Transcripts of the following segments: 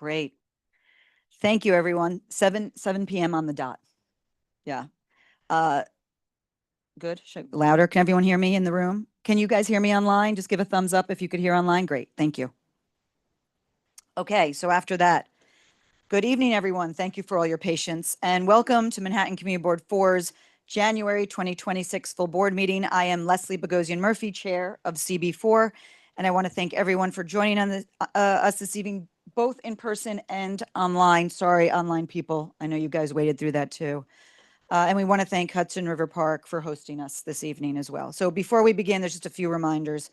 Great. Thank you, everyone. 7 p.m. on the dot. Yeah. Good. Louder. Can everyone hear me in the room? Can you guys hear me online? Just give a thumbs up if you could hear online. Great. Thank you. Okay. So after that, good evening, everyone. Thank you for all your patience and welcome to Manhattan Community Board 4's January 2026 full board meeting. I am Leslie Boghosian Murphy, chair of CB4, and I want to thank everyone for joining on us this evening, both in person and online. Sorry, online people. I know you guys waited through that too. And we want to thank Hudson River Park for hosting us this evening as well. So before we begin, there's just a few reminders,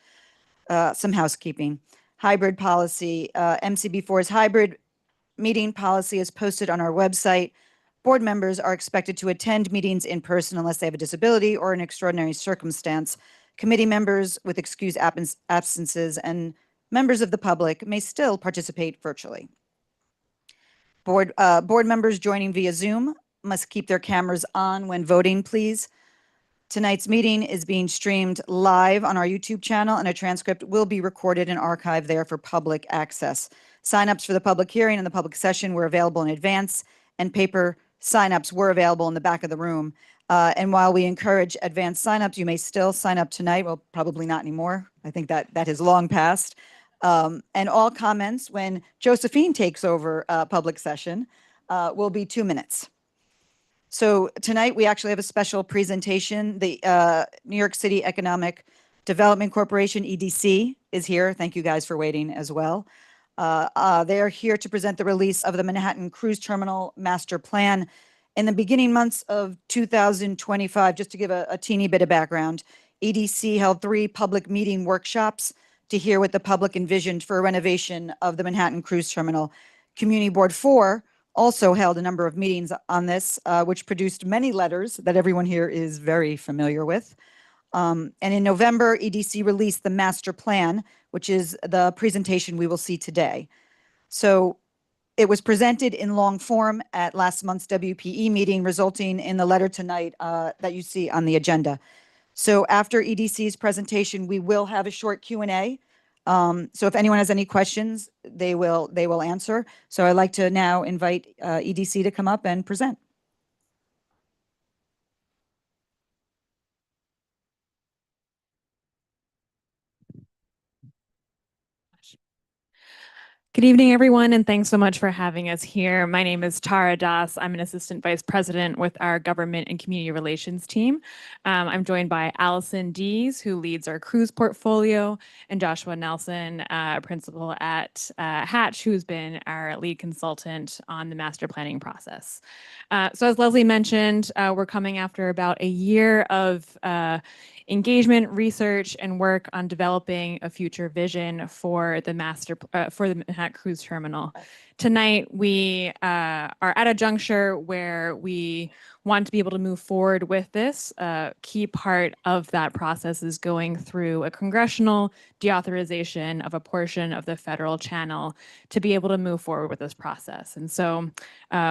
some housekeeping. Hybrid policy, MCB4's hybrid meeting policy is posted on our website. Board members are expected to attend meetings in person unless they have a disability or an extraordinary circumstance. Committee members with excused absences and members of the public may still participate virtually. Board members joining via Zoom must keep their cameras on when voting, please. Tonight's meeting is being streamed live on our YouTube channel, and a transcript will be recorded and archived there for public access. Sign-ups for the public hearing and the public session were available in advance, and paper sign-ups were available in the back of the room. And while we encourage advanced sign-ups, you may still sign up tonight. Well, probably not anymore. I think that has long passed. And all comments when Josephine takes over public session will be 2 minutes. So tonight we actually have a special presentation. The New York City Economic Development Corporation, EDC, is here. Thank you guys for waiting as well. They are here to present the release of the Manhattan Cruise Terminal Master Plan. In the beginning months of 2025, just to give a teeny bit of background, EDC held 3 public meeting workshops to hear what the public envisioned for a renovation of the Manhattan Cruise Terminal. Community Board 4 also held a number of meetings on this, which produced many letters that everyone here is very familiar with. And in November, EDC released the master plan, which is the presentation we will see today. So it was presented in long form at last month's WPE meeting, resulting in the letter tonight that you see on the agenda. So after EDC's presentation, we will have a short Q&A. So if anyone has any questions, they will answer. So I'd like to now invite EDC to come up and present. Good evening, everyone, and thanks so much for having us here. My name is Tara Das. I'm an assistant vice president with our government and community relations team. I'm joined by Allison Dees, who leads our cruise portfolio, and Joshua Nelson, principal at Hatch, who's been our lead consultant on the master planning process. So as Leslie mentioned, we're coming after about a year of engagement, research, and work on developing a future vision for the Manhattan Cruise Terminal. Tonight, we are at a juncture where we want to be able to move forward with this. A key part of that process is going through a congressional deauthorization of a portion of the federal channel to be able to move forward with this process. And so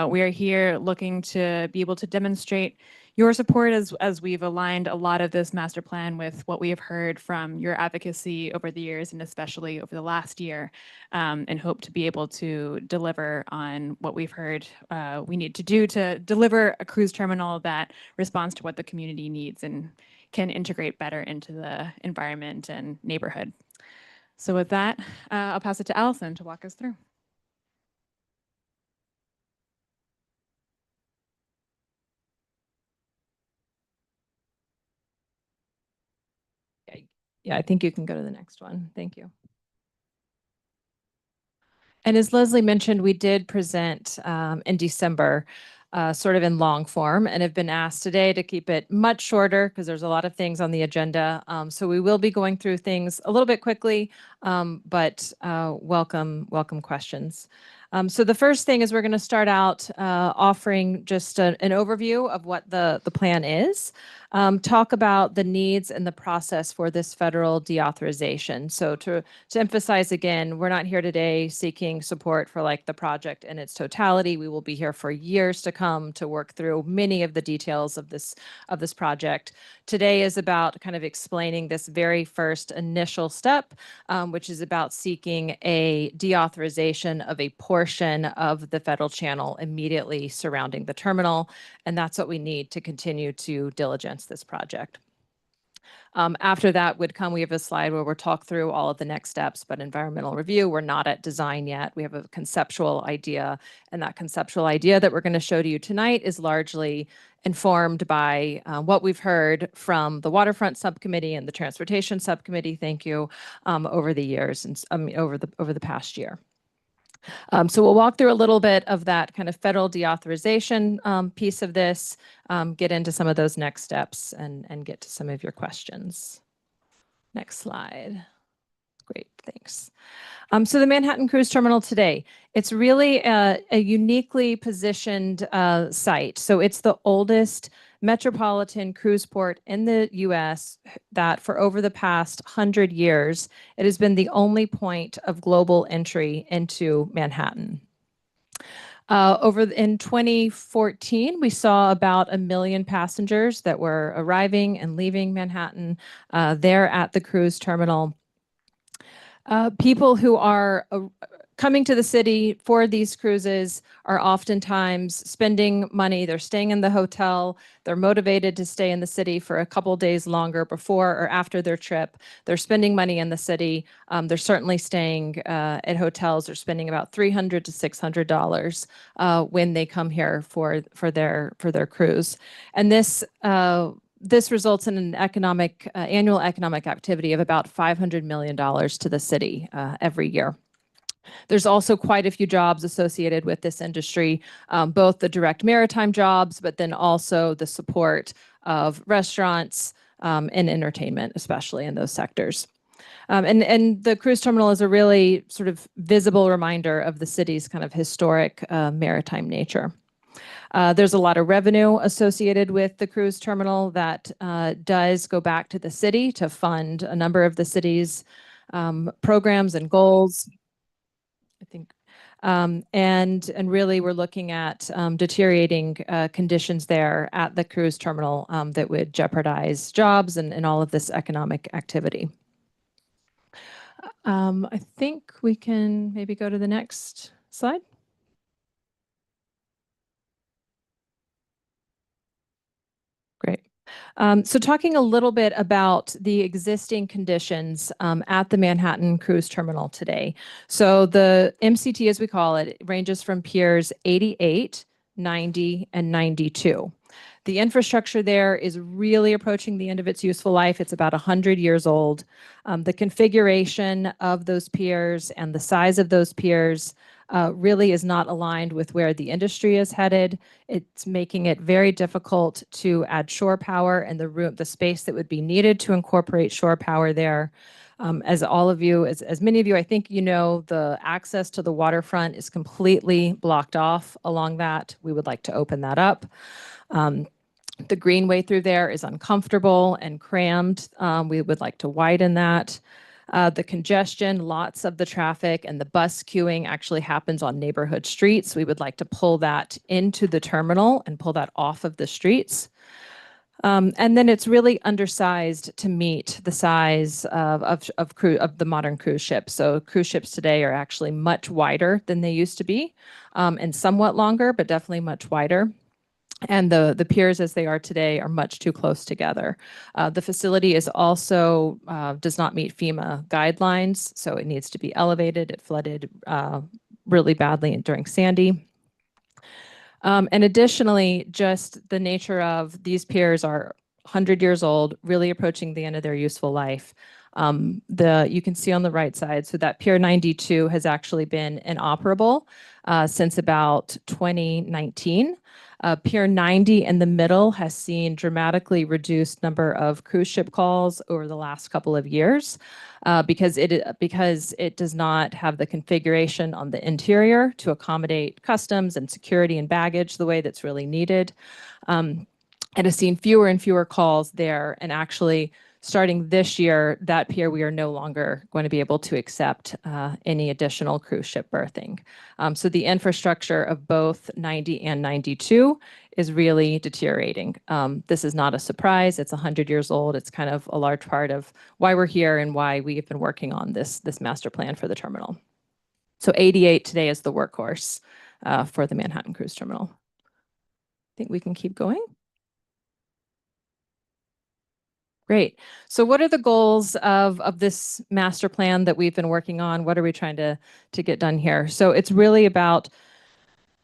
we are here looking to be able to demonstrate your support as we've aligned a lot of this master plan with what we have heard from your advocacy over the years and especially over the last year, and hope to be able to deliver on what we've heard we need to do to deliver a cruise terminal that responds to what the community needs and can integrate better into the environment and neighborhood. So with that, I'll pass it to Allison to walk us through. Yeah, I think you can go to the next one. Thank you. And as Leslie mentioned, we did present in December, sort of in long form, and have been asked today to keep it much shorter because there's a lot of things on the agenda. So we will be going through things a little bit quickly, but welcome questions. So the first thing is we're going to start out offering just an overview of what the plan is, talk about the needs and the process for this federal deauthorization. So to emphasize again, we're not here today seeking support for like the project in its totality. We will be here for years to come to work through many of the details of this project. Today is about kind of explaining this very first initial step, which is about seeking a deauthorization of a portion of the federal channel immediately surrounding the terminal. And that's what we need to continue to diligence this project. After that would come, we have a slide where we'll talk through all of the next steps, but environmental review, we're not at design yet. We have a conceptual idea, and that conceptual idea that we're going to show to you tonight is largely informed by what we've heard from the waterfront subcommittee and the transportation subcommittee, thank you, over the years and over the past year. So we'll walk through a little bit of that kind of federal deauthorization piece of this, get into some of those next steps and get to some of your questions. Next slide. Great, thanks. So the Manhattan Cruise Terminal today, it's really a uniquely positioned site. So it's the oldest metropolitan cruise port in the US that for over the past 100 years, it has been the only point of global entry into Manhattan. In 2014, we saw about 1 million passengers that were arriving and leaving Manhattan there at the cruise terminal. People who are coming to the city for these cruises are oftentimes spending money. They're staying in the hotel. They're motivated to stay in the city for a couple days longer before or after their trip. They're spending money in the city. They're certainly staying at hotels. They're spending about $300 to $600 when they come here for their cruise. And this results in an annual economic activity of about $500 million to the city every year. There's also quite a few jobs associated with this industry, both the direct maritime jobs, but then also the support of restaurants and entertainment, especially in those sectors. And the cruise terminal is a really sort of visible reminder of the city's kind of historic maritime nature. There's a lot of revenue associated with the cruise terminal that does go back to the city to fund a number of the city's programs and goals. I think, and really we're looking at deteriorating conditions there at the cruise terminal that would jeopardize jobs and all of this economic activity. I think we can maybe go to the next slide. Great. So talking a little bit about the existing conditions at the Manhattan Cruise Terminal today. So the MCT, as we call it, ranges from Piers 88, 90, and 92. The infrastructure there is really approaching the end of its useful life. It's about 100 years old. The configuration of those piers and the size of those piers really is not aligned with where the industry is headed. It's making it very difficult to add shore power and the space that would be needed to incorporate shore power there. As many of you, I think you know, the access to the waterfront is completely blocked off along that. We would like to open that up. The greenway through there is uncomfortable and crammed. We would like to widen that. The congestion, lots of the traffic and the bus queuing actually happens on neighborhood streets. We would like to pull that into the terminal and pull that off of the streets. And then it's really undersized to meet the size of the modern cruise ships. So cruise ships today are actually much wider than they used to be, and somewhat longer, but definitely much wider. And the piers as they are today are much too close together. The facility is also does not meet FEMA guidelines, so it needs to be elevated. It flooded really badly during Sandy. And additionally, just the nature of these piers are 100 years old, really approaching the end of their useful life. You can see on the right side, so that Pier 92 has actually been inoperable since about 2019. Pier 90 in the middle has seen dramatically reduced number of cruise ship calls over the last couple of years because it does not have the configuration on the interior to accommodate customs and security and baggage the way that's really needed. It has seen fewer and fewer calls there, and actually starting this year, that pier, we are no longer going to be able to accept any additional cruise ship berthing. So the infrastructure of both 90 and 92 is really deteriorating. This is not a surprise. It's 100 years old. It's kind of a large part of why we're here and why we have been working on this master plan for the terminal. So 88 today is the workhorse for the Manhattan Cruise Terminal. I think we can keep going. Great. So what are the goals of this master plan that we've been working on? What are we trying to get done here? So it's really about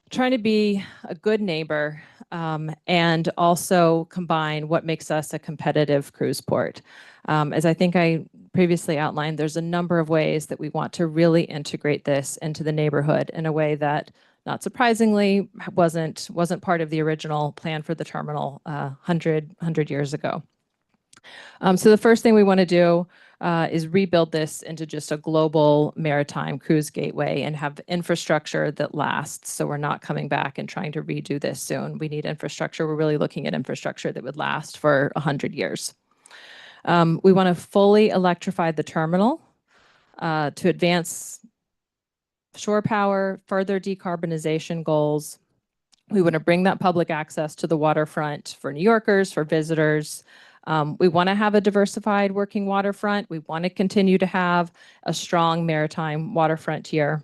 trying to be a good neighbor and also combine what makes us a competitive cruise port. As I think I previously outlined, there's a number of ways that we want to really integrate this into the neighborhood in a way that, not surprisingly, wasn't part of the original plan for the terminal 100 years ago. So the first thing we want to do is rebuild this into just a global maritime cruise gateway and have infrastructure that lasts. So we're not coming back and trying to redo this soon. We need infrastructure. We're really looking at infrastructure that would last for 100 years. We want to fully electrify the terminal to advance shore power, further decarbonization goals. We want to bring that public access to the waterfront for New Yorkers, for visitors. We want to have a diversified working waterfront. We want to continue to have a strong maritime waterfront here,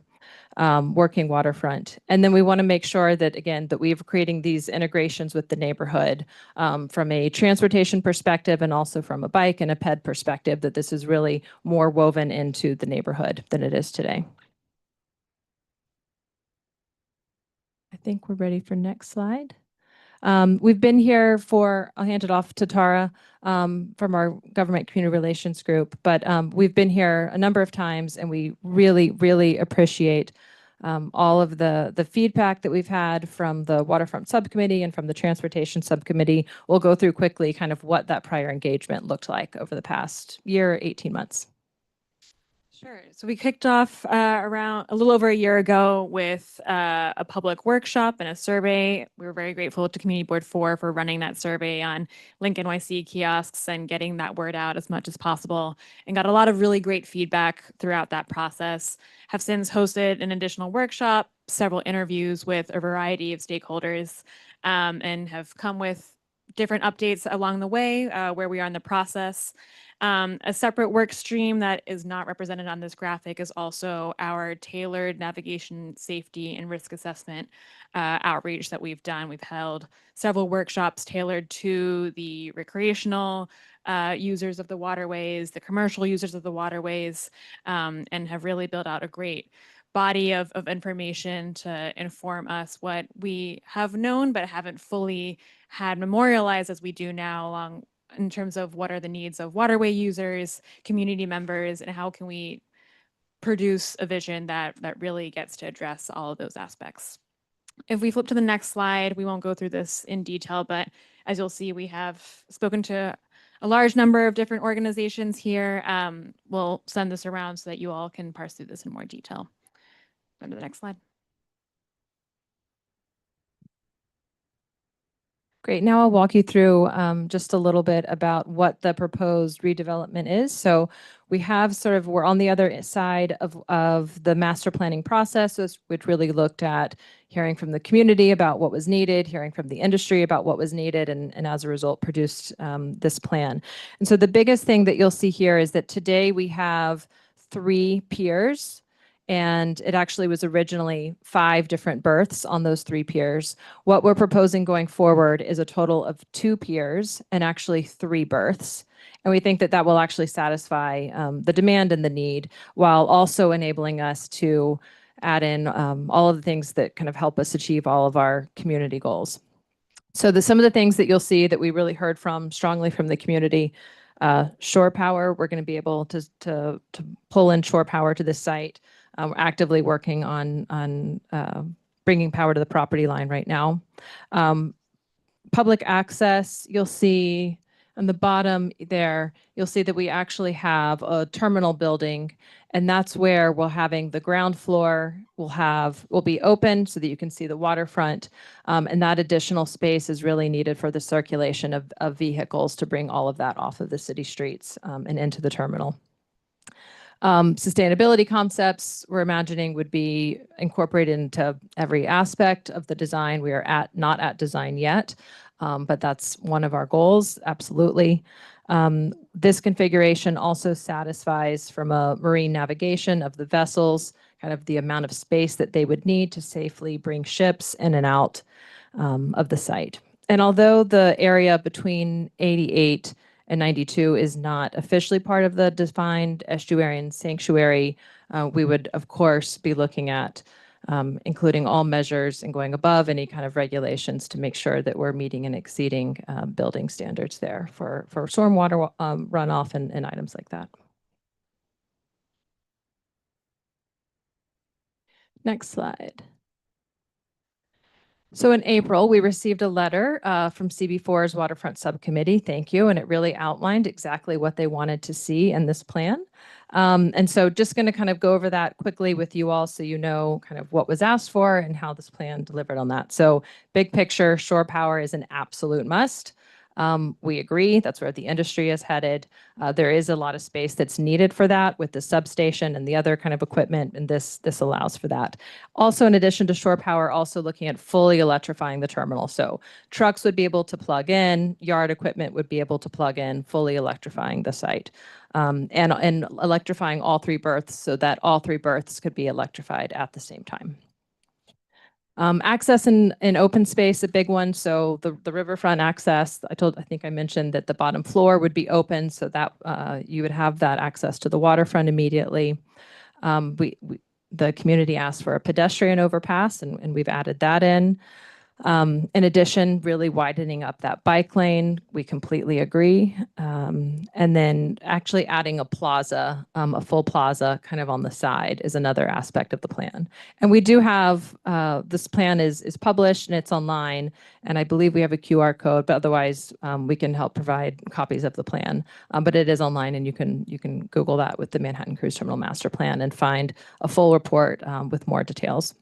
working waterfront. And then we want to make sure that, again, that we're creating these integrations with the neighborhood from a transportation perspective and also from a bike and a ped perspective, that this is really more woven into the neighborhood than it is today. I think we're ready for next slide. We've been here for, I'll hand it off to Tara from our government community relations group, but we've been here a number of times and we really, really appreciate all of the feedback that we've had from the waterfront subcommittee and from the transportation subcommittee. We'll go through quickly kind of what that prior engagement looked like over the past year, 18 months. Sure. So we kicked off around a little over a year ago with a public workshop and a survey. We were very grateful to Community Board 4 for running that survey on Link NYC kiosks and getting that word out as much as possible, and got a lot of really great feedback throughout that process. Have since hosted an additional workshop, several interviews with a variety of stakeholders, and have come with different updates along the way where we are in the process. A separate work stream that is not represented on this graphic is also our tailored navigation, safety, and risk assessment outreach that we've done. We've held several workshops tailored to the recreational users of the waterways, the commercial users of the waterways, and have really built out a great body of information to inform us what we have known but haven't fully had memorialized as we do now, along in terms of what are the needs of waterway users, community members, and how can we produce a vision that really gets to address all of those aspects. If we flip to the next slide, we won't go through this in detail, but as you'll see, we have spoken to a large number of different organizations here. We'll send this around so that you all can parse through this in more detail. Go to the next slide. Great. Now I'll walk you through just a little bit about what the proposed redevelopment is. So we have we're on the other side of the master planning process, which really looked at hearing from the community about what was needed, hearing from the industry about what was needed, and as a result produced this plan. And so the biggest thing that you'll see here is that today we have 3 piers. And it actually was originally 5 different berths on those 3 piers. What we're proposing going forward is a total of 2 piers and actually 3 berths. And we think that that will actually satisfy the demand and the need, while also enabling us to add in all of the things that kind of help us achieve all of our community goals. So some of the things that you'll see that we really heard strongly from the community, shore power. We're going to be able to pull in shore power to this site. We're actively working on bringing power to the property line right now. Public access, you'll see On the bottom there, you'll see that we actually have a terminal building, and that's where we're having the ground floor will be open so that you can see the waterfront. And that additional space is really needed for the circulation of vehicles to bring all of that off of the city streets and into the terminal. Sustainability concepts we're imagining would be incorporated into every aspect of the design. We are not at design yet, but that's one of our goals, absolutely. This configuration also satisfies from a marine navigation of the vessels, kind of the amount of space that they would need to safely bring ships in and out of the site. And although the area between 88 and 92 is not officially part of the defined estuarine sanctuary, we would, of course, be looking at including all measures and going above any kind of regulations to make sure that we're meeting and exceeding building standards there for stormwater runoff and items like that. Next slide. So in April, we received a letter from CB4's Waterfront Subcommittee. Thank you. And it really outlined exactly what they wanted to see in this plan. And so just going to kind of go over that quickly with you all so you know kind of what was asked for and how this plan delivered on that. So big picture, shore power is an absolute must. We agree that's where the industry is headed. There is a lot of space that's needed for that with the substation and the other kind of equipment, and this allows for that. Also, in addition to shore power, also looking at fully electrifying the terminal. So trucks would be able to plug in, yard equipment would be able to plug in, fully electrifying the site. And electrifying all three berths so that all three berths could be electrified at the same time. Access in open space, a big one. So the riverfront access, I think I mentioned that the bottom floor would be open so that you would have that access to the waterfront immediately. The community asked for a pedestrian overpass, and we've added that in. In addition, really widening up that bike lane, we completely agree. And then actually adding a plaza, a full plaza kind of on the side is another aspect of the plan. And we do have, this plan is published and it's online, and I believe we have a QR code, but otherwise we can help provide copies of the plan. But it is online, and you can Google that with the Manhattan Cruise Terminal Master Plan and find a full report with more details.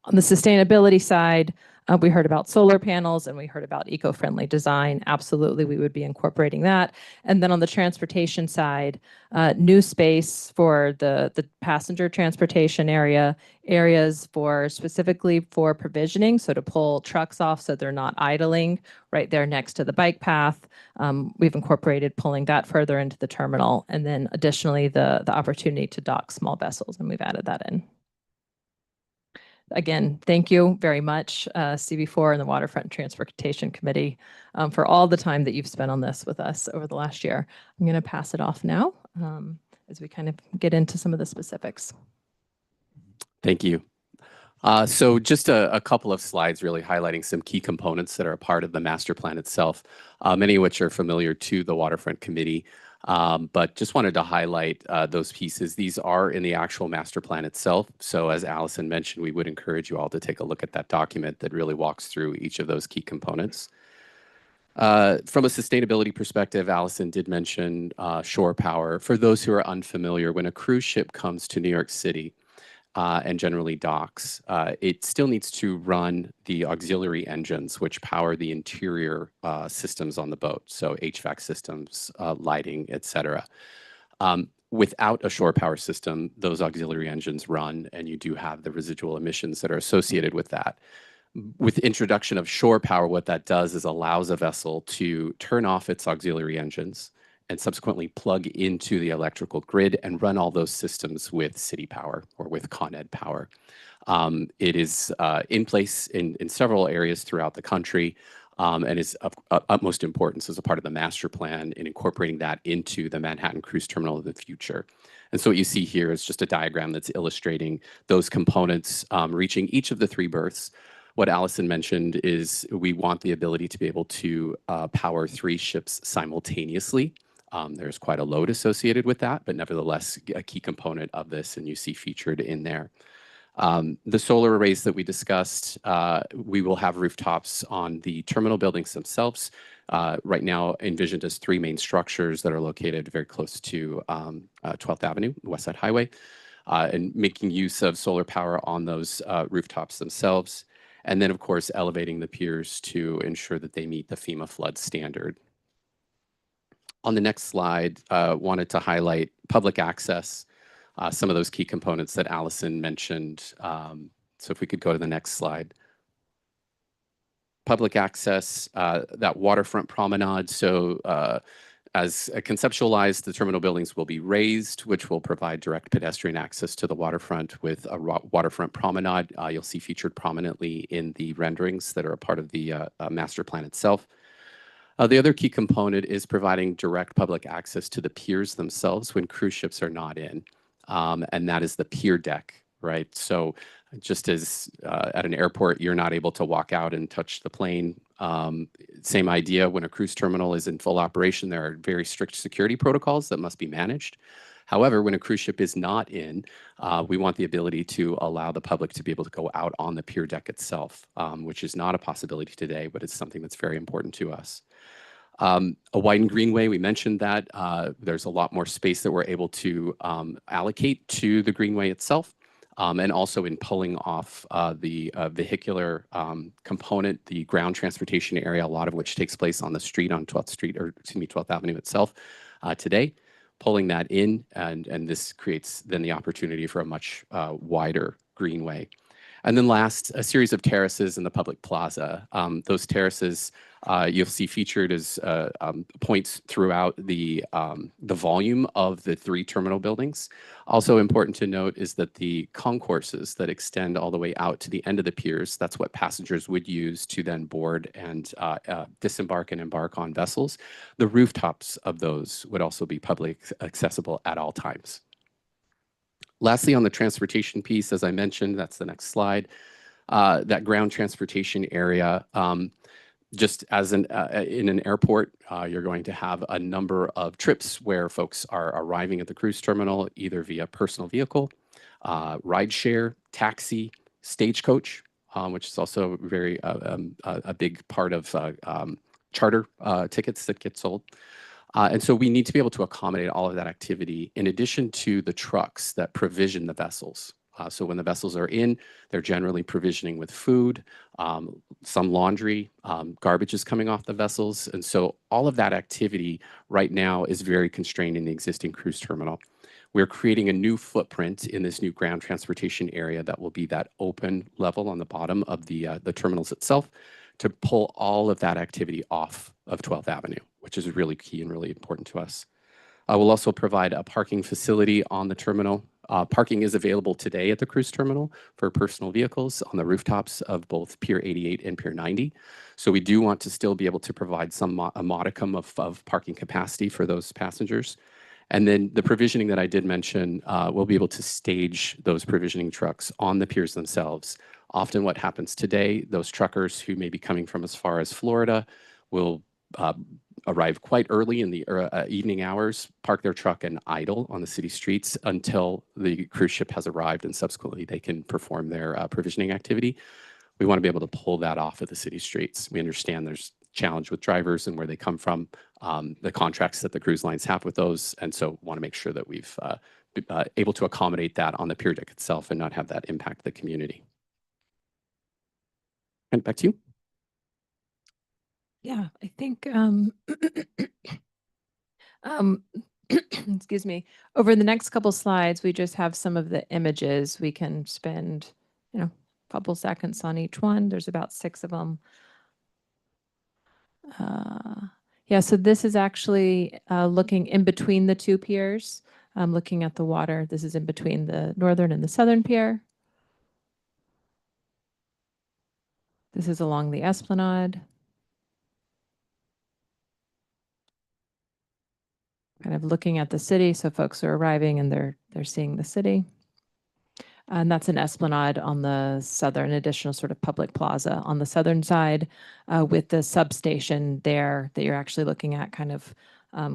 On the sustainability side, we heard about solar panels and we heard about eco-friendly design. Absolutely, we would be incorporating that. And then on the transportation side, new space for the passenger transportation areas specifically for provisioning, so to pull trucks off so they're not idling right there next to the bike path. We've incorporated pulling that further into the terminal, and then additionally the opportunity to dock small vessels, and we've added that in. Again, thank you very much, CB4 and the Waterfront Transportation Committee, for all the time that you've spent on this with us over the last year. I'm going to pass it off now as we kind of get into some of the specifics. Thank you. So just a couple of slides really highlighting some key components that are a part of the master plan itself, many of which are familiar to the Waterfront Committee. But just wanted to highlight those pieces. These are in the actual master plan itself. So as Allison mentioned, we would encourage you all to take a look at that document that really walks through each of those key components. From a sustainability perspective, Allison did mention shore power. For those who are unfamiliar, when a cruise ship comes to New York City, and generally docks, it still needs to run the auxiliary engines which power the interior systems on the boat, so HVAC systems, lighting, etc. Without a shore power system, those auxiliary engines run, and you do have the residual emissions that are associated with that. With the introduction of shore power, what that does is allows a vessel to turn off its auxiliary engines and subsequently plug into the electrical grid and run all those systems with city power or with Con Ed power. It is in place in several areas throughout the country, and is of utmost importance as a part of the master plan in incorporating that into the Manhattan Cruise Terminal of the future. And so what you see here is just a diagram that's illustrating those components reaching each of the three berths. What Allison mentioned is we want the ability to be able to power three ships simultaneously. There's quite a load associated with that, but nevertheless, a key component of this, and you see featured in there. The solar arrays that we discussed, we will have rooftops on the terminal buildings themselves. right now envisioned as 3 main structures that are located very close to 12th Avenue, West Side Highway, and making use of solar power on those rooftops themselves. And then, of course, elevating the piers to ensure that they meet the FEMA flood standard. On the next slide, wanted to highlight public access, some of those key components that Allison mentioned. So if we could go to the next slide. Public access, that waterfront promenade. So as conceptualized, the terminal buildings will be raised, which will provide direct pedestrian access to the waterfront with a waterfront promenade. You'll see featured prominently in the renderings that are a part of the master plan itself. The other key component is providing direct public access to the piers themselves when cruise ships are not in, and that is the pier deck, right? So just as at an airport, you're not able to walk out and touch the plane. Same idea when a cruise terminal is in full operation, there are very strict security protocols that must be managed. However, when a cruise ship is not in, we want the ability to allow the public to be able to go out on the pier deck itself, which is not a possibility today, but it's something that's very important to us. A widened greenway, we mentioned that. There's a lot more space that we're able to allocate to the greenway itself. And also in pulling off the vehicular component, the ground transportation area, a lot of which takes place on the street on 12th Street, or excuse me, 12th Avenue itself today, pulling that in, and this creates then the opportunity for a much wider greenway. And then last, a series of terraces in the public plaza. Those terraces you'll see featured as points throughout the volume of the 3 terminal buildings. Also important to note is that the concourses that extend all the way out to the end of the piers, that's what passengers would use to then board and disembark and embark on vessels. The rooftops of those would also be public accessible at all times. Lastly, on the transportation piece, as I mentioned, that's the next slide, that ground transportation area, just as in an airport, you're going to have a number of trips where folks are arriving at the cruise terminal, either via personal vehicle, rideshare, taxi, stagecoach, which is also very a big part of charter tickets that get sold. And so we need to be able to accommodate all of that activity in addition to the trucks that provision the vessels. So when the vessels are in, they're generally provisioning with food, some laundry, garbage is coming off the vessels. And so all of that activity right now is very constrained in the existing cruise terminal. We're creating a new footprint in this new ground transportation area that will be that open level on the bottom of the terminals itself to pull all of that activity off of 12th Avenue, which is really key and really important to us. We'll also provide a parking facility on the terminal. Parking is available today at the cruise terminal for personal vehicles on the rooftops of both Pier 88 and Pier 90. So we do want to still be able to provide a modicum of parking capacity for those passengers. And then the provisioning that I did mention, we'll be able to stage those provisioning trucks on the piers themselves. Often what happens today, those truckers who may be coming from as far as Florida will arrive quite early in the evening hours, park their truck and idle on the city streets until the cruise ship has arrived, and subsequently they can perform their provisioning activity. We want to be able to pull that off of the city streets. We understand there's challenge with drivers and where they come from, the contracts that the cruise lines have with those, and so want to make sure that we've able to accommodate that on the pier deck itself and not have that impact the community. And back to you. Yeah, I think, excuse me, over the next couple slides, we just have some of the images. We can spend, a couple seconds on each one. There's about 6 of them. Yeah, so this is actually looking in between the 2 piers, looking at the water. This is in between the northern and the southern pier. This is along the esplanade. Kind of looking at the city, so folks are arriving and they're seeing the city. And that's an esplanade on the southern, additional sort of public plaza on the southern side, with the substation there that you're actually looking at kind of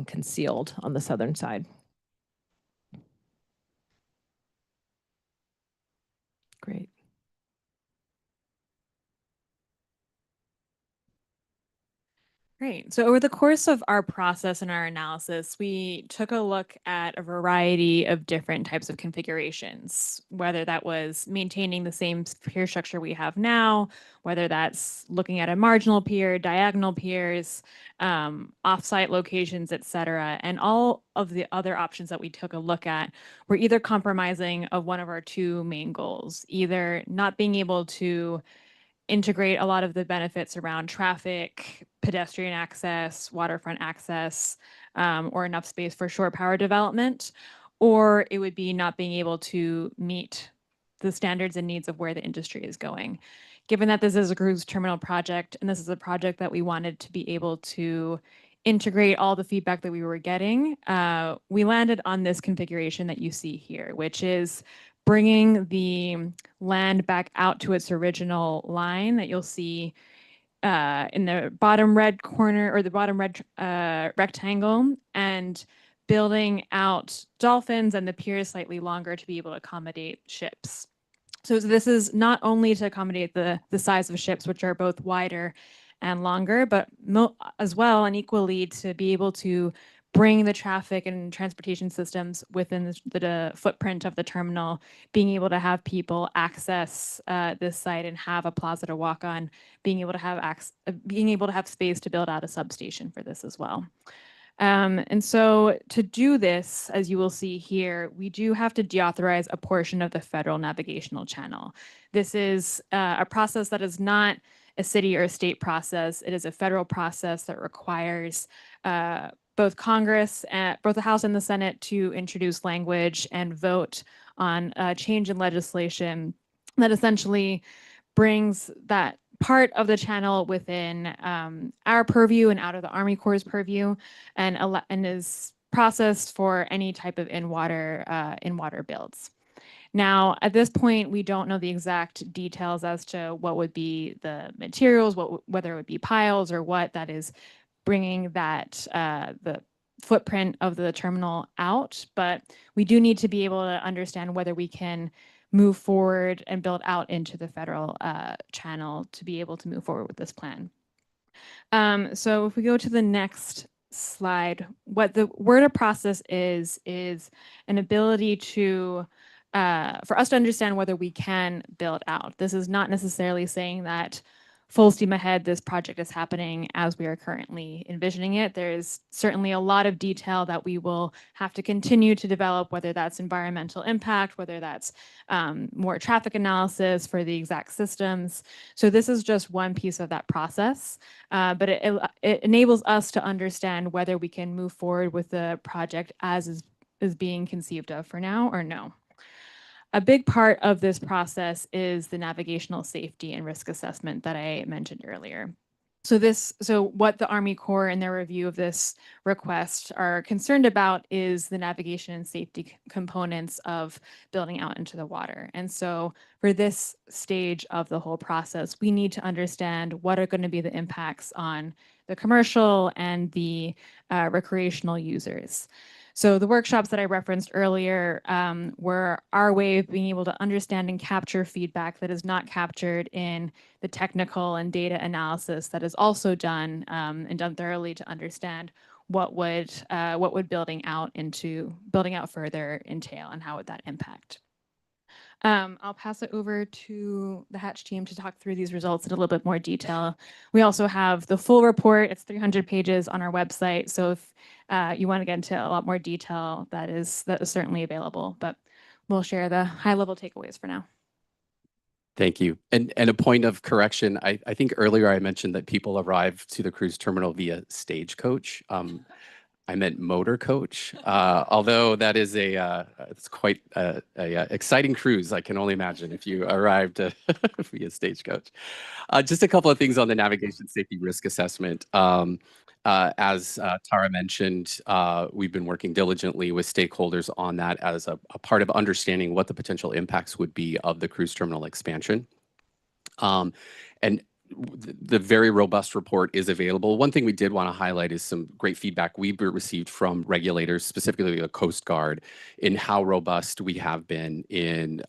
concealed on the southern side. Great. Great. So over the course of our process and our analysis, we took a look at a variety of different types of configurations, whether that was maintaining the same pier structure we have now, whether that's looking at a marginal pier, diagonal piers, offsite locations, et cetera. And all of the other options that we took a look at were either compromising of one of our two main goals, either not being able to integrate a lot of the benefits around traffic, pedestrian access, waterfront access, or enough space for shore power development, or it would be not being able to meet the standards and needs of where the industry is going. Given that this is a cruise terminal project, and this is a project that we wanted to be able to integrate all the feedback that we were getting, we landed on this configuration that you see here, which is bringing the land back out to its original line that you'll see in the bottom red corner or the bottom red rectangle, and building out dolphins and the pier is slightly longer to be able to accommodate ships. So this is not only to accommodate the size of ships, which are both wider and longer, but as well and equally to be able to bring the traffic and transportation systems within the footprint of the terminal, being able to have people access this site and have a plaza to walk on, being able to have space to build out a substation for this as well. And so to do this, as you will see here, we do have to deauthorize a portion of the federal navigational channel. This is a process that is not a city or a state process. It is a federal process that requires both Congress, both the House and the Senate to introduce language and vote on a change in legislation that essentially brings that part of the channel within our purview and out of the Army Corps' purview, and is processed for any type of in-water builds. Now, at this point, we don't know the exact details as to what would be the materials, whether it would be piles or what that is bringing that the footprint of the terminal out, but we do need to be able to understand whether we can move forward and build out into the federal channel to be able to move forward with this plan. So if we go to the next slide, what the WRDA process is an ability to for us to understand whether we can build out. This is not necessarily saying that full steam ahead, this project is happening as we are currently envisioning it. There's certainly a lot of detail that we will have to continue to develop, whether that's environmental impact, whether that's more traffic analysis for the exact systems. So this is just one piece of that process, but it enables us to understand whether we can move forward with the project as is being conceived of for now or no. A big part of this process is the navigational safety and risk assessment that I mentioned earlier. So what the Army Corps in their review of this request are concerned about is the navigation and safety components of building out into the water. And so for this stage of the whole process, we need to understand what are going to be the impacts on the commercial and the recreational users. So the workshops that I referenced earlier were our way of being able to understand and capture feedback that is not captured in the technical and data analysis that is also done and done thoroughly to understand what would building out further entail and how would that impact. I'll pass it over to the Hatch team to talk through these results in a little bit more detail. We also have the full report. It's 300 pages on our website. So if you want to get into a lot more detail, that is certainly available, but we'll share the high level takeaways for now. Thank you. And a point of correction, I think earlier I mentioned that people arrive to the cruise terminal via stagecoach. I meant motor coach, although that is it's quite a exciting cruise. I can only imagine if you arrived via stagecoach. Just a couple of things on the navigation safety risk assessment. As Tara mentioned, we've been working diligently with stakeholders on that as a part of understanding what the potential impacts would be of the cruise terminal expansion. And the very robust report is available. One thing we did want to highlight is some great feedback we've received from regulators, specifically the Coast Guard, in how robust we have been in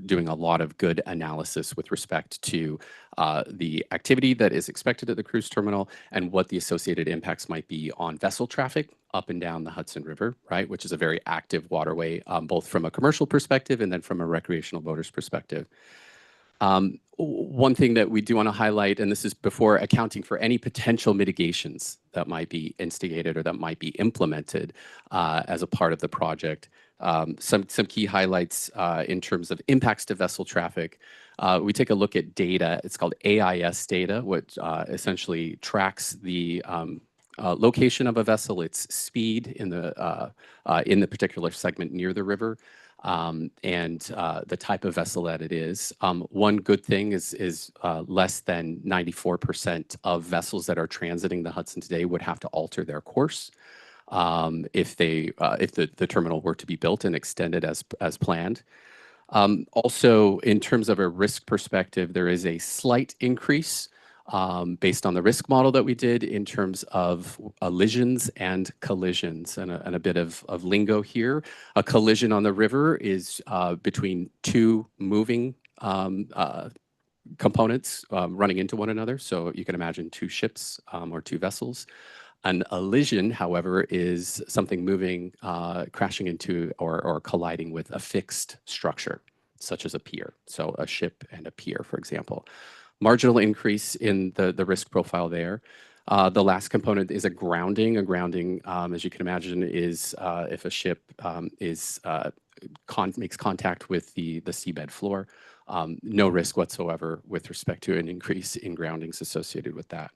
doing a lot of good analysis with respect to the activity that is expected at the cruise terminal and what the associated impacts might be on vessel traffic up and down the Hudson River, right, which is a very active waterway, both from a commercial perspective and then from a recreational boaters perspective. One thing that we do want to highlight, and this is before accounting for any potential mitigations that might be instigated or that might be implemented as a part of the project. Some key highlights in terms of impacts to vessel traffic. We take a look at data. It's called AIS data, which essentially tracks the location of a vessel, its speed in the particular segment near the river, and the type of vessel that it is. One good thing is less than 94% of vessels that are transiting the Hudson today would have to alter their course if the terminal were to be built and extended as planned. Also, in terms of a risk perspective, there is a slight increase based on the risk model that we did in terms of elisions and collisions, and a bit of lingo here. A collision on the river is between two moving components running into one another. So you can imagine two ships or two vessels. An elision, however, is something moving, crashing into or colliding with a fixed structure, such as a pier. So a ship and a pier, for example. Marginal increase in the risk profile there. The last component is a grounding. A grounding, as you can imagine, is if a ship makes contact with the seabed floor. No risk whatsoever with respect to an increase in groundings associated with that.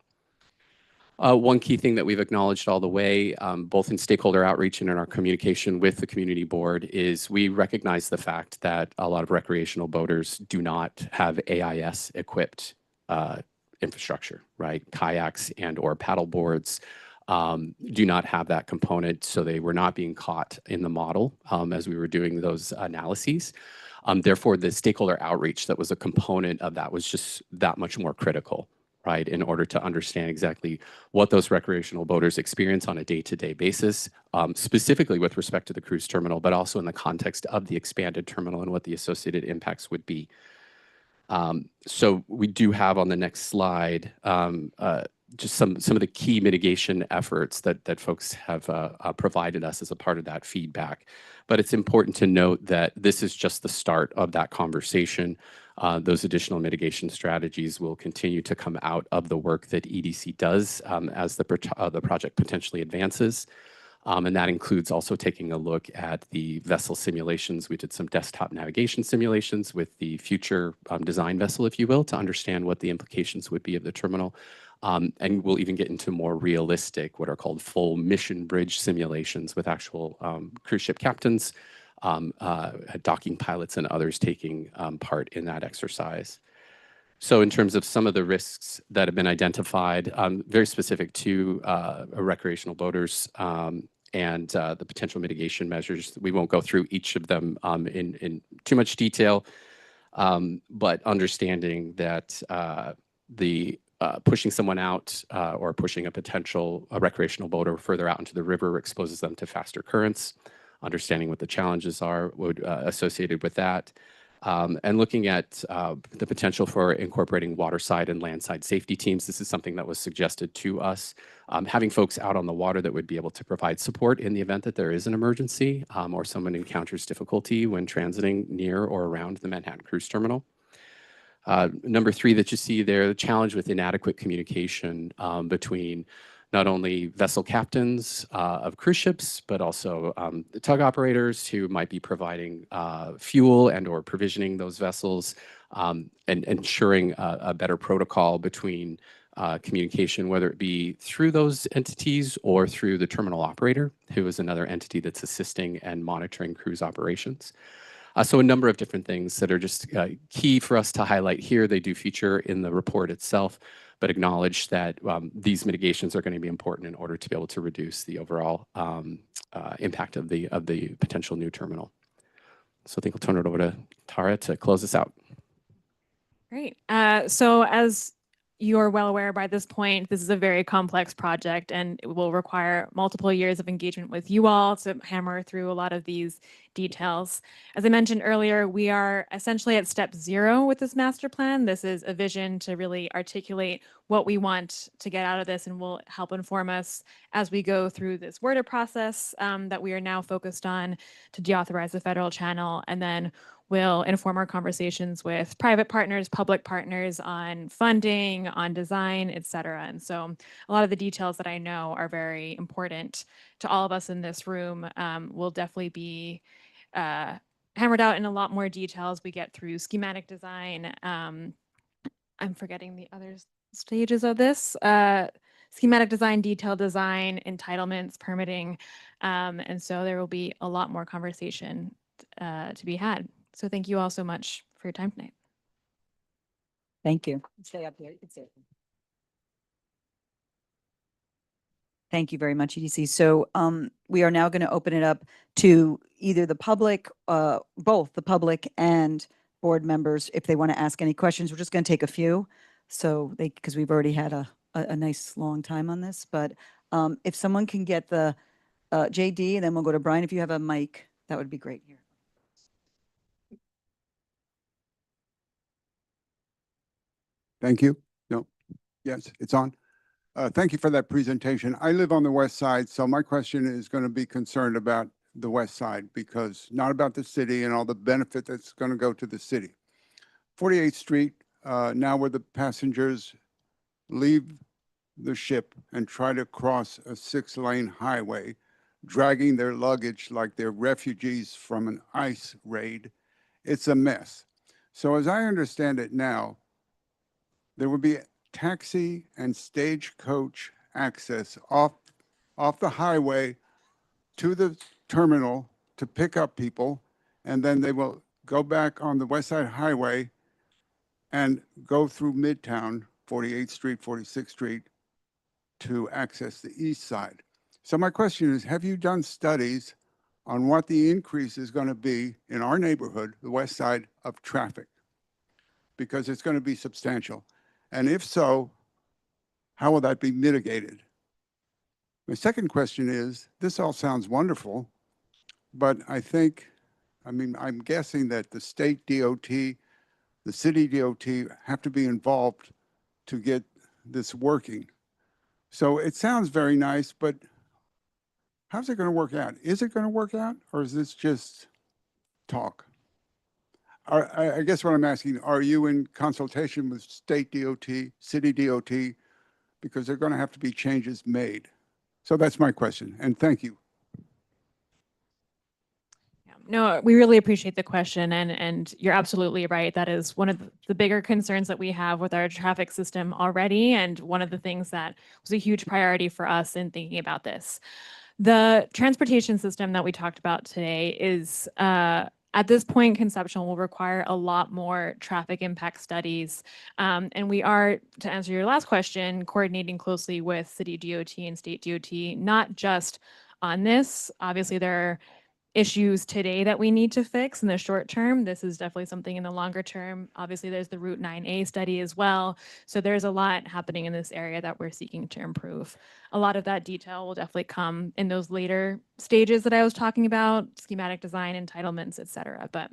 One key thing that we've acknowledged all the way, both in stakeholder outreach and in our communication with the community board, is we recognize the fact that a lot of recreational boaters do not have AIS equipped infrastructure, right? Kayaks and or paddle boards do not have that component, so they were not being caught in the model as we were doing those analyses. Therefore, the stakeholder outreach that was a component of that was just that much more critical, right, in order to understand exactly what those recreational boaters experience on a day-to-day basis, specifically with respect to the cruise terminal, but also in the context of the expanded terminal and what the associated impacts would be. So we do have on the next slide just some of the key mitigation efforts that folks have provided us as a part of that feedback. But it's important to note that this is just the start of that conversation. Those additional mitigation strategies will continue to come out of the work that EDC does as the project potentially advances. And that includes also taking a look at the vessel simulations. We did some desktop navigation simulations with the future design vessel, if you will, to understand what the implications would be of the terminal. And we'll even get into more realistic, what are called full mission bridge simulations with actual cruise ship captains, docking pilots, and others taking part in that exercise. So in terms of some of the risks that have been identified, very specific to recreational boaters and the potential mitigation measures, we won't go through each of them in too much detail, but understanding that the pushing someone out or pushing a recreational boater further out into the river exposes them to faster currents, understanding what the challenges are associated with that, and looking at the potential for incorporating waterside and landside safety teams. This is something that was suggested to us. Having folks out on the water that would be able to provide support in the event that there is an emergency or someone encounters difficulty when transiting near or around the Manhattan Cruise Terminal. Number 3 that you see there, the challenge with inadequate communication between not only vessel captains of cruise ships, but also the tug operators who might be providing fuel and or provisioning those vessels, and ensuring a better protocol between communication, whether it be through those entities or through the terminal operator, who is another entity that's assisting and monitoring cruise operations. So a number of different things that are just key for us to highlight here. They do feature in the report itself, but acknowledge that these mitigations are going to be important in order to be able to reduce the overall impact of the potential new terminal. So I think I'll turn it over to Tara to close this out. Great. So as you're well aware by this point, this is a very complex project and it will require multiple years of engagement with you all to hammer through a lot of these details. As I mentioned earlier, we are essentially at step 0 with this master plan. This is a vision to really articulate what we want to get out of this and will help inform us as we go through this worded process that we are now focused on to deauthorize the federal channel, and then will inform our conversations with private partners, public partners on funding, on design, et cetera. And so a lot of the details that I know are very important to all of us in this room will definitely be hammered out in a lot more detail as we get through schematic design. I'm forgetting the other stages of this. Schematic design, detailed design, entitlements, permitting. And so there will be a lot more conversation to be had. So thank you all so much for your time tonight. Thank you. Stay up here. You can stay. Thank you very much, EDC. So we are now going to open it up to either the public, both the public and board members, if they want to ask any questions. We're just going to take a few. So because we've already had a nice long time on this, but if someone can get the JD, and then we'll go to Brian. If you have a mic, that would be great here. Thank you. No, yes, it's on. Thank you for that presentation. I live on the west side, so my question is going to be concerned about the west side, because not about the city and all the benefit that's going to go to the city. 48th Street, now where the passengers leave the ship and try to cross a 6-lane highway, dragging their luggage like they're refugees from an ICE raid. It's a mess. So as I understand it now, there would be taxi and stagecoach access off the highway to the terminal to pick up people, and then they will go back on the West Side Highway and go through Midtown, 48th Street, 46th Street, to access the east side. So my question is, have you done studies on what the increase is going to be in our neighborhood, the west side, of traffic? Because it's going to be substantial. And if so, how will that be mitigated? My second question is, this all sounds wonderful, but I'm guessing that the state DOT, the city DOT have to be involved to get this working. So it sounds very nice, but how's it going to work out? Is it going to work out, or is this just talk? I guess what I'm asking, are you in consultation with state DOT, city DOT, because there are going to have to be changes made? So that's my question, and thank you. No, we really appreciate the question, and you're absolutely right. That is one of the bigger concerns that we have with our traffic system already, and one of the things that was a huge priority for us in thinking about this. The transportation system that we talked about today is at this point, conceptual, will require a lot more traffic impact studies. And we are, to answer your last question, coordinating closely with city DOT and state DOT, not just on this. Obviously, there are issues today that we need to fix in the short term. This is definitely something in the longer term. Obviously, there's the Route 9A study as well. So there's a lot happening in this area that we're seeking to improve. A lot of that detail will definitely come in those later stages that I was talking about, schematic design, entitlements, et cetera, but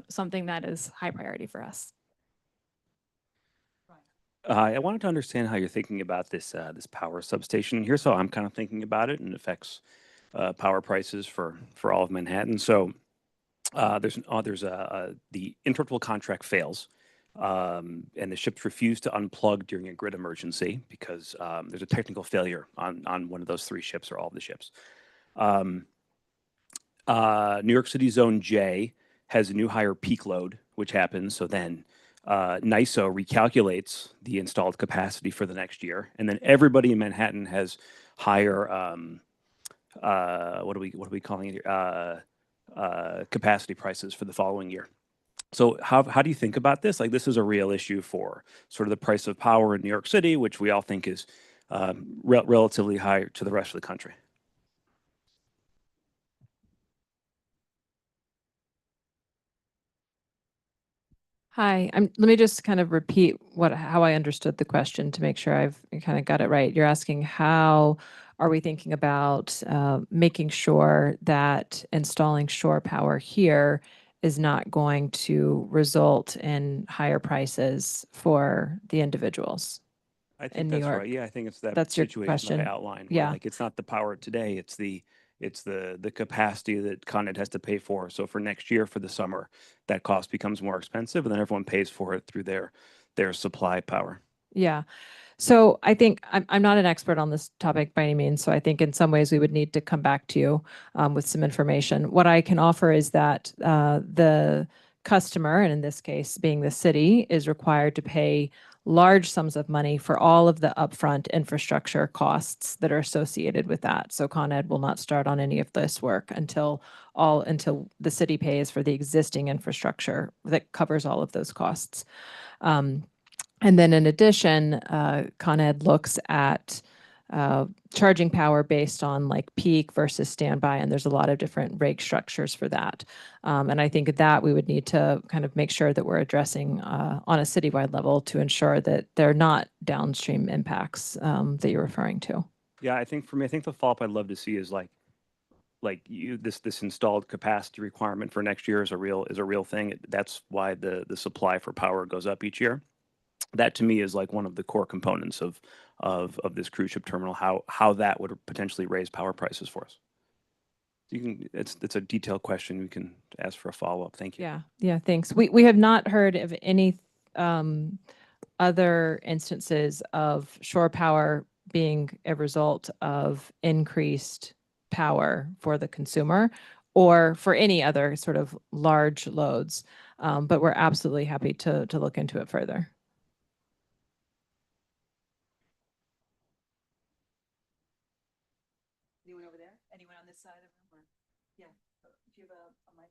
something that is high priority for us. I wanted to understand how you're thinking about this power substation. Here's how I'm kind of thinking about it, and it affects power prices for all of Manhattan. So the interruptible contract fails, and the ships refuse to unplug during a grid emergency because there's a technical failure on one of those 3 ships or all of the ships. New York City Zone J has a new higher peak load, which happens. So then NYSO recalculates the installed capacity for the next year, and then everybody in Manhattan has higher what are we calling it here? Capacity prices for the following year. So how do you think about this? Like, this is a real issue for sort of the price of power in New York City, which we all think is relatively high to the rest of the country. Hi, let me just kind of repeat how I understood the question to make sure I've kind of got it right. You're asking how are we thinking about making sure that installing shore power here is not going to result in higher prices for the individuals? I In think New that's right. York. Yeah, I think it's that That's your situation that I question? outlined where Yeah. like it's not the power today, it's the capacity that Con Ed has to pay for. So for next year for the summer, that cost becomes more expensive and then everyone pays for it through their supply power. Yeah. So I think I'm not an expert on this topic by any means. So I think in some ways we would need to come back to you with some information. What I can offer is that the customer, and in this case being the city, is required to pay large sums of money for all of the upfront infrastructure costs that are associated with that. So Con Ed will not start on any of this work until the city pays for the existing infrastructure that covers all of those costs. And then in addition, Con Ed looks at charging power based on like peak versus standby, and there's a lot of different rate structures for that. And I think that we would need to kind of make sure that we're addressing on a citywide level to ensure that they're not downstream impacts that you're referring to. Yeah, I think for me, I think the follow-up I'd love to see is like this installed capacity requirement for next year is a real thing. That's why the supply for power goes up each year. That to me is like one of the core components of this cruise ship terminal, how that would potentially raise power prices for us. It's a detailed question. We can ask for a follow-up. Thank you. Yeah, thanks. We have not heard of any other instances of shore power being a result of increased power for the consumer or for any other sort of large loads. But we're absolutely happy to look into it further. Anyone over there? Anyone on this side of the room? Yeah, if you have a mic.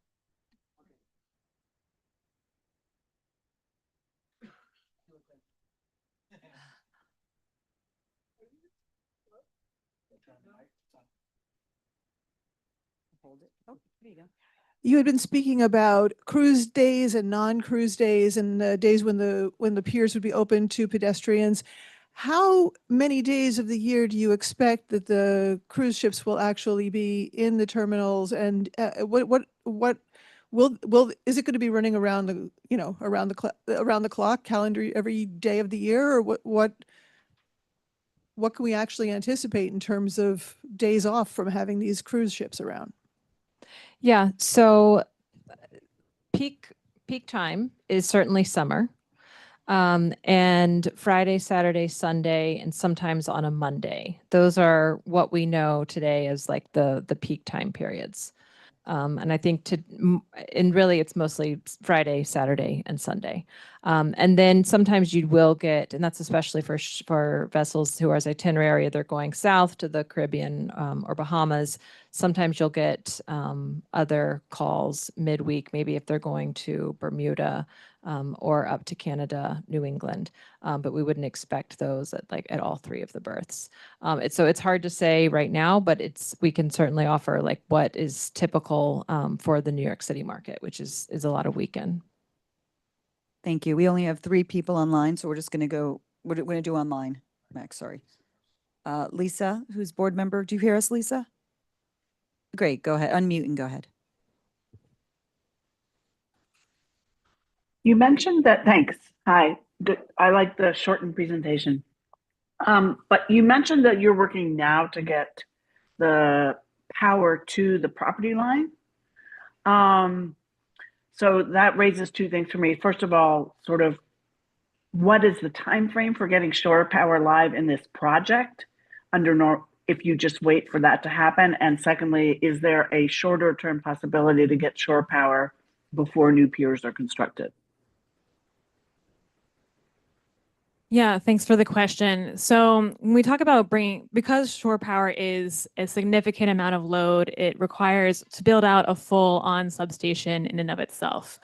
Okay. Hold it. Oh, there you go. You had been speaking about cruise days and non-cruise days and days when the piers would be open to pedestrians. How many days of the year do you expect that the cruise ships will actually be in the terminals? And what will is it going to be running around around the clock calendar every day of the year, or what can we actually anticipate in terms of days off from having these cruise ships around? Yeah, so peak time is certainly summer. And Friday, Saturday, Sunday, and sometimes on a Monday. Those are what we know today as like the peak time periods. And I think and really it's mostly Friday, Saturday, and Sunday. And then sometimes you will get, and that's especially for vessels who are as itinerary, they're going south to the Caribbean or Bahamas. Sometimes you'll get other calls midweek, maybe if they're going to Bermuda or up to Canada, New England. But we wouldn't expect those at all three of the berths. So it's hard to say right now, but we can certainly offer like what is typical for the New York City market, which is a lot of weekend. Thank you. We only have 3 people online, so we're just going to go, we're going to do online. Max, sorry. Lisa, who's board member. Do you hear us, Lisa? Great. Go ahead. Unmute and go ahead. You mentioned that, thanks. Hi, I like the shortened presentation. But you mentioned that you're working now to get the power to the property line. So that raises 2 things for me. First of all, sort of what is the time frame for getting shore power live in this project if you just wait for that to happen? And secondly, is there a shorter term possibility to get shore power before new piers are constructed? Yeah, thanks for the question. So when we talk about because shore power is a significant amount of load, it requires to build out a full-on substation in and of itself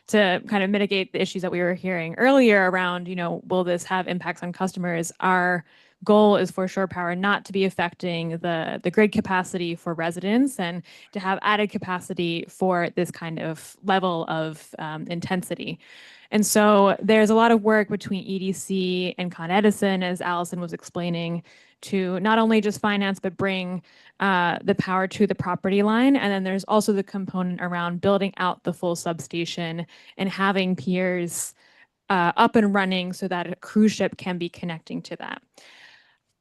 to kind of mitigate the issues that we were hearing earlier around, will this have impacts on customers? Our goal is for shore power not to be affecting the grid capacity for residents and to have added capacity for this kind of level of intensity. And so there's a lot of work between EDC and Con Edison, as Allison was explaining, to not only just finance, but bring the power to the property line. And then there's also the component around building out the full substation and having piers up and running so that a cruise ship can be connecting to that.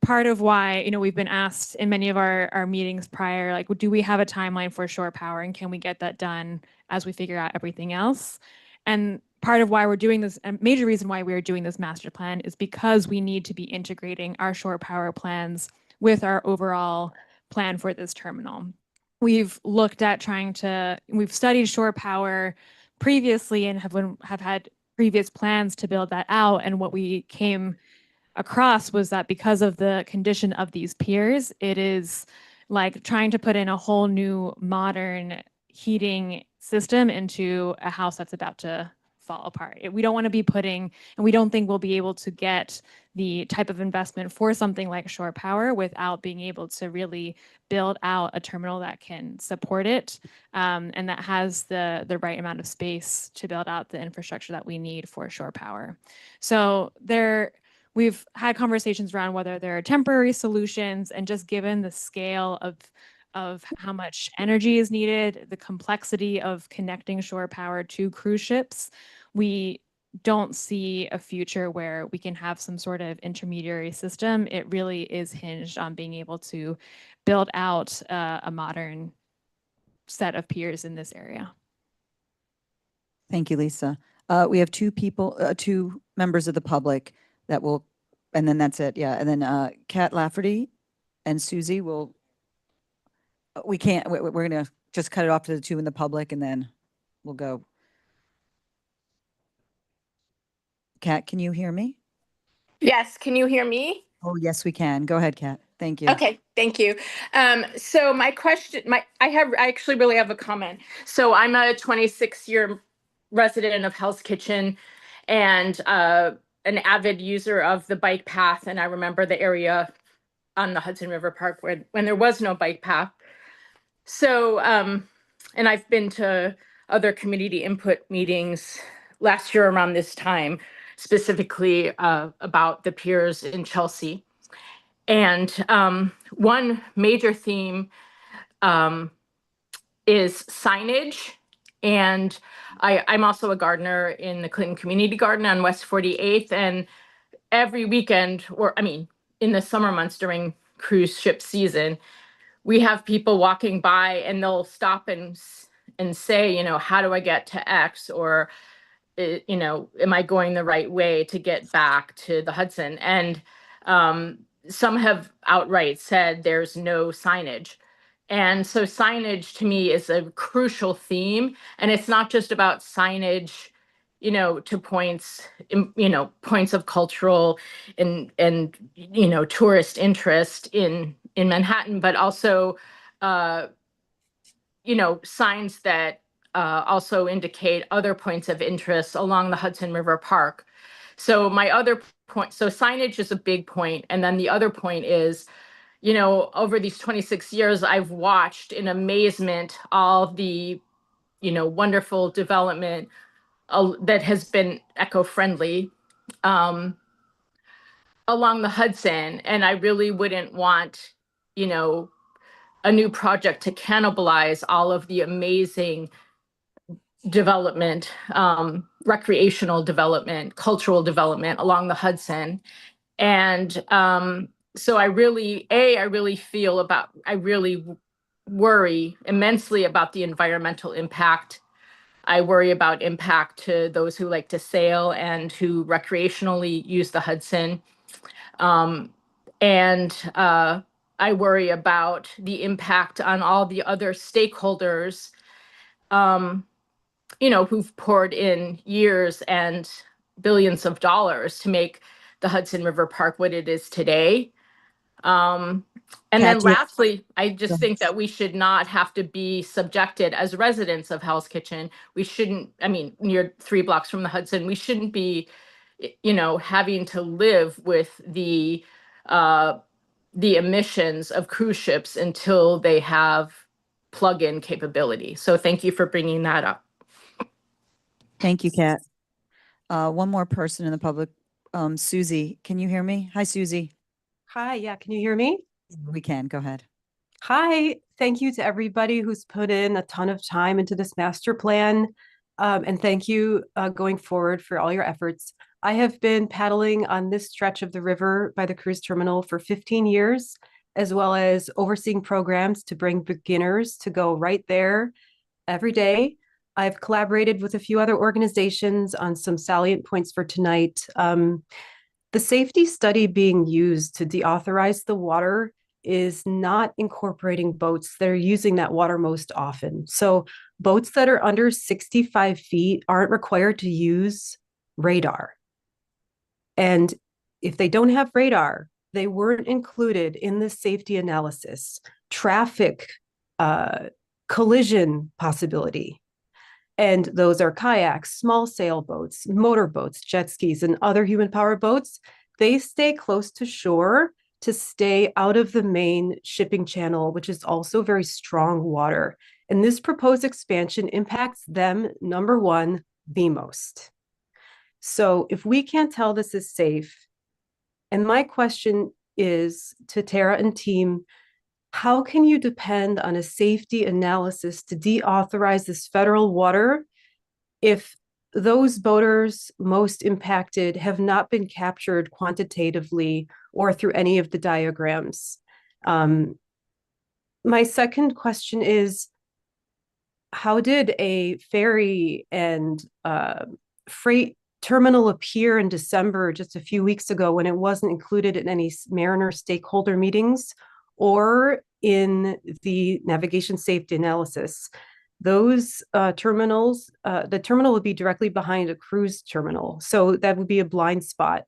Part of why, we've been asked in many of our meetings prior, like, do we have a timeline for shore power and can we get that done as we figure out everything else? And part of why we're doing this, a major reason why we are doing this master plan is because we need to be integrating our shore power plans with our overall plan for this terminal. We've looked at we've studied shore power previously and have had previous plans to build that out. And what we came across was that because of the condition of these piers, it is like trying to put in a whole new modern heating system into a house that's about to fall apart. We don't want to be putting, and we don't think we'll be able to get the type of investment for something like shore power without being able to really build out a terminal that can support it and that has the right amount of space to build out the infrastructure that we need for shore power. So we've had conversations around whether there are temporary solutions, and just given the scale of how much energy is needed, the complexity of connecting shore power to cruise ships, we don't see a future where we can have some sort of intermediary system. It really is hinged on being able to build out a modern set of piers in this area. Thank you, Lisa. We have two members of the public that will, and then that's it. Yeah. And then Kat Lafferty and Susie will, we're going to just cut it off to the two in the public and then we'll go. Kat, can you hear me? Yes, can you hear me? Oh, yes, we can. Go ahead, Kat. Thank you. Okay, thank you. So my question, I actually really have a comment. So I'm a 26-year resident of Hell's Kitchen and an avid user of the bike path. And I remember the area on the Hudson River Park when there was no bike path. So, and I've been to other community input meetings last year around this time, specifically about the piers in Chelsea. And one major theme is signage. And I'm also a gardener in the Clinton Community Garden on West 48th. And every weekend, in the summer months during cruise ship season, we have people walking by and they'll stop and say, how do I get to X? Or, am I going the right way to get back to the Hudson? And some have outright said there's no signage. And so signage to me is a crucial theme. And it's not just about signage, to points, points of cultural and tourist interest in Manhattan, but also, signs that also indicate other points of interest along the Hudson River Park. So my other point, so signage is a big point. And then the other point is, over these 26 years, I've watched in amazement all the, wonderful development that has been eco-friendly along the Hudson. And I really wouldn't want, a new project to cannibalize all of the amazing development, recreational development, cultural development along the Hudson. And so I really worry immensely about the environmental impact. I worry about impact to those who like to sail and who recreationally use the Hudson. And I worry about the impact on all the other stakeholders, who've poured in years and billions of dollars to make the Hudson River Park what it is today. And then lastly, I just think that we should not have to be subjected as residents of Hell's Kitchen. We shouldn't, near 3 blocks from the Hudson, we shouldn't be, having to live with the the emissions of cruise ships until they have plug-in capability. So thank you for bringing that up. Thank you, Kat. One more person in the public, Susie, can you hear me? Hi, Susie. Hi, yeah, can you hear me? We can, go ahead. Hi, thank you to everybody who's put in a ton of time into this master plan. And thank you going forward for all your efforts. I have been paddling on this stretch of the river by the cruise terminal for 15 years, as well as overseeing programs to bring beginners to go right there every day. I've collaborated with a few other organizations on some salient points for tonight. The safety study being used to deauthorize the water is not incorporating boats that are using that water most often. So boats that are under 65 feet aren't required to use radar. And if they don't have radar, they weren't included in the safety analysis. Traffic, collision possibility. And those are kayaks, small sailboats, motorboats, jet skis, and other human-powered boats. They stay close to shore to stay out of the main shipping channel, which is also very strong water. And this proposed expansion impacts them, number one, the most. So if we can't tell this is safe, and my question is to Tara and team, how can you depend on a safety analysis to deauthorize this federal water if those boaters most impacted have not been captured quantitatively or through any of the diagrams? My second question is, how did a ferry and freight terminal appear in December, just a few weeks ago, when it wasn't included in any mariner stakeholder meetings or in the navigation safety analysis? Those terminals, the terminal would be directly behind a cruise terminal. So that would be a blind spot,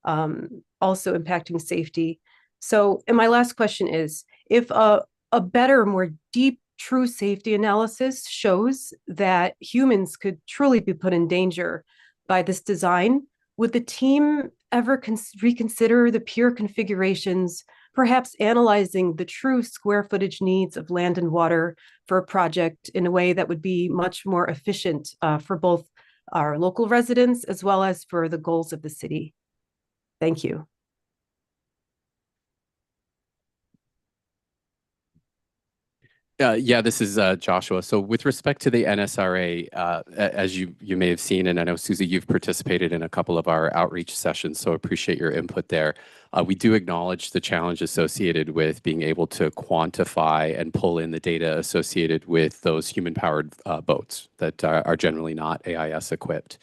also impacting safety. So, and my last question is, if a better, more deep, true safety analysis shows that humans could truly be put in danger by this design, would the team ever reconsider the pier configurations, perhaps analyzing the true square footage needs of land and water for a project in a way that would be much more efficient for both our local residents as well as for the goals of the city? Thank you. Yeah, this is Joshua. So with respect to the NSRA, as you may have seen, and I know, Susie, you've participated in a couple of our outreach sessions, so appreciate your input there. We do acknowledge the challenge associated with being able to quantify and pull in the data associated with those human-powered boats that are generally not AIS equipped.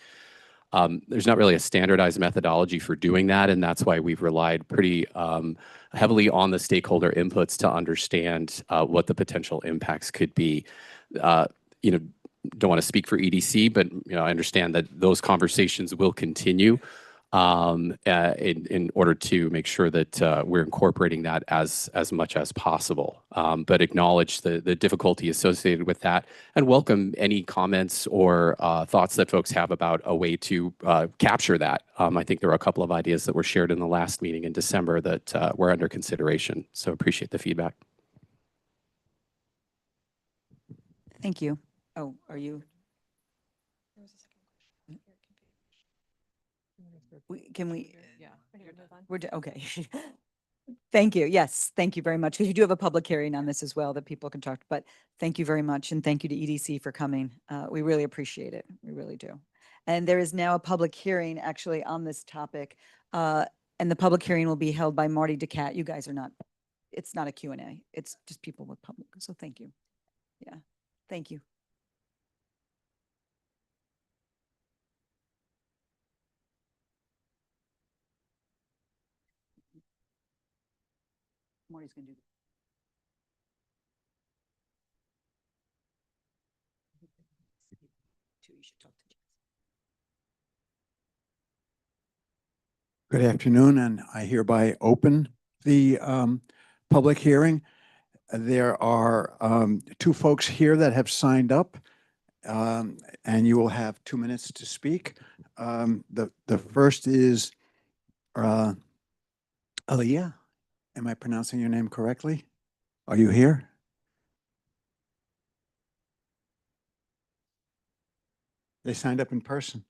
There's not really a standardized methodology for doing that, and that's why we've relied pretty heavily on the stakeholder inputs to understand what the potential impacts could be. You know, don't want to speak for EDC, but I understand that those conversations will continue in order to make sure that we're incorporating that as much as possible, but acknowledge the difficulty associated with that and welcome any comments or thoughts that folks have about a way to capture that. I think there were a couple of ideas that were shared in the last meeting in December that were under consideration, so appreciate the feedback. Thank you. Oh, are you? Can we? Yeah. We're okay. Thank you. Yes, thank you very much. Because you do have a public hearing on this as well that people can talk to. But thank you very much, and thank you to EDC for coming. We really appreciate it. We really do. And there is now a public hearing actually on this topic, and the public hearing will be held by Marty DeCat. You guys are not. It's not a Q&A. It's just people with public. So thank you. Yeah, thank you. Marty's going to do. You should talk to Good afternoon, and I hereby open the public hearing. There are two folks here that have signed up, and you will have 2 minutes to speak. The first is Aaliyah, am I pronouncing your name correctly? Are you here? They signed up in person.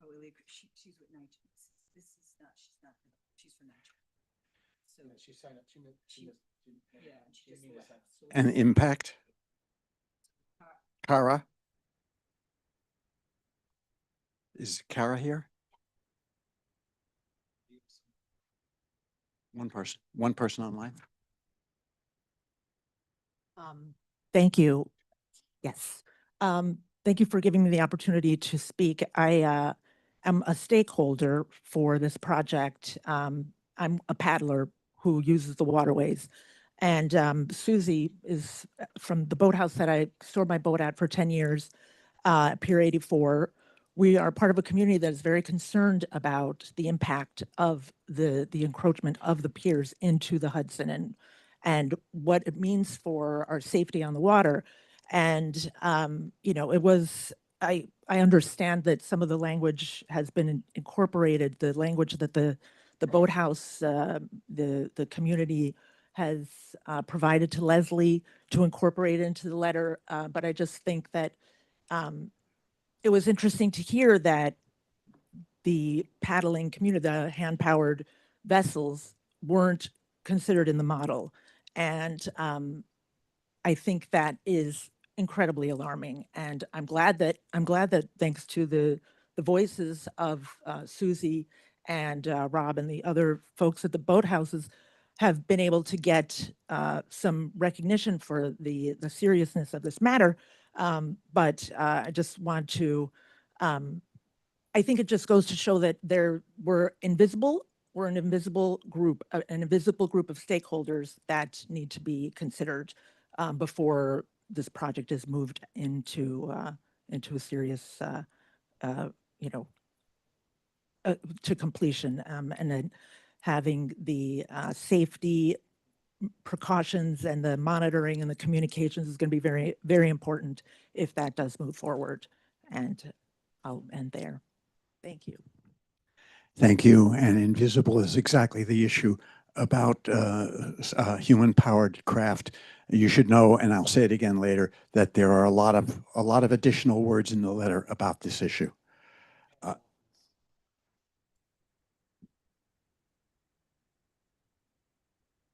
Oh, she's with Nigel. This is not, she's from Nigel. So She signed up. yeah, she just left. And Impact? Kara? Is Kara here? One person online. Thank you. Yes. Thank you for giving me the opportunity to speak. I am a stakeholder for this project. I'm a paddler who uses the waterways. And Susie is from the boathouse that I stored my boat at for 10 years, Pier 84. We are part of a community that is very concerned about the impact of the encroachment of the piers into the Hudson and what it means for our safety on the water. And you know, I understand that some of the language has been incorporated, the language that the boathouse, the community has provided to Leslie to incorporate into the letter. But I just think that it was interesting to hear that the paddling community, the hand-powered vessels, weren't considered in the model. And I think that is incredibly alarming. And I'm glad that thanks to the voices of Susie and Rob and the other folks at the boathouses have been able to get some recognition for the seriousness of this matter. But I just want to, I think it just goes to show that we're an invisible group of stakeholders that need to be considered before this project is moved into a serious, you know, to completion. And then having the safety precautions and the monitoring and the communications is going to be very, very important if that does move forward. And I'll end there. Thank you. Thank you. And invisible is exactly the issue about human-powered craft. You should know, and I'll say it again later, that there are a lot of additional words in the letter about this issue.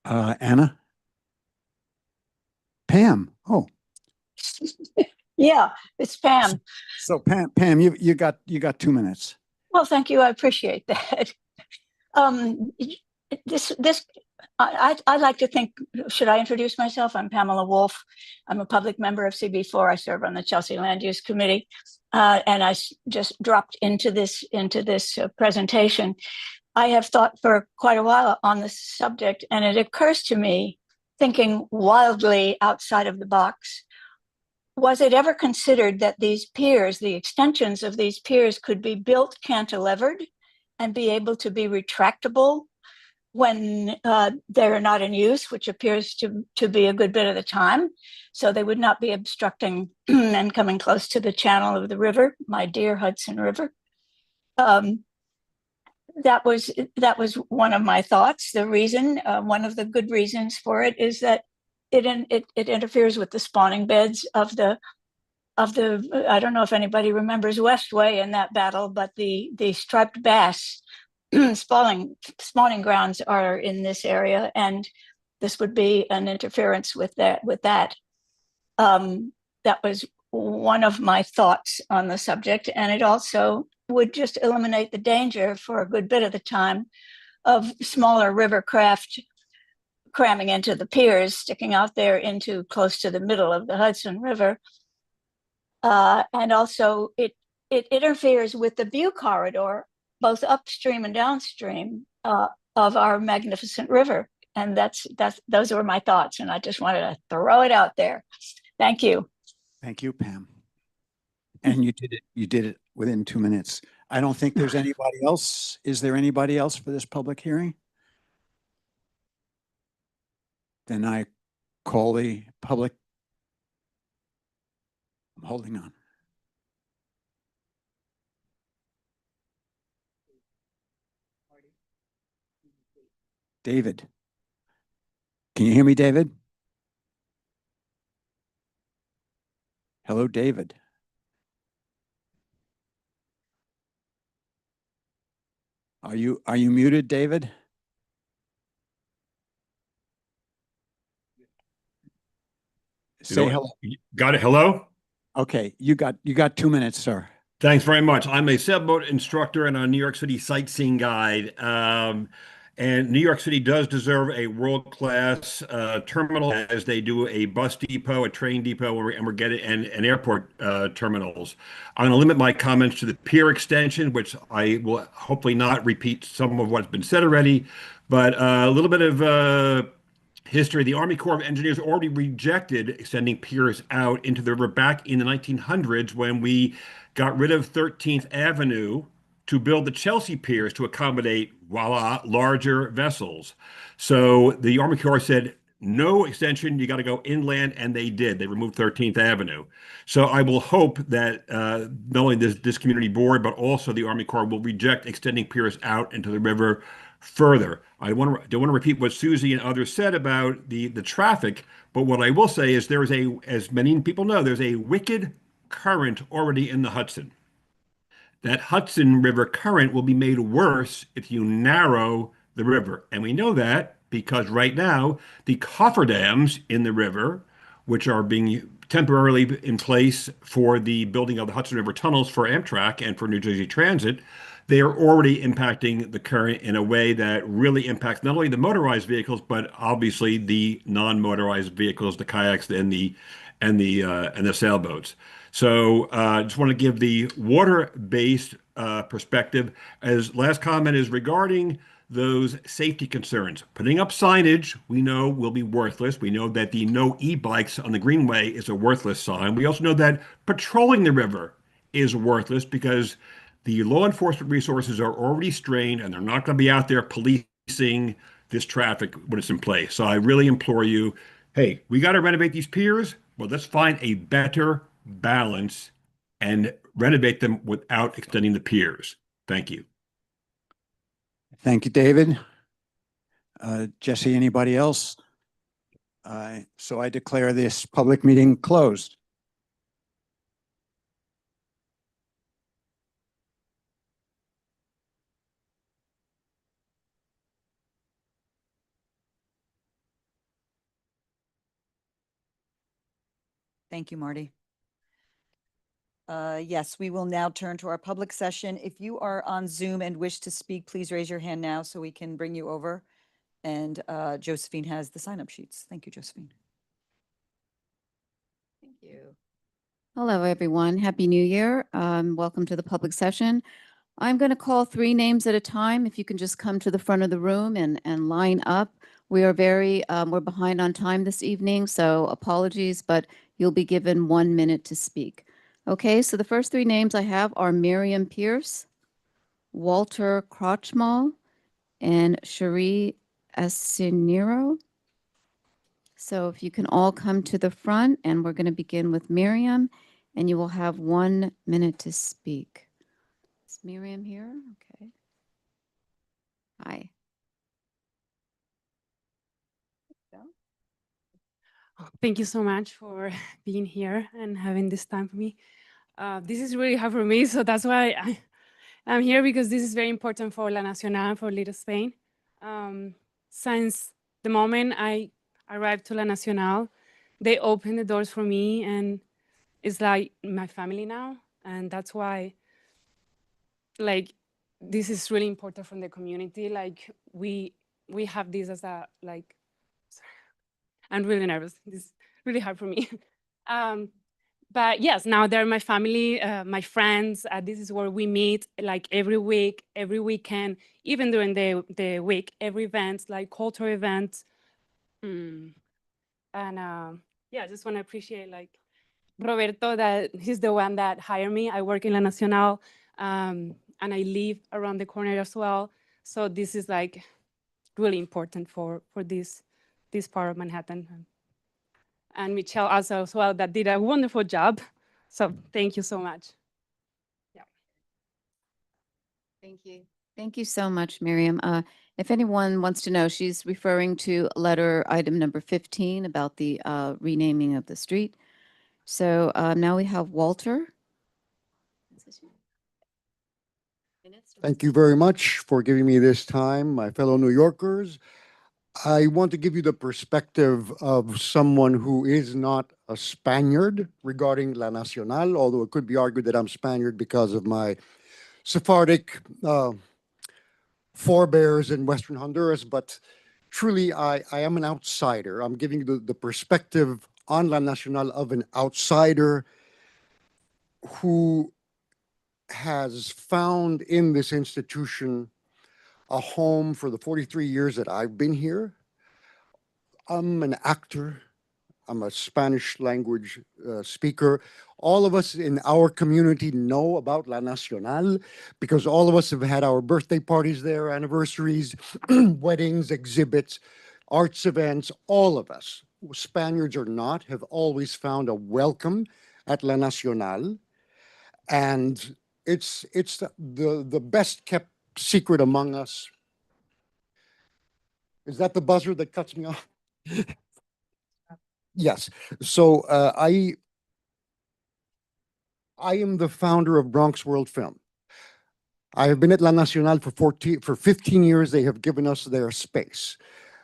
Anna? Pam? Oh. Yeah, it's Pam. So Pam, you got 2 minutes. Well, thank you. I appreciate that. I like to think, should I introduce myself? I'm Pamela Wolf. I'm a public member of CB4. I serve on the Chelsea Land Use Committee. And I just dropped into this presentation. I have thought for quite a while on this subject, and it occurs to me, thinking wildly outside of the box, was it ever considered that these piers, the extensions of these piers, could be built cantilevered and be able to be retractable when they're not in use, which appears to be a good bit of the time, so they would not be obstructing and coming close to the channel of the river, my dear Hudson River? That was one of my thoughts. The reason, one of the good reasons for it, is that it interferes with the spawning beds of the I don't know if anybody remembers Westway in that battle, but the striped bass spawning grounds are in this area, and this would be an interference with that. That was one of my thoughts on the subject, and it also would just eliminate the danger for a good bit of the time of smaller river craft cramming into the piers, sticking out there into close to the middle of the Hudson River. And also it interferes with the view corridor, both upstream and downstream of our magnificent river. And those were my thoughts, and I just wanted to throw it out there. Thank you. Thank you, Pam. And you did it within 2 minutes. I don't think there's anybody else. Is there anybody else for this public hearing? Then I call the public. I'm holding on. David. Can you hear me, David? Hello, David. Are you muted, David? Say hello. Got it. Hello? Okay, you got 2 minutes, sir. Thanks very much. I'm a sailboat instructor and a New York City sightseeing guide. And New York City does deserve a world-class terminal, as they do a bus depot, a train depot, and we're getting and airport terminals. I'm going to limit my comments to the pier extension, which I will hopefully not repeat some of what's been said already, but a little bit of history. The Army Corps of Engineers already rejected extending piers out into the river back in the 1900s when we got rid of 13th Avenue to build the Chelsea piers to accommodate, voila, larger vessels. So the Army Corps said, no extension, you got to go inland, and they did. They removed 13th Avenue. So I will hope that not only this community board, but also the Army Corps will reject extending piers out into the river further. Don't want to repeat what Susie and others said about the traffic, but what I will say is there is as many people know, there's a wicked current already in the Hudson. That Hudson River current will be made worse if you narrow the river. And we know that because right now, the cofferdams in the river, which are being temporarily in place for the building of the Hudson River tunnels for Amtrak and for New Jersey Transit, they are already impacting the current in a way that really impacts not only the motorized vehicles, but obviously the non-motorized vehicles, the kayaks and the sailboats. So just want to give the water-based perspective. As last comment is regarding those safety concerns. Putting up signage, we know, will be worthless. We know that the no e-bikes on the Greenway is a worthless sign. We also know that patrolling the river is worthless because the law enforcement resources are already strained and they're not going to be out there policing this traffic when it's in place. So I really implore you, hey, we got to renovate these piers. Well, let's find a better balance and renovate them without extending the piers. Thank you. Thank you, David. Jesse, anybody else? So I declare this public meeting closed. Thank you, Marty. Yes, we will now turn to our public session. If you are on Zoom and wish to speak, please raise your hand now so we can bring you over. And Josephine has the sign-up sheets. Thank you, Josephine. Thank you. Hello, everyone. Happy New Year. Welcome to the public session. I'm going to call 3 names at a time. If you can just come to the front of the room and line up. We are we're behind on time this evening, so apologies, but you'll be given 1 minute to speak. Okay, so the first 3 names I have are Miriam Pierce, Walter Krochmal, and Cherie Asinero. So if you can all come to the front, and we're going to begin with Miriam, and you will have 1 minute to speak. Is Miriam here? Okay. Hi. Thank you so much for being here and having this time for me. This is really hard for me, so that's why I'm here, because this is very important for La Nacional, for Little Spain. Since the moment I arrived to La Nacional, they opened the doors for me, and it's like my family now. And that's why, like, this is really important from the community. Like, we have this as a, like, sorry, I'm really nervous. This is really hard for me. But yes, now they're my family, my friends. This is where we meet, like, every week, every weekend, even during the week, every event, like cultural events. And yeah, I just want to appreciate, like, Roberto, that he's the one that hired me. I work in La Nacional, and I live around the corner as well. So this is, like, really important for this part of Manhattan. And Michelle also as well, that did a wonderful job. So thank you so much. Yeah. Thank you. Thank you so much, Miriam. If anyone wants to know, she's referring to letter item number 15 about the renaming of the street. So now we have Walter. Thank you very much for giving me this time, my fellow New Yorkers. I want to give you the perspective of someone who is not a Spaniard regarding La Nacional, although it could be argued that I'm Spaniard because of my Sephardic forebears in Western Honduras, but truly I am an outsider. I'm giving you the perspective on La Nacional of an outsider who has found in this institution a home for the 43 years that I've been here. I'm an actor. I'm a Spanish language speaker. All of us in our community know about La Nacional because all of us have had our birthday parties there, anniversaries, weddings, exhibits, arts events. All of us, Spaniards or not, have always found a welcome at La Nacional. And it's the best kept secret among us. Is that the buzzer that cuts me off? Yes. So I am the founder of Bronx World Film. I have been at La Nacional for 15 years. They have given us their space.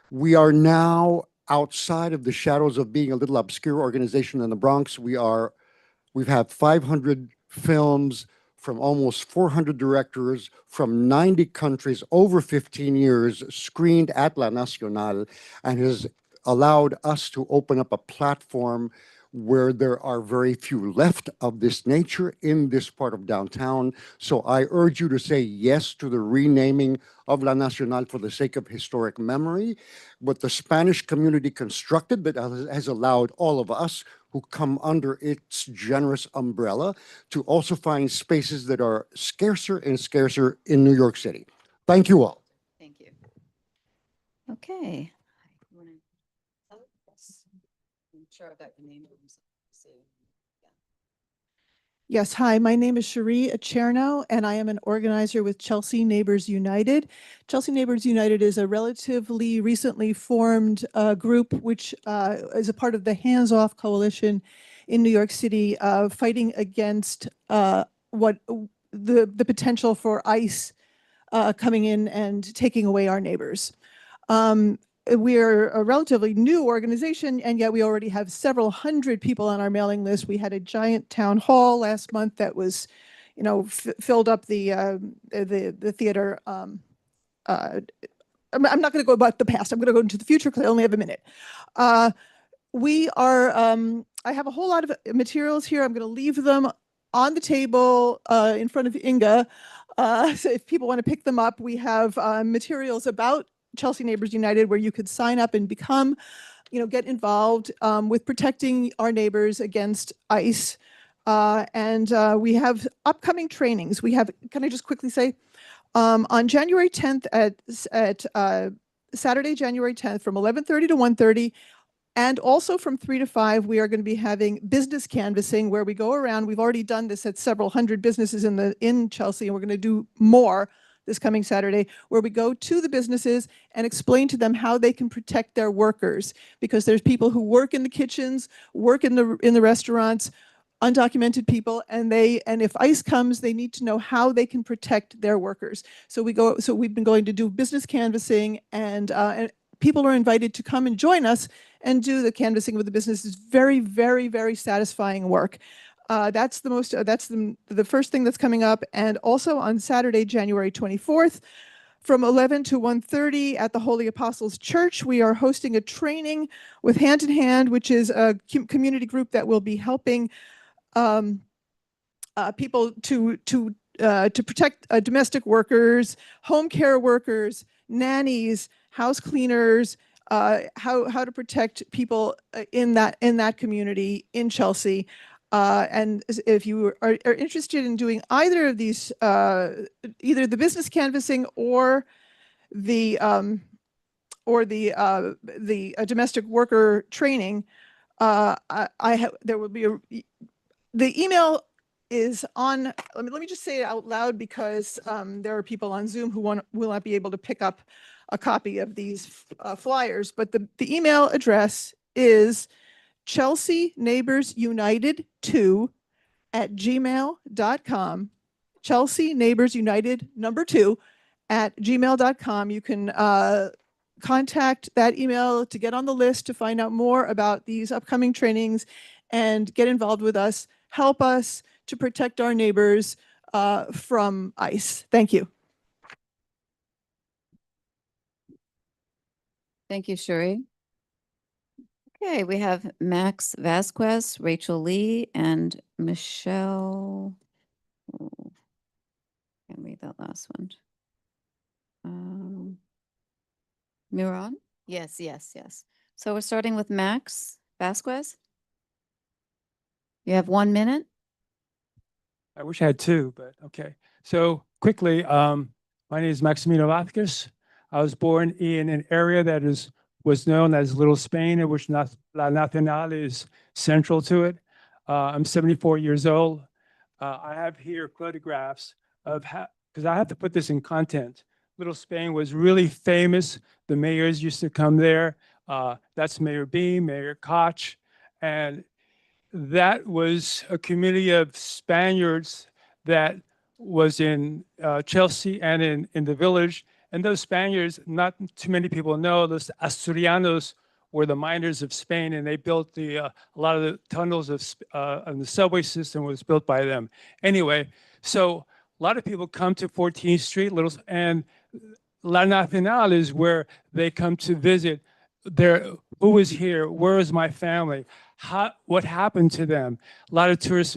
We are now outside of the shadows of being a little obscure organization in the Bronx. We've had 500 films from almost 400 directors from 90 countries over 15 years screened at La Nacional, and has allowed us to open up a platform where there are very few left of this nature in this part of downtown. So I urge you to say yes to the renaming of La Nacional for the sake of historic memory. What the Spanish community constructed that has allowed all of us who come under its generous umbrella to also find spaces that are scarcer and scarcer in New York City. Thank you all. Thank you. Okay. I'm sure I got your name. Yes, hi, my name is Cherie Acherno, and I am an organizer with Chelsea Neighbors United. Chelsea Neighbors United is a relatively recently formed group which is a part of the Hands Off Coalition in New York City, fighting against what the potential for ICE coming in and taking away our neighbors. We're a relatively new organization, and yet we already have several hundred people on our mailing list. We had a giant town hall last month that was, filled up the theater. I'm not going to go about the past. I'm going to go into the future because I only have a minute. We are. I have a whole lot of materials here. I'm going to leave them on the table in front of Inga. So if people want to pick them up, we have materials about Chelsea Neighbors United where you could sign up and become, get involved with protecting our neighbors against ICE. And we have upcoming trainings. Can I just quickly say, on January 10th at Saturday, January 10th from 11:30 to 1:30, and also from 3 to 5, we are going to be having business canvassing where we go around. We've already done this at several hundred businesses in Chelsea, and we're going to do more this coming Saturday, where we go to the businesses and explain to them how they can protect their workers, because there's people who work in the kitchens, work in the restaurants, undocumented people, and if ICE comes, they need to know how they can protect their workers. So we've been going to do business canvassing, and people are invited to come and join us and do the canvassing with the businesses. Very, very, very satisfying work. That's the first thing that's coming up. And also on Saturday, January 24th, from 11 to 1:30 at the Holy Apostles Church, we are hosting a training with Hand in Hand, which is a community group that will be helping people to protect domestic workers, home care workers, nannies, house cleaners, how to protect people in that community in Chelsea. And if you are interested in doing either of these, either the business canvassing or the domestic worker training, there will be the email is on, let me just say it out loud because there are people on Zoom who will not be able to pick up a copy of these flyers, but the email address is chelseaneighborsunited2@gmail.com. Chelsea Neighbors United #2 @gmail.com. You can contact that email to get on the list to find out more about these upcoming trainings and get involved with us. Help us to protect our neighbors from ice. Thank you. Thank you, Sherry. Okay, we have Max Vasquez, Rachel Lee, and Michelle. Oh, can't read that last one. Miron? Yes. So we're starting with Max Vasquez. You have 1 minute. I wish I had two, but okay. So quickly, my name is Maximino Vasquez. I was born in an area that was known as Little Spain, in which La Nacional is central to it. I'm 74 years old. I have here photographs of how, because I have to put this in content. Little Spain was really famous. The mayors used to come there. That's Mayor Beam, Mayor Koch, and that was a community of Spaniards that was in Chelsea and in the village. And those Spaniards, not too many people know, those Asturianos were the miners of Spain, and they built a lot of the tunnels and the subway system was built by them. Anyway, so a lot of people come to 14th Street, and La Nacional is where they come to visit. Who was here? Where is my family? What happened to them? A lot of tourists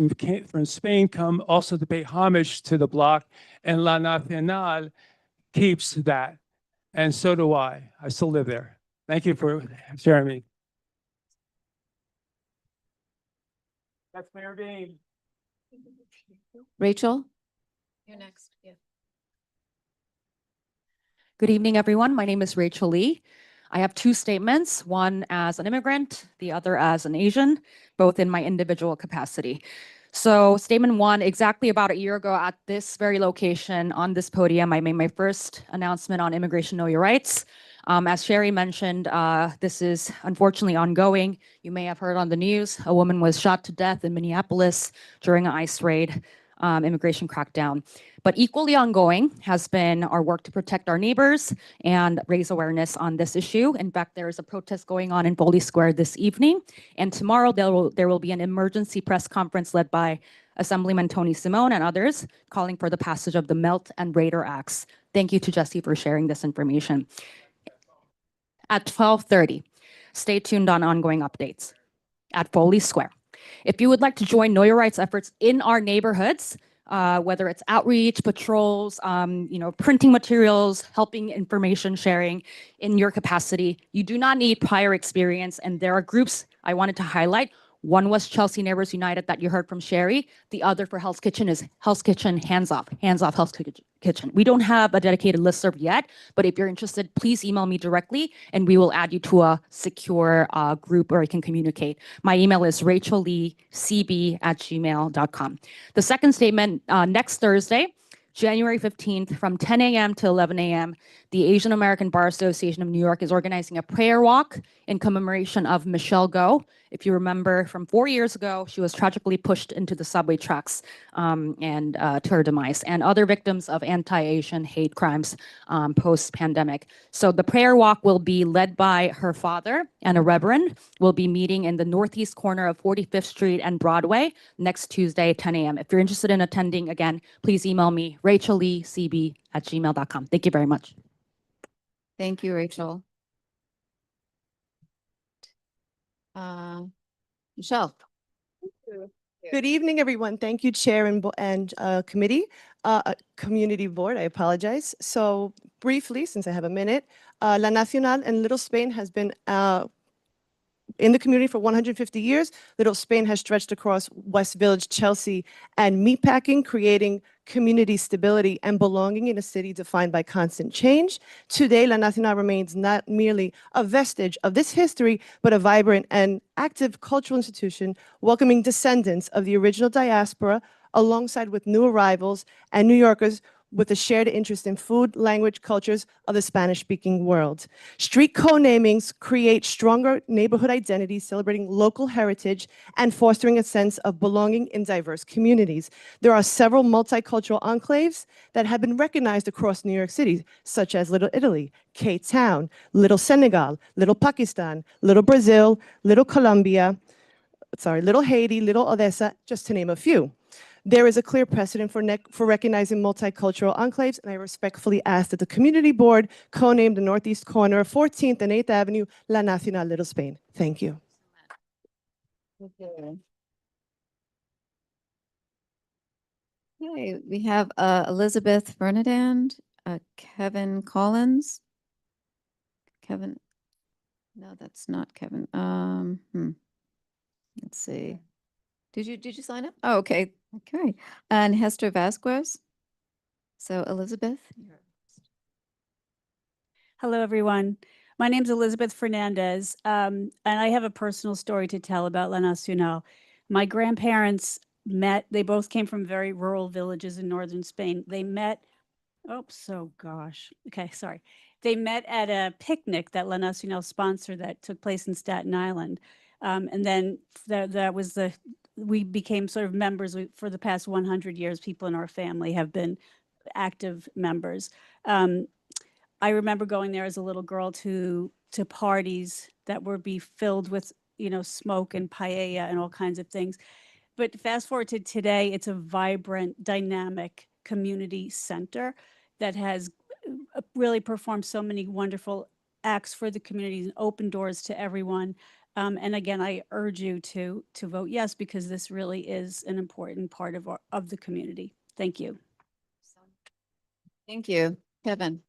from Spain come also to pay homage to the block, and La Nacional keeps that. And so do I. I still live there. Thank you for sharing me. That's Mayor Beam. Rachel? You're next. Yeah. Good evening, everyone. My name is Rachel Lee. I have two statements, one as an immigrant, the other as an Asian, both in my individual capacity. So statement one, exactly about a year ago at this very location on this podium, I made my first announcement on Immigration Know Your Rights. As Sherry mentioned, this is unfortunately ongoing. You may have heard on the news, a woman was shot to death in Minneapolis during an ICE raid, immigration crackdown. But equally ongoing has been our work to protect our neighbors and raise awareness on this issue. In fact, there is a protest going on in Foley Square this evening. And tomorrow there will be an emergency press conference led by Assemblyman Tony Simone and others calling for the passage of the Melt and Raider Acts. Thank you to Jesse for sharing this information. At 12:30, stay tuned on ongoing updates at Foley Square. If you would like to join Know Your Rights efforts in our neighborhoods, whether it's outreach, patrols, printing materials, helping information sharing in your capacity, you do not need prior experience. And there are groups I wanted to highlight. One was Chelsea Neighbors United that you heard from Sherry. The other for Hell's Kitchen is Hell's Kitchen Hands Off Hell's Kitchen. We don't have a dedicated listserv yet, but if you're interested, please email me directly and we will add you to a secure group where you can communicate. My email is rachelleecb@gmail.com. The second statement, next Thursday, January 15th from 10 a.m. to 11 a.m., the Asian American Bar Association of New York is organizing a prayer walk in commemoration of Michelle Go. If you remember from 4 years ago, she was tragically pushed into the subway tracks and to her demise, and other victims of anti-Asian hate crimes post-pandemic. So the prayer walk will be led by her father and a reverend. We'll be meeting in the northeast corner of 45th Street and Broadway next Tuesday, 10 a.m. If you're interested in attending, again, please email me, rachelleecb@gmail.com. Thank you very much. Thank you, Rachel. Michelle. Good evening, everyone. Thank you, Chair and committee, Community Board. I apologize. So briefly, since I have a minute, La Nacional and Little Spain has been in the community for 150 years. Little Spain has stretched across West Village, Chelsea, and meatpacking, creating community stability and belonging in a city defined by constant change. Today, La Nacional remains not merely a vestige of this history, but a vibrant and active cultural institution welcoming descendants of the original diaspora alongside with new arrivals and New Yorkers with a shared interest in food, language, cultures of the Spanish-speaking world. Street co-namings create stronger neighborhood identities, celebrating local heritage and fostering a sense of belonging in diverse communities. There are several multicultural enclaves that have been recognized across New York City, such as Little Italy, K-Town, Little Senegal, Little Pakistan, Little Brazil, Little Colombia, Little Haiti, Little Odessa, just to name a few. There is a clear precedent for recognizing multicultural enclaves, and I respectfully ask that the community board co-name the northeast corner of 14th and 8th Avenue La Nacional Little Spain. Thank you. Okay, we have Elizabeth Ferdinand, Kevin Collins. Kevin, no, that's not Kevin. Let's see. Did you sign up? Oh, okay. Okay. And Hester Vasquez. So Elizabeth. Hello, everyone. My name is Elizabeth Fernandez, and I have a personal story to tell about La Nacional. My grandparents met, they both came from very rural villages in northern Spain. They met, okay, sorry. They met at a picnic that La Nacional sponsored that took place in Staten Island. And then that was we became sort of members. For the past 100 years, people in our family have been active members. I remember going there as a little girl to parties that would be filled with, smoke and paella and all kinds of things. But fast forward to today, it's a vibrant, dynamic community center that has really performed so many wonderful acts for the community and open doors to everyone. And again, I urge you to vote yes, because this really is an important part of the community. Thank you. Thank you. Kevin.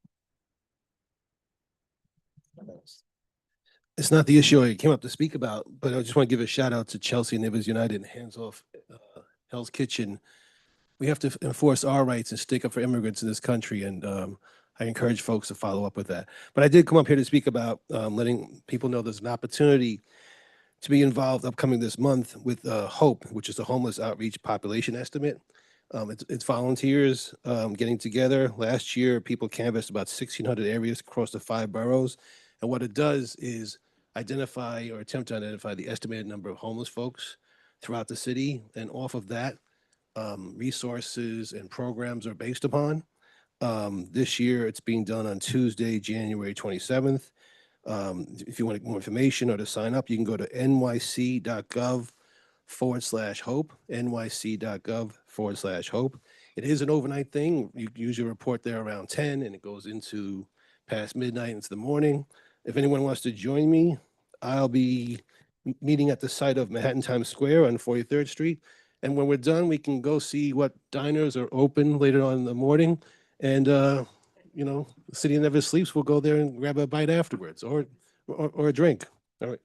It's not the issue I came up to speak about, but I just want to give a shout out to Chelsea Neighbors United and Hands Off Hell's Kitchen. We have to enforce our rights and stick up for immigrants in this country, and I encourage folks to follow up with that. But I did come up here to speak about letting people know there's an opportunity to be involved upcoming this month with HOPE, which is the Homeless Outreach Population Estimate. It's volunteers getting together. Last year, people canvassed about 1,600 areas across the 5 boroughs. And what it does is identify or attempt to identify the estimated number of homeless folks throughout the city. And off of that, resources and programs are based upon. This year, it's being done on Tuesday, January 27th. If you want more information or to sign up, you can go to nyc.gov/hope, nyc.gov/hope. It is an overnight thing. You usually report there around 10 and it goes into past midnight into the morning. If anyone wants to join me, I'll be meeting at the site of Manhattan Times Square on 43rd Street. And when we're done, we can go see what diners are open later on in the morning. And, the city never sleeps. We'll go there and grab a bite afterwards or a drink. All right.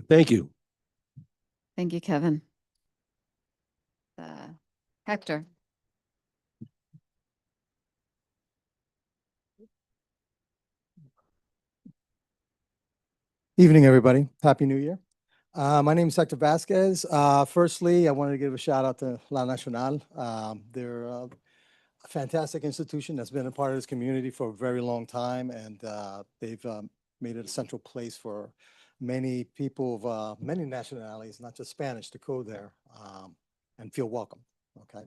Thank you. Thank you, Kevin. Hector. Evening, everybody. Happy New Year. My name is Hector Vasquez. Firstly, I wanted to give a shout out to La Nacional. They're a fantastic institution that's been a part of this community for a very long time, and they've made it a central place for many people of many nationalities, not just Spanish, to go there and feel welcome. Okay.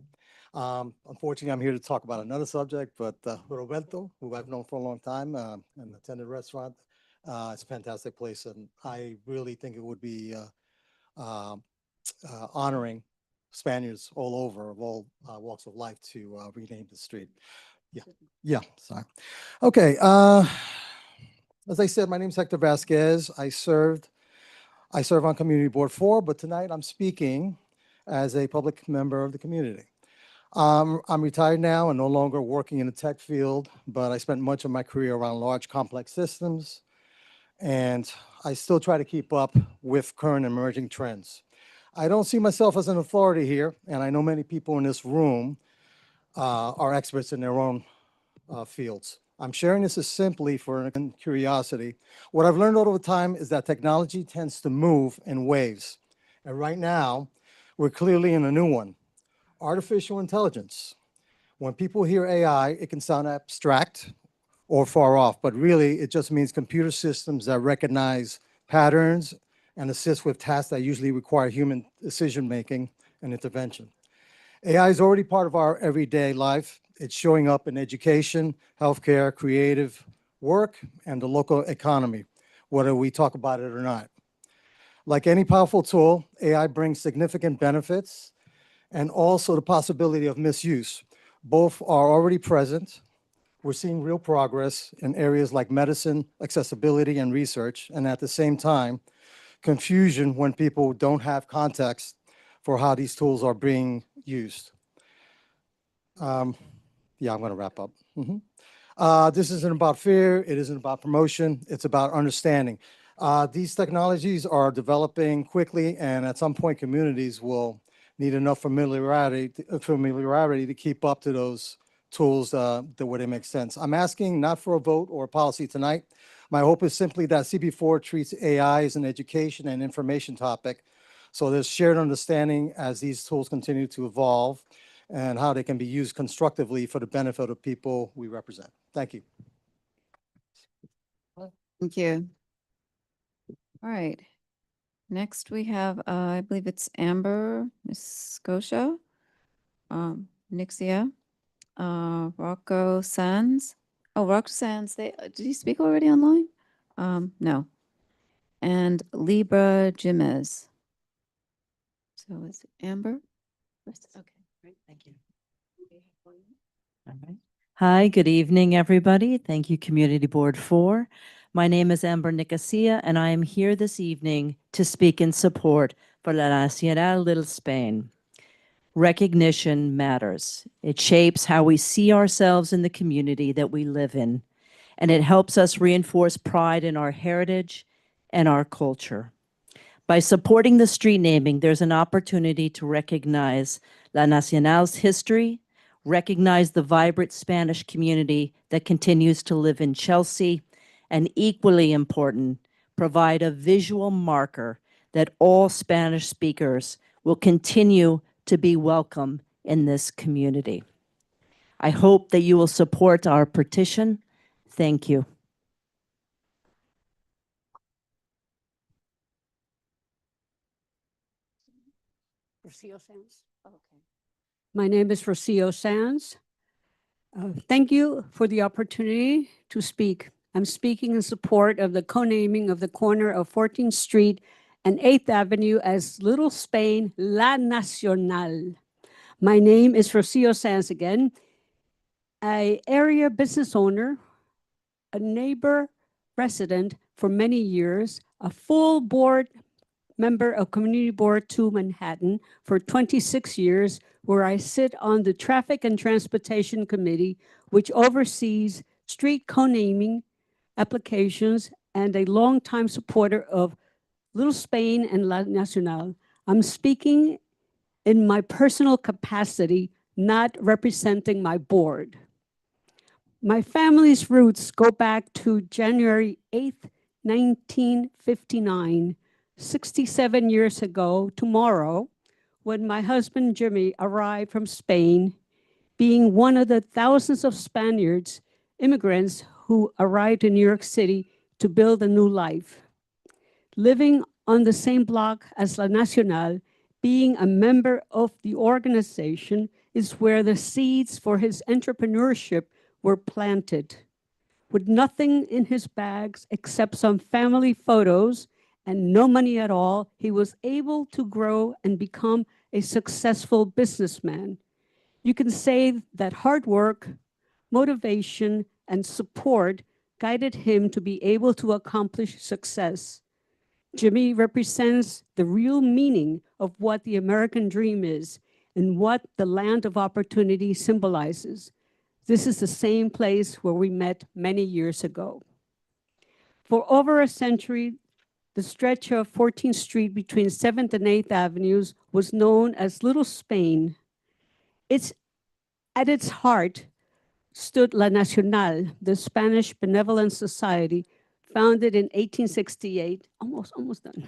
Unfortunately, I'm here to talk about another subject, but Roberto, who I've known for a long time and attended restaurant, it's a fantastic place, and I really think it would be honoring Spaniards all over, of all walks of life, to rename the street. Yeah, sorry. Okay, as I said, my name is Hector Vasquez. I serve on Community Board 4, but tonight I'm speaking as a public member of the community. I'm retired now and no longer working in the tech field, but I spent much of my career around large complex systems, and I still try to keep up with current emerging trends. I don't see myself as an authority here, and I know many people in this room are experts in their own fields. I'm sharing this as simply for curiosity. What I've learned over time is that technology tends to move in waves. And right now, we're clearly in a new one. Artificial intelligence. When people hear AI, it can sound abstract or far off, but really it just means computer systems that recognize patterns and assist with tasks that usually require human decision-making and intervention. AI is already part of our everyday life. It's showing up in education, healthcare, creative work, and the local economy, whether we talk about it or not. Like any powerful tool, AI brings significant benefits and also the possibility of misuse. Both are already present. We're seeing real progress in areas like medicine, accessibility, and research, and at the same time, confusion when people don't have context for how these tools are being used. Yeah, I'm going to wrap up. This isn't about fear. It isn't about promotion. It's about understanding. These technologies are developing quickly, and at some point, communities will need enough familiarity to keep up to those tools the way they make sense. I'm asking not for a vote or a policy tonight. My hope is simply that CB4 treats AI as an education and information topic, so there's shared understanding as these tools continue to evolve and how they can be used constructively for the benefit of people we represent. Thank you. Thank you. All right. Next we have, I believe it's Amber, Miss Scotia, Nixia, Rocco Sands. Oh, Rocco Sands, did he speak already online? No. And Libra Jimez. So it's Amber? Okay, great, thank you. All right. Hi, good evening, everybody. Thank you, Community Board 4. My name is Amber Nicosia, and I am here this evening to speak in support for La Nacional Little Spain. Recognition matters. It shapes how we see ourselves in the community that we live in, and it helps us reinforce pride in our heritage and our culture. By supporting the street naming, there's an opportunity to recognize La Nacional's history, recognize the vibrant Spanish community that continues to live in Chelsea, and equally important, provide a visual marker that all Spanish speakers will continue to be welcome in this community. I hope that you will support our petition. Thank you. Rocio Sands. My name is Rocio Sands. Thank you for the opportunity to speak. I'm speaking in support of the co-naming of the corner of 14th Street and 8th Avenue as Little Spain La Nacional. My name is Rocio Sands again, an area business owner, a neighbor resident for many years, a full board member of Community Board 2 Manhattan for 26 years, where I sit on the Traffic and Transportation Committee, which oversees street co-naming applications, and a longtime supporter of Little Spain and La Nacional. I'm speaking in my personal capacity, not representing my board. My family's roots go back to January 8th, 1959, 67 years ago tomorrow, when my husband Jimmy arrived from Spain, being one of the thousands of Spaniards, immigrants who arrived in New York City to build a new life. Living on the same block as La Nacional, being a member of the organization is where the seeds for his entrepreneurship were planted. With nothing in his bags except some family photos and no money at all, he was able to grow and become a successful businessman. You can say that hard work, motivation, and support guided him to be able to accomplish success. Jimmy represents the real meaning of what the American dream is and what the land of opportunity symbolizes. This is the same place where we met many years ago. For over a century, the stretch of 14th Street between 7th and 8th Avenues was known as Little Spain. At its heart stood La Nacional, the Spanish Benevolent Society, founded in 1868, almost done,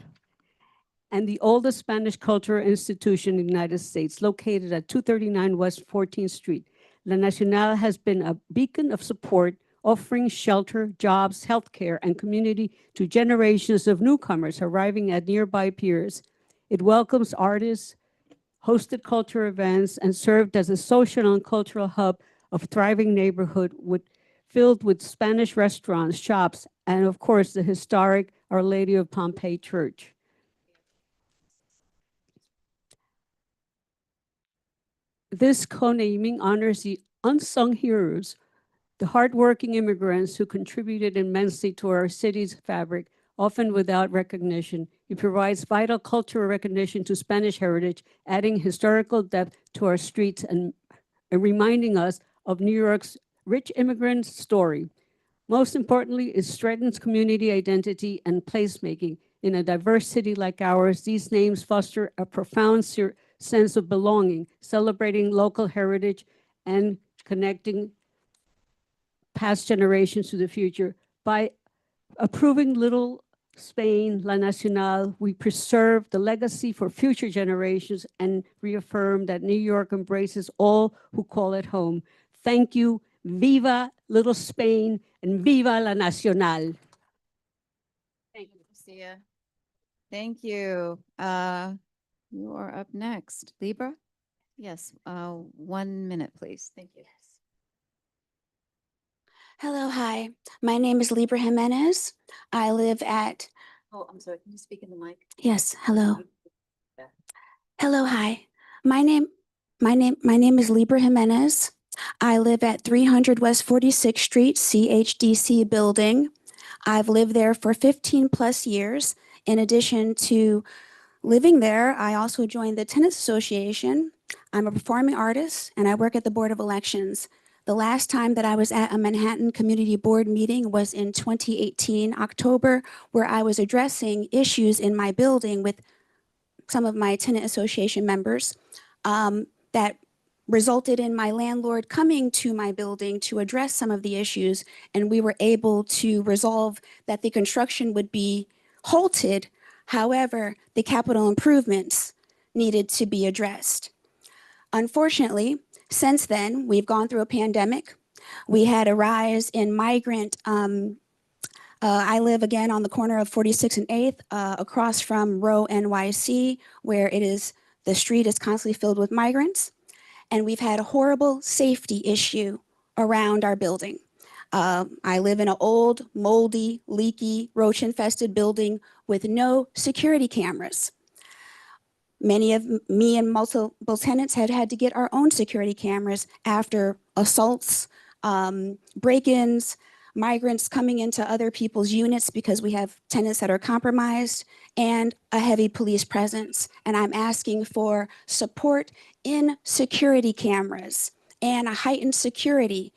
and the oldest Spanish cultural institution in the United States, located at 239 West 14th Street. La Nacional has been a beacon of support, offering shelter, jobs, healthcare, and community to generations of newcomers arriving at nearby piers. It welcomes artists, hosted cultural events, and served as a social and cultural hub of thriving neighborhood filled with Spanish restaurants, shops, and of course, the historic Our Lady of Pompeii Church. This co-naming honors the unsung heroes, the hardworking immigrants who contributed immensely to our city's fabric, often without recognition. It provides vital cultural recognition to Spanish heritage, adding historical depth to our streets and reminding us of New York's rich immigrant story. Most importantly, it strengthens community identity and placemaking. In a diverse city like ours, these names foster a profound sense of belonging, celebrating local heritage and connecting past generations to the future. By approving Little Spain, La Nacional, we preserve the legacy for future generations and reaffirm that New York embraces all who call it home. Thank you. Viva Little Spain and Viva La Nacional. Thank you, Lucia. Thank you. You are up next. Libra? Yes, 1 minute, please. Thank you. Hello, hi. My name is Libra Jimenez. I live at. Oh, I'm sorry. Can you speak in the mic? Yes, hello. Hello, hi. My name is Libra Jimenez. I live at 300 West 46th Street, CHDC building. I've lived there for 15 plus years. In addition to living there, I also joined the Tenants Association. I'm a performing artist and I work at the Board of Elections. The last time that I was at a Manhattan Community Board meeting was in 2018, October, where I was addressing issues in my building with some of my tenant association members that resulted in my landlord coming to my building to address some of the issues, and we were able to resolve that the construction would be halted. However, the capital improvements needed to be addressed. Unfortunately, since then, we've gone through a pandemic. We had a rise in migrant. I live again on the corner of 46th and 8th, across from Row NYC, where the street is constantly filled with migrants. And we've had a horrible safety issue around our building. I live in an old, moldy, leaky, roach-infested building with no security cameras. Many of me and multiple tenants had to get our own security cameras after assaults, break-ins, migrants coming into other people's units because we have tenants that are compromised, and a heavy police presence. And I'm asking for support in security cameras and a heightened security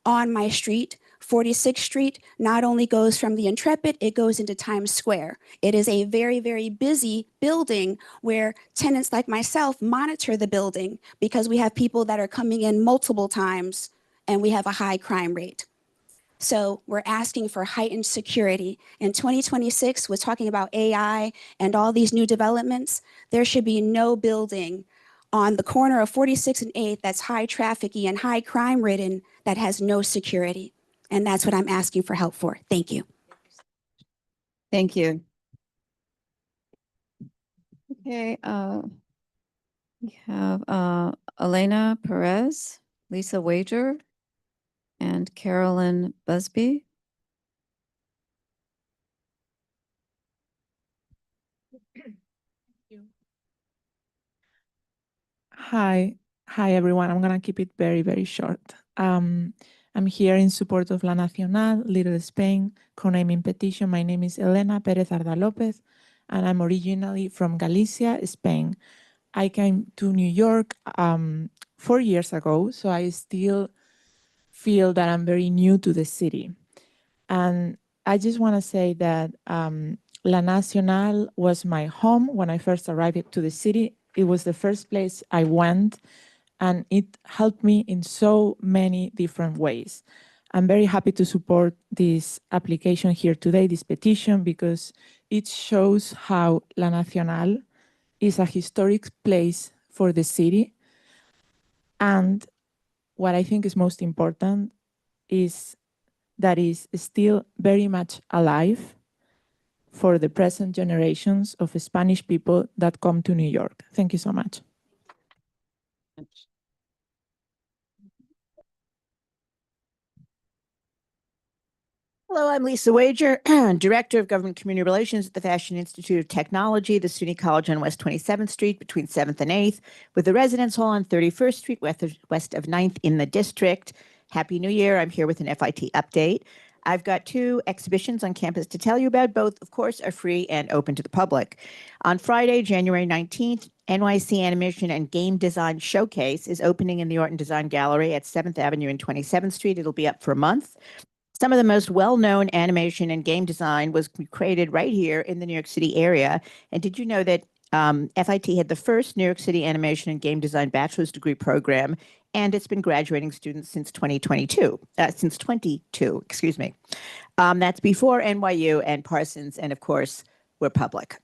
on my street. 46th Street not only goes from the Intrepid, it goes into Times Square. It is a very, very busy building where tenants like myself monitor the building because we have people that are coming in multiple times and we have a high crime rate. So we're asking for heightened security. In 2026, we're talking about AI and all these new developments. There should be no building on the corner of 46th and 8th that's high trafficky and high crime ridden that has no security. And that's what I'm asking for help for. Thank you. Thank you. Okay, we have Elena Perez, Lisa Wager, and Carolyn Busby. Hi, everyone. I'm gonna keep it very, very short. I'm here in support of La Nacional, Little Spain, co-naming petition. My name is Elena Perez Arda Lopez, and I'm originally from Galicia, Spain. I came to New York 4 years ago, so I still feel that I'm very new to the city. And I just want to say that La Nacional was my home when I first arrived to the city. It was the first place I went, and it helped me in so many different ways. I'm very happy to support this application here today, this petition, because it shows how La Nacional is a historic place for the city. And what I think is most important is that is still very much alive for the present generations of Spanish people that come to New York. Thank you so much. Hello, I'm Lisa Wager, Director of Government Community Relations at the Fashion Institute of Technology, the SUNY College on West 27th Street between 7th and 8th, with the Residence Hall on 31st Street west of 9th in the district. Happy New Year. I'm here with an FIT update. I've got 2 exhibitions on campus to tell you about. Both, of course, are free and open to the public. On Friday, January 19th, NYC Animation and Game Design Showcase is opening in the Art and Design Gallery at 7th Avenue and 27th Street. It'll be up for a month. Some of the most well-known animation and game design was created right here in the New York City area. And did you know that FIT had the first New York City animation and game design bachelor's degree program, and it's been graduating students since 2022, excuse me. That's before NYU and Parsons, and of course, we're public.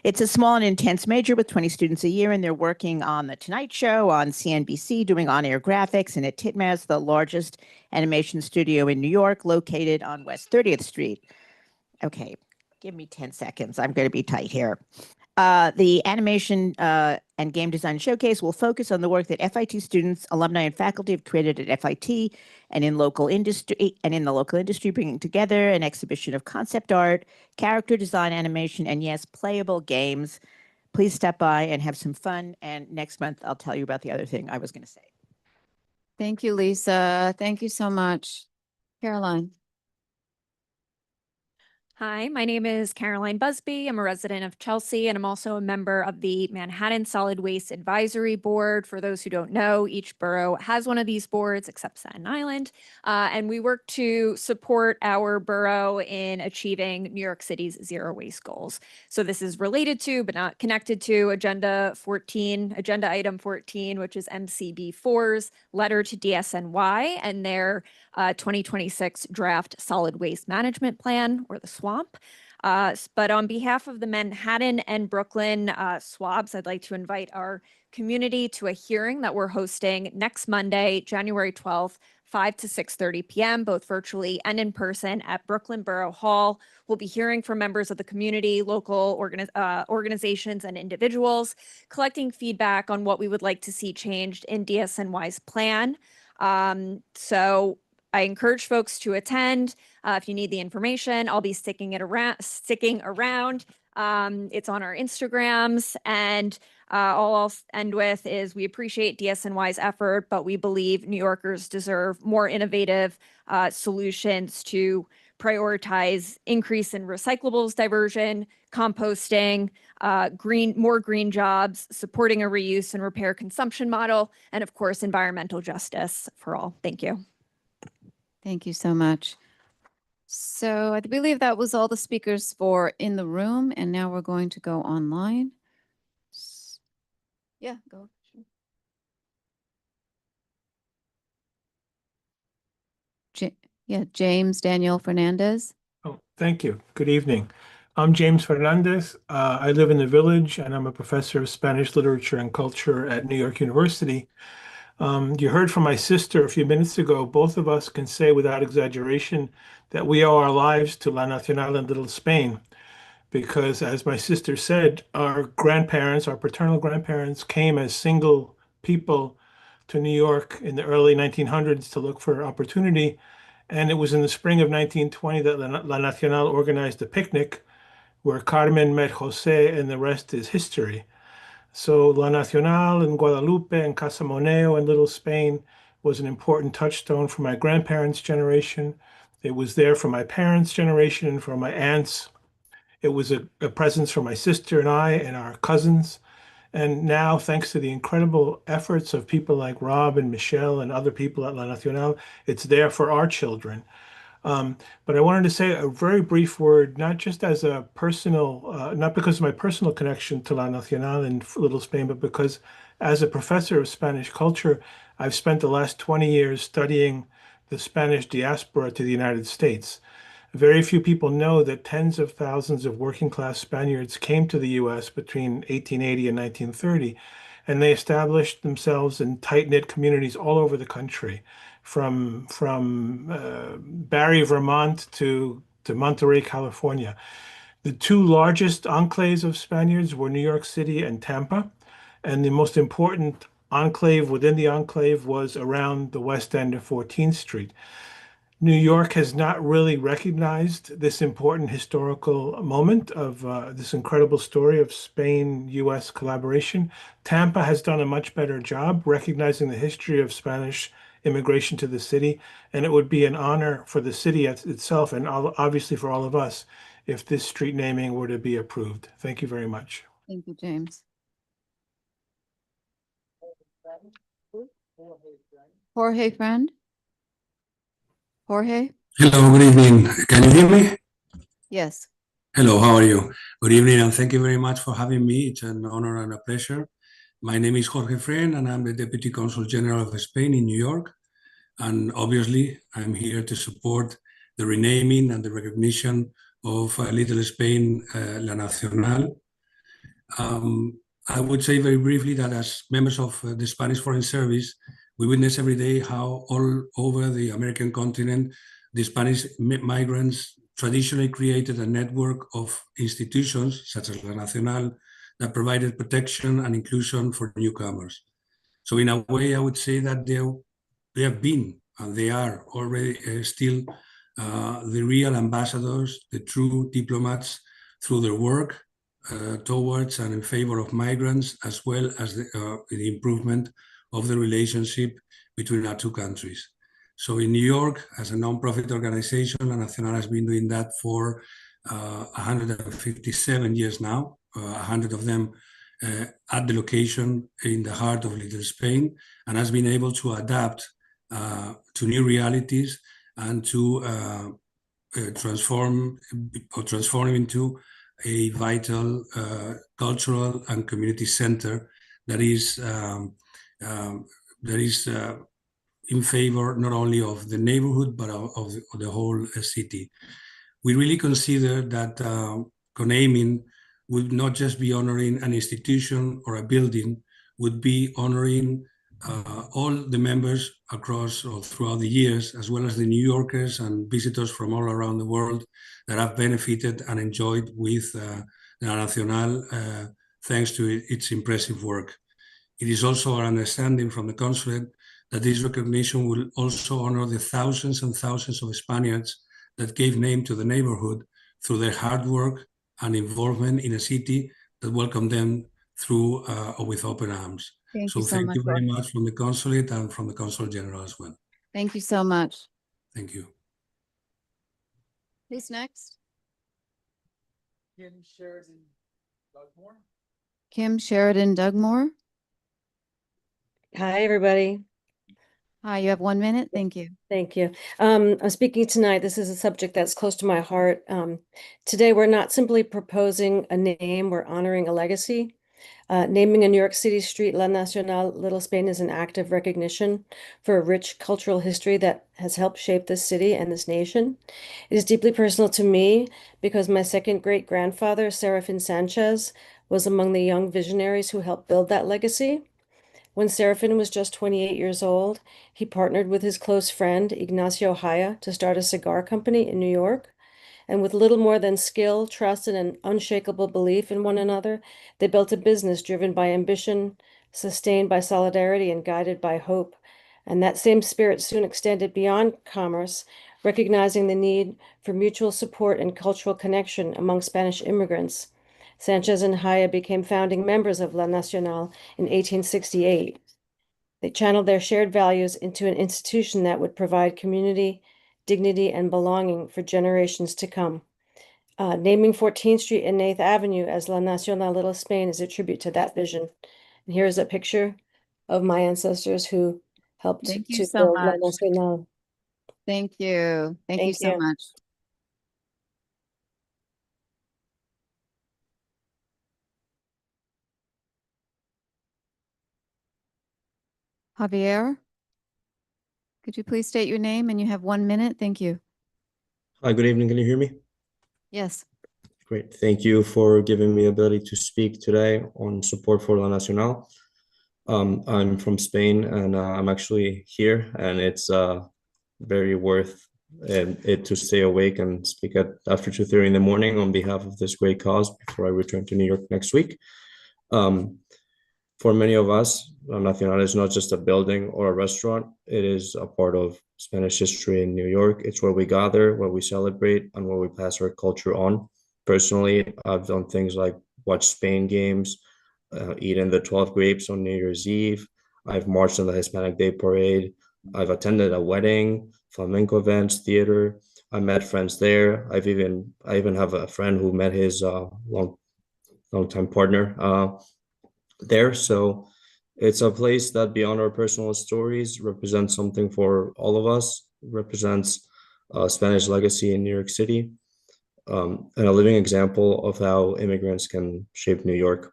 It's a small and intense major with 20 students a year, and they're working on The Tonight Show, on CNBC, doing on-air graphics, and at Titmouse, the largest animation studio in New York, located on West 30th Street. Okay, give me 10 seconds. I'm going to be tight here. The Animation and Game Design Showcase will focus on the work that FIT students, alumni, and faculty have created at FIT and in the local industry, bringing together an exhibition of concept art, character design, animation, and yes, playable games. Please stop by and have some fun. And next month, I'll tell you about the other thing I was going to say. Thank you, Lisa. Thank you so much. Caroline. Hi, my name is Caroline Busby. I'm a resident of Chelsea, and I'm also a member of the Manhattan Solid Waste Advisory Board. For those who don't know, each borough has one of these boards except Staten Island. And we work to support our borough in achieving New York City's zero waste goals. So this is related to, but not connected to, agenda item 14, which is MCB4's letter to DSNY and their 2026 draft solid waste management plan, or the SWAMP. But on behalf of the Manhattan and Brooklyn SWABs, I'd like to invite our community to a hearing that we're hosting next Monday, January 12th, 5 to 6:30 p.m., both virtually and in person at Brooklyn Borough Hall. We'll be hearing from members of the community, local organizations, and individuals, collecting feedback on what we would like to see changed in DSNY's plan. So I encourage folks to attend. If you need the information, I'll be sticking around. It's on our Instagrams. And all I'll end with is we appreciate DSNY's effort, but we believe New Yorkers deserve more innovative solutions to prioritize increase in recyclables diversion, composting, more green jobs, supporting a reuse and repair consumption model, and of course, environmental justice for all. Thank you. Thank you so much. So I believe that was all the speakers for in the room, and now we're going to go online. Yeah, go. James Daniel Fernandez. Oh, thank you. Good evening. I'm James Fernandez. I live in the Village, and I'm a professor of Spanish literature and culture at New York University. You heard from my sister a few minutes ago. Both of us can say without exaggeration that we owe our lives to La Nacional and Little Spain, because as my sister said, our grandparents, our paternal grandparents, came as single people to New York in the early 1900s to look for opportunity. And it was in the spring of 1920 that La Nacional organized a picnic where Carmen met Jose, and the rest is history. So La Nacional and Guadalupe and Casamoneo and Little Spain was an important touchstone for my grandparents' generation. It was there for my parents' generation and for my aunts. It was a presence for my sister and I and our cousins. And now, thanks to the incredible efforts of people like Rob and Michelle and other people at La Nacional, it's there for our children. But I wanted to say a very brief word, not just as a personal, not because of my personal connection to La Nacional and Little Spain, but because as a professor of Spanish culture, I've spent the last 20 years studying the Spanish diaspora to the United States. Very few people know that tens of thousands of working class Spaniards came to the US between 1880 and 1930, and they established themselves in tight-knit communities all over the country, from Barry, Vermont to Monterey, California. The two largest enclaves of Spaniards were New York City and Tampa, and the most important enclave within the enclave was around the west end of 14th Street. New York has not really recognized this important historical moment of this incredible story of Spain-US collaboration. Tampa has done a much better job recognizing the history of Spanish immigration to the city, and it would be an honor for the city itself and obviously for all of us if this street naming were to be approved. Thank you very much. Thank you, James. Jorge, friend? Jorge? Hello, good evening. Can you hear me? Yes. Hello, how are you? Good evening, and thank you very much for having me. It's an honor and a pleasure. My name is Jorge Fren, and I'm the Deputy Consul General of Spain in New York. And obviously, I'm here to support the renaming and the recognition of Little Spain, La Nacional. I would say very briefly that as members of the Spanish Foreign Service, we witness every day how all over the American continent, the Spanish migrants traditionally created a network of institutions, such as La Nacional, that provided protection and inclusion for newcomers. So in a way, I would say that they have been, and they are already still the real ambassadors, the true diplomats through their work towards and in favor of migrants, as well as the improvement of the relationship between our two countries. So in New York, as a non-profit organization, La Nacional has been doing that for 157 years now, 100 of them at the location in the heart of Little Spain, and has been able to adapt to new realities and to transform into a vital cultural and community center that is in favor not only of the neighborhood but of the whole city. We really consider that conaming would not just be honoring an institution or a building, would be honoring all the members across or throughout the years, as well as the New Yorkers and visitors from all around the world that have benefited and enjoyed with La Nacional thanks to its impressive work. It is also our understanding from the consulate that this recognition will also honor the thousands and thousands of Spaniards that gave name to the neighborhood through their hard work and involvement in a city that welcomed them through or with open arms. Thank So you so thank much. you very much from the consulate and from the Consul General as well. Thank you so much. Thank you. Who's next? Kim Sheridan Dugmore. Kim Sheridan Dugmore. Hi, everybody. Hi, you have 1 minute. Thank you. Thank you. I'm speaking tonight. This is a subject that's close to my heart. Today, we're not simply proposing a name, we're honoring a legacy. Naming a New York City street La Nacional, Little Spain, is an act of recognition for a rich cultural history that has helped shape this city and this nation. It is deeply personal to me because my second great-grandfather, Serafin Sanchez, was among the young visionaries who helped build that legacy. When Serafin was just 28 years old, he partnered with his close friend, Ignacio Haya, to start a cigar company in New York. And with little more than skill, trust, and an unshakable belief in one another, they built a business driven by ambition, sustained by solidarity, and guided by hope. And that same spirit soon extended beyond commerce, recognizing the need for mutual support and cultural connection among Spanish immigrants. Sanchez and Haya became founding members of La Nacional in 1868. They channeled their shared values into an institution that would provide community, dignity, and belonging for generations to come. Naming 14th Street and 8th Avenue as La Nacional Little Spain is a tribute to that vision. And here's a picture of my ancestors who helped Thank you to so build La much. Nacional. Thank you. Thank you so much. Javier, could you please state your name and you have 1 minute? Thank you. Hi, good evening. Can you hear me? Yes. Great. Thank you for giving me the ability to speak today on support for La Nacional. I'm from Spain and I'm actually here, and it's very worth it to stay awake and speak at after 2:30 in the morning on behalf of this great cause before I return to New York next week. For many of us, La Nacional is not just a building or a restaurant. It is a part of Spanish history in New York. It's where we gather, where we celebrate, and where we pass our culture on. Personally, I've done things like watch Spain games, eaten the 12 grapes on New Year's Eve. I've marched on the Hispanic Day Parade. I've attended a wedding, flamenco events, theater. I met friends there. I even have a friend who met his long-time partner there. So it's a place that beyond our personal stories represents something for all of us, represents Spanish legacy in New York City, and a living example of how immigrants can shape New York.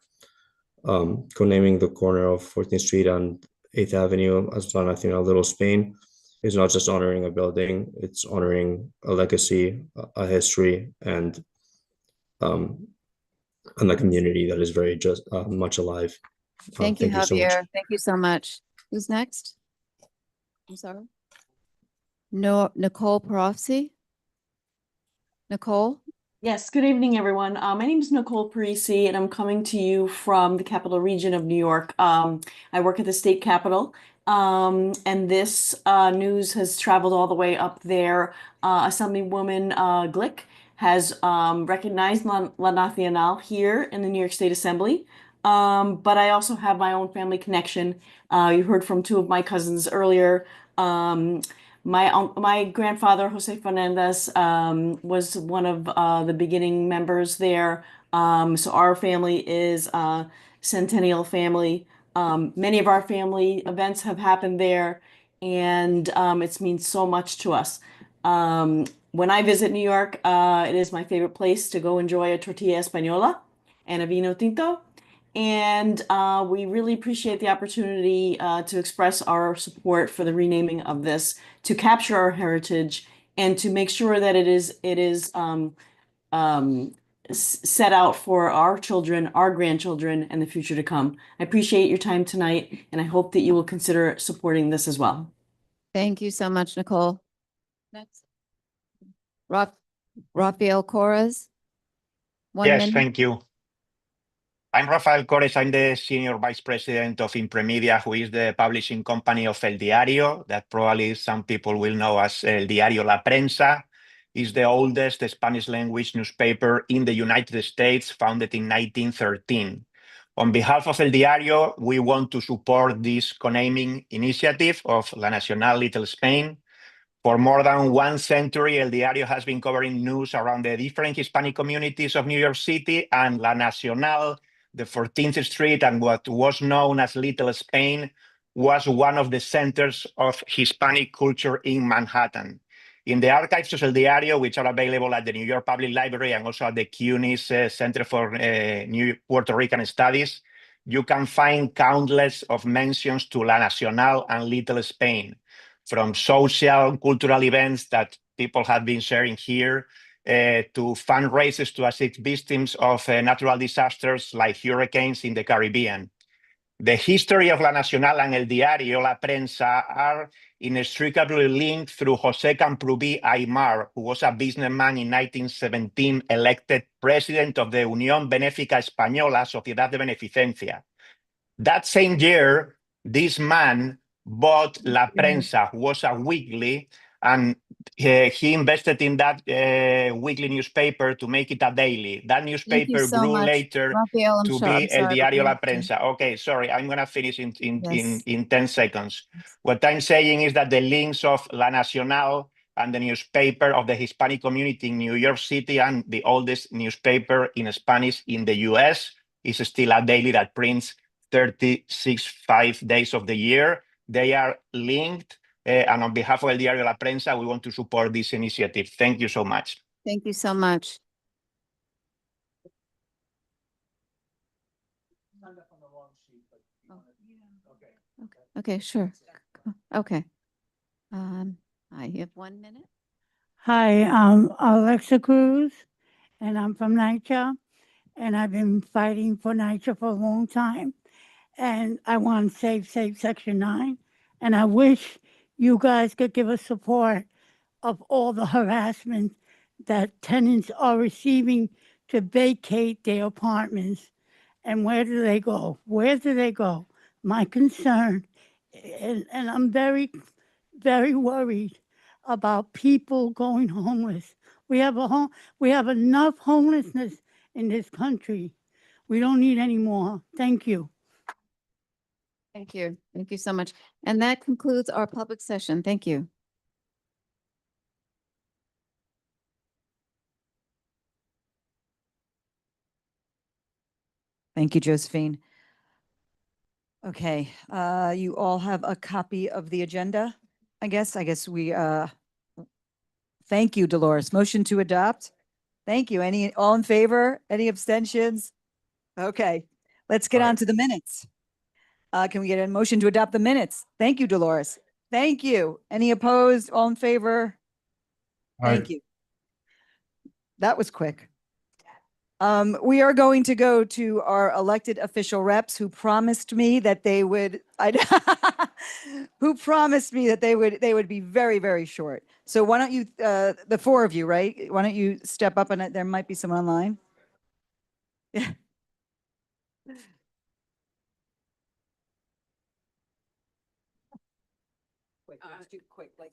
Co-naming the corner of 14th Street and 8th Avenue as La Nacional Little Spain is not just honoring a building, it's honoring a legacy, a history, and a community that is very just much alive. Thank you, thank you so much. Javier. Thank you so much. Who's next? I'm sorry. No, Nicole Parofsky. Nicole? Yes, good evening, everyone. My name is Nicole Parisi, and I'm coming to you from the Capital Region of New York. I work at the state capitol, and this news has traveled all the way up there. Assemblywoman Glick has recognized La Nacional here in the New York State Assembly. But I also have my own family connection. You heard from two of my cousins earlier. My grandfather, Jose Fernandez, was one of the beginning members there. So our family is a centennial family. Many of our family events have happened there, and it's means so much to us. When I visit New York, it is my favorite place to go enjoy a tortilla española and a vino tinto. And we really appreciate the opportunity to express our support for the renaming of this, to capture our heritage, and to make sure that it is set out for our children, our grandchildren, and the future to come. I appreciate your time tonight, and I hope that you will consider supporting this as well. Thank you so much, Nicole. Next. Rafael Corres. 1 Yes, minute. thank you. I'm Rafael Corres. I'm the Senior Vice President of Impremedia, who is the publishing company of El Diario, that probably some people will know as El Diario La Prensa. It's the oldest Spanish language newspaper in the United States, founded in 1913. On behalf of El Diario, we want to support this co-naming initiative of La Nacional Little Spain. For more than 1 century, El Diario has been covering news around the different Hispanic communities of New York City, and La Nacional, the 14th Street, and what was known as Little Spain, was one of the centers of Hispanic culture in Manhattan. In the archives of El Diario, which are available at the New York Public Library and also at the CUNY's Center for New Puerto Rican Studies, you can find countless of mentions to La Nacional and Little Spain, from social, cultural events that people have been sharing here, to fundraisers to assist victims of natural disasters like hurricanes in the Caribbean. The history of La Nacional and El Diario La Prensa are inextricably linked through José Camprubí Aymar, who was a businessman in 1917, elected president of the Unión Benéfica Española, Sociedad de Beneficencia. That same year, this man bought La Prensa, who was a weekly, and he invested in that weekly newspaper to make it a daily. That newspaper so grew much. later Rafael, to be El Diario La Prensa. Okay, sorry, I'm going to finish in 10 seconds. What I'm saying is that the links of La Nacional and the newspaper of the Hispanic community in New York City, and the oldest newspaper in Spanish in the US, is still a daily that prints 5 days of the year. They are linked. And on behalf of El Diario La Prensa, we want to support this initiative. Thank you so much. Thank you so much. Okay, sure. Okay. I have 1 minute. Hi, I'm Alexa Cruz, and I'm from NYCHA, and I've been fighting for NYCHA for a long time. And I want to save Section 9, and I wish you guys could give us support of all the harassment that tenants are receiving to vacate their apartments. And where do they go? Where do they go? My concern, and I'm very, very worried about people going homeless. We have enough homelessness in this country. We don't need any more. Thank you. Thank you. Thank you so much. And that concludes our public session. Thank you. Thank you, Josephine. Okay, you all have a copy of the agenda, I guess. Thank you, Dolores. Motion to adopt. Thank you. All in favor? Any abstentions? Okay, let's get on to the minutes. Can we get a motion to adopt the minutes? Thank you, Dolores. Thank you. Any opposed? All in favor? Thank you. That was quick. We are going to go to our elected official reps who promised me that they would, who promised me that they would be very, very short. So why don't you, the four of you, right? Why don't you step up, and there might be some online. Yeah.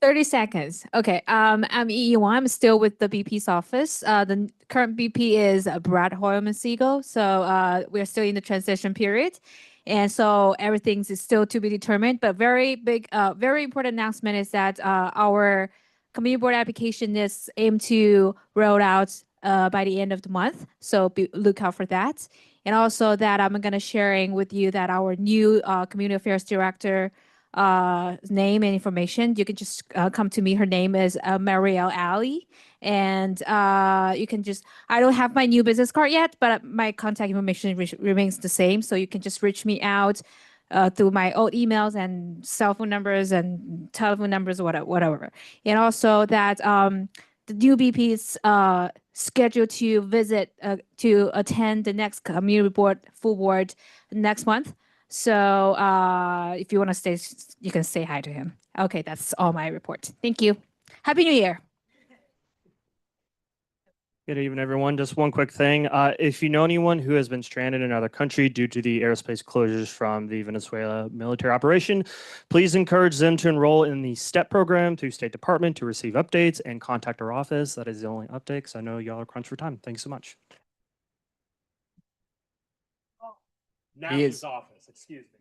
30 seconds. Okay. I'm EE1. I'm still with the BP's office. The current BP is Brad Hoyman-Siegel. So we're still in the transition period. And so everything's is still to be determined. But very big, very important announcement is that our community board application is aimed to roll out by the end of the month. So look out for that. And also that I'm going to sharing with you that our new community affairs director name and information. You can just come to me. Her name is Marielle Alley. And you can just, I don't have my new business card yet, but my contact information remains the same. So you can just reach me out through my old emails and cell phone numbers and telephone numbers, whatever. And also that the new BP is scheduled to visit, to attend the next community board, full board next month. So if you want to stay, you can say hi to him. Okay, that's all my report. Thank you. Happy New Year. Good evening, everyone. Just one quick thing. If you know anyone who has been stranded in another country due to the aerospace closures from the Venezuela military operation, please encourage them to enroll in the STEP program through State Department to receive updates and contact our office. That is the only update, because I know y'all are crunched for time. Thank you so much. Now his office, excuse me.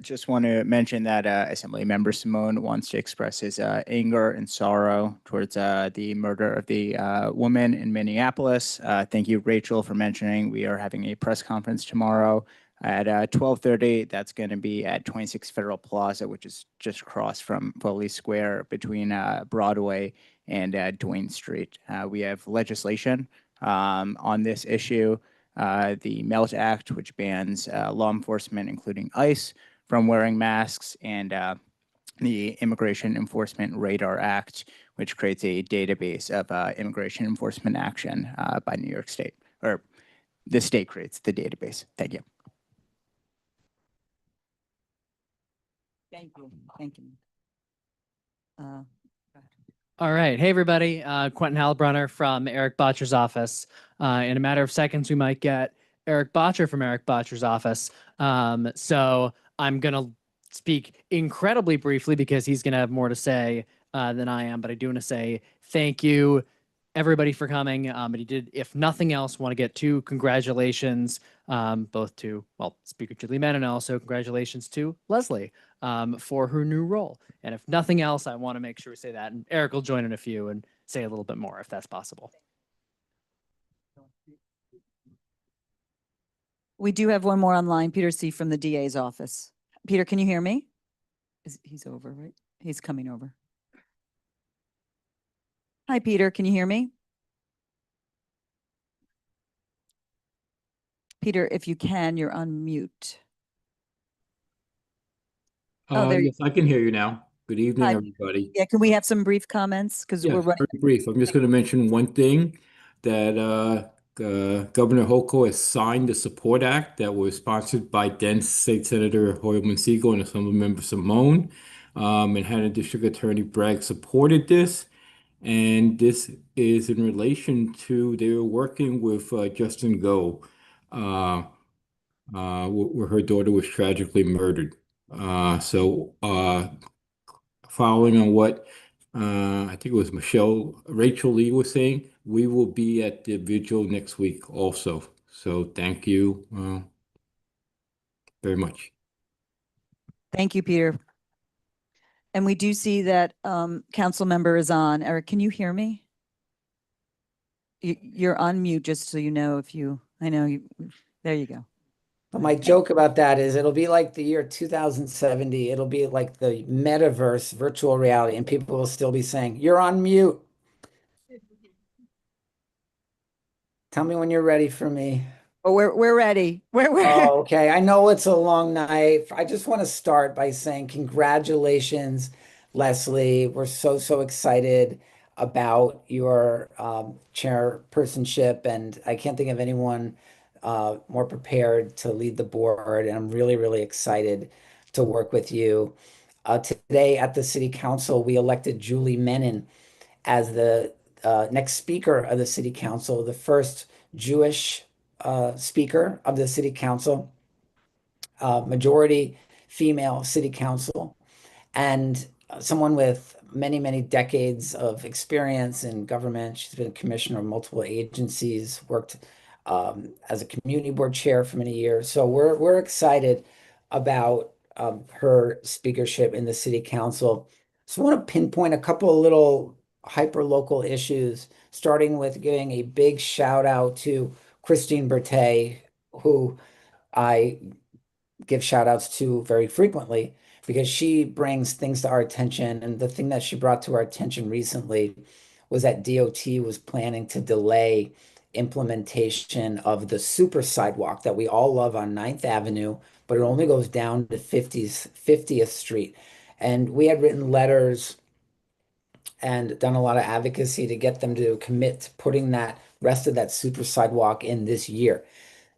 Just want to mention that Assembly Member Simone wants to express his anger and sorrow towards the murder of the woman in Minneapolis. Thank you, Rachel, for mentioning we are having a press conference tomorrow at 12:30. That's going to be at 26 Federal Plaza, which is just across from Foley Square between Broadway and Duane Street. We have legislation on this issue. The MELT Act, which bans law enforcement, including ICE, from wearing masks, and the Immigration Enforcement Radar Act, which creates a database of immigration enforcement action by New York State, or the state creates the database. Thank you. Thank you. Thank you. All right. Hey, everybody. Quentin Halbrunner from Eric Botcher's office. In a matter of seconds, we might get Eric Botcher from Eric Botcher's office. So I'm going to speak incredibly briefly because he's going to have more to say than I am. But I do want to say thank you, everybody, for coming. But he did, if nothing else, want to get two congratulations, both to, well, Speaker Julie Mann, and also congratulations to Leslie for her new role. And if nothing else, I want to make sure we say that. And Eric will join in a few and say a little bit more if that's possible. We do have one more online, Peter C. from the DA's office. Peter, can you hear me? He's over, right? He's coming over. Hi, Peter, can you hear me? Peter, if you can, you're on mute. Oh, there Yes, I can hear you now. Good evening, Hi. everybody. Yeah, can we have some brief comments? Because Yes, we're running. very brief. I'm just going to mention one thing that Governor Hochul has signed the Support Act that was sponsored by then State Senator Hoylman Siegel and Assemblymember Simone. And Hannah District Attorney Bragg supported this. And this is in relation to they were working with Justin Go, where her daughter was tragically murdered. Following on what I think it was Rachel Lee was saying, we will be at the vigil next week also. So thank you very much. Thank you, Peter. And we do see that council member is on. Eric, can you hear me? You're on mute, just so you know I know you, there you go. But my joke about that is it'll be like the year 2070. It'll be like the metaverse, virtual reality, and people will still be saying, "You're on mute." Tell me when you're ready for me. Oh, we're ready. Oh, okay. I know it's a long night. I just want to start by saying congratulations, Leslie. We're so excited about your chairpersonship, and I can't think of anyone more prepared to lead the board. And I'm really excited to work with you. Today at the City Council, we elected Julie Menon as the next speaker of the City Council, the first Jewish speaker of the City Council, majority female City Council, and someone with many decades of experience in government. She's been a commissioner of multiple agencies, worked as a community board chair for many years. So we're excited about her speakership in the City Council. So I want to pinpoint a couple of little hyper-local issues, starting with giving a big shout out to Christine Berthet, who I give shout outs to very frequently because she brings things to our attention. And the thing that she brought to our attention recently was that DOT was planning to delay implementation of the super sidewalk that we all love on 9th Avenue, but it only goes down to 50th Street. And we had written letters and done a lot of advocacy to get them to commit to putting that rest of that super sidewalk in this year.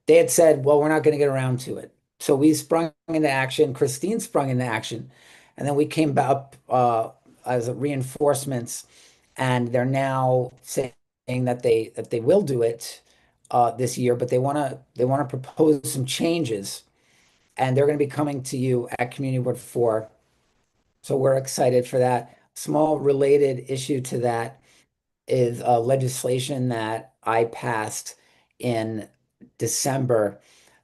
They had said, well, we're not going to get around to it. So we sprung into action. Christine sprung into action. And then we came up as reinforcements, and they're now saying that they will do it this year, but they want to propose some changes, and they're going to be coming to you at Community Board 4. So we're excited for that. Small related issue to that is legislation that I passed in December